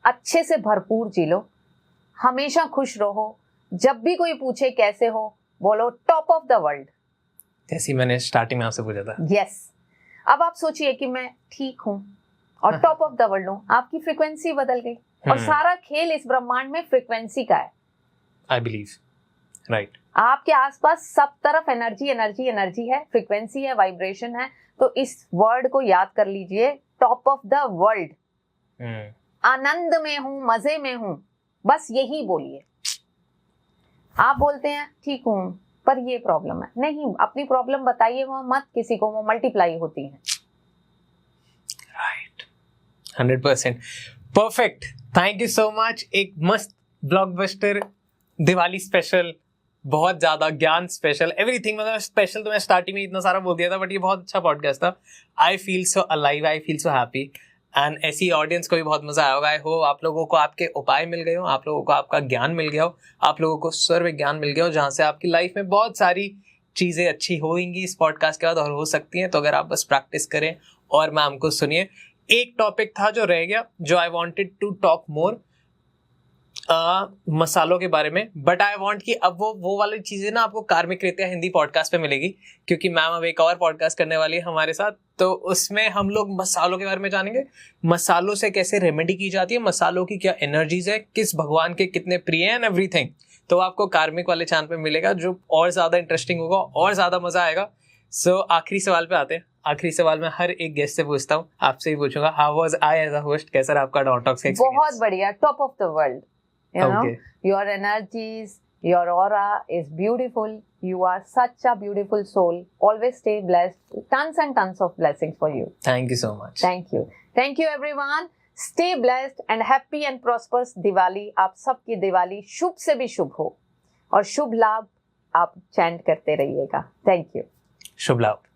अच्छे से भरपूर जी लो, हमेशा खुश रहो। जब भी कोई पूछे कैसे हो, बोलो टॉप ऑफ द वर्ल्ड, जैसे मैंने स्टार्टिंग में आपसे पूछा था। यस। अब आप सोचिए कि मैं ठीक हूँ और टॉप ऑफ द वर्ल्ड हूँ, आपकी फ्रीक्वेंसी बदल गई। और सारा खेल इस ब्रह्मांड में फ्रीक्वेंसी का है, आई बिलीव, राइट। आपके आसपास सब तरफ एनर्जी एनर्जी एनर्जी है, फ्रीक्वेंसी है, वाइब्रेशन है। तो इस वर्ड को याद कर लीजिए, टॉप ऑफ द वर्ल्ड, आनंद में हूं, मजे में हूं, बस यही बोलिए। आप बोलते हैं ठीक हूं पर ये प्रॉब्लम है, नहीं, अपनी प्रॉब्लम बताइए वो मत किसी को, वो मल्टीप्लाई होती है। Right, 100% perfect. Thank you so much. एक मस्त ब्लॉकबस्टर दिवाली स्पेशल, बहुत ज्यादा ज्ञान स्पेशल, एवरीथिंग। मतलब स्पेशल तो मैं स्टार्टिंग में इतना सारा बोल दिया था, बट ये बहुत अच्छा पॉडकास्ट था। I feel so alive, I feel so happy, and ऐसी ऑडियंस को भी बहुत मजा आया होगा। आई होप आप लोगों को आपके उपाय मिल गए हो, आप लोगों को आपका ज्ञान मिल गया हो, आप लोगों को सर्व ज्ञान मिल गया हो, जहाँ से आपकी लाइफ में बहुत सारी चीजें अच्छी होंगी इस पॉडकास्ट के बाद, और हो सकती हैं। तो अगर आप बस प्रैक्टिस करें और मैम को सुनिए। एक टॉपिक था जो रह गया, जो I wanted to talk more, मसालों के बारे में, बट आई वांट कि अब वो वाली चीजें ना आपको कार्मिक रीत्या हिंदी पॉडकास्ट पे मिलेगी, क्योंकि मैम अब एक और पॉडकास्ट करने वाली है हमारे साथ। तो उसमें हम लोग मसालों के बारे में जानेंगे, मसालों से कैसे रेमेडी की जाती है, मसालों की क्या एनर्जीज है, किस भगवान के कितने प्रिय हैं, एंड एवरीथिंग। तो आपको कार्मिक वाले चैनल पे मिलेगा, जो और ज्यादा इंटरेस्टिंग होगा और ज्यादा मजा आएगा। सो आखिरी सवाल पे आते हैं। आखिरी सवाल मैं हर एक गेस्ट से पूछता हूँ, आपसे ही पूछूंगा, how was I as a host, कैसा रहा आपका डॉटॉक्स का एक्सपीरियंस? बहुत बढ़िया, top of the world. You know, your energies, your aura is beautiful. You are such a beautiful soul. Always stay blessed. Tons and tons of blessings for you. Thank you so much. Thank you. Thank you everyone. Stay blessed and happy and prosperous Diwali. आप सबकी दिवाली शुभ से भी शुभ हो, और शुभ लाभ आप chant करते रहिएगा। Thank you. शुभ लाभ।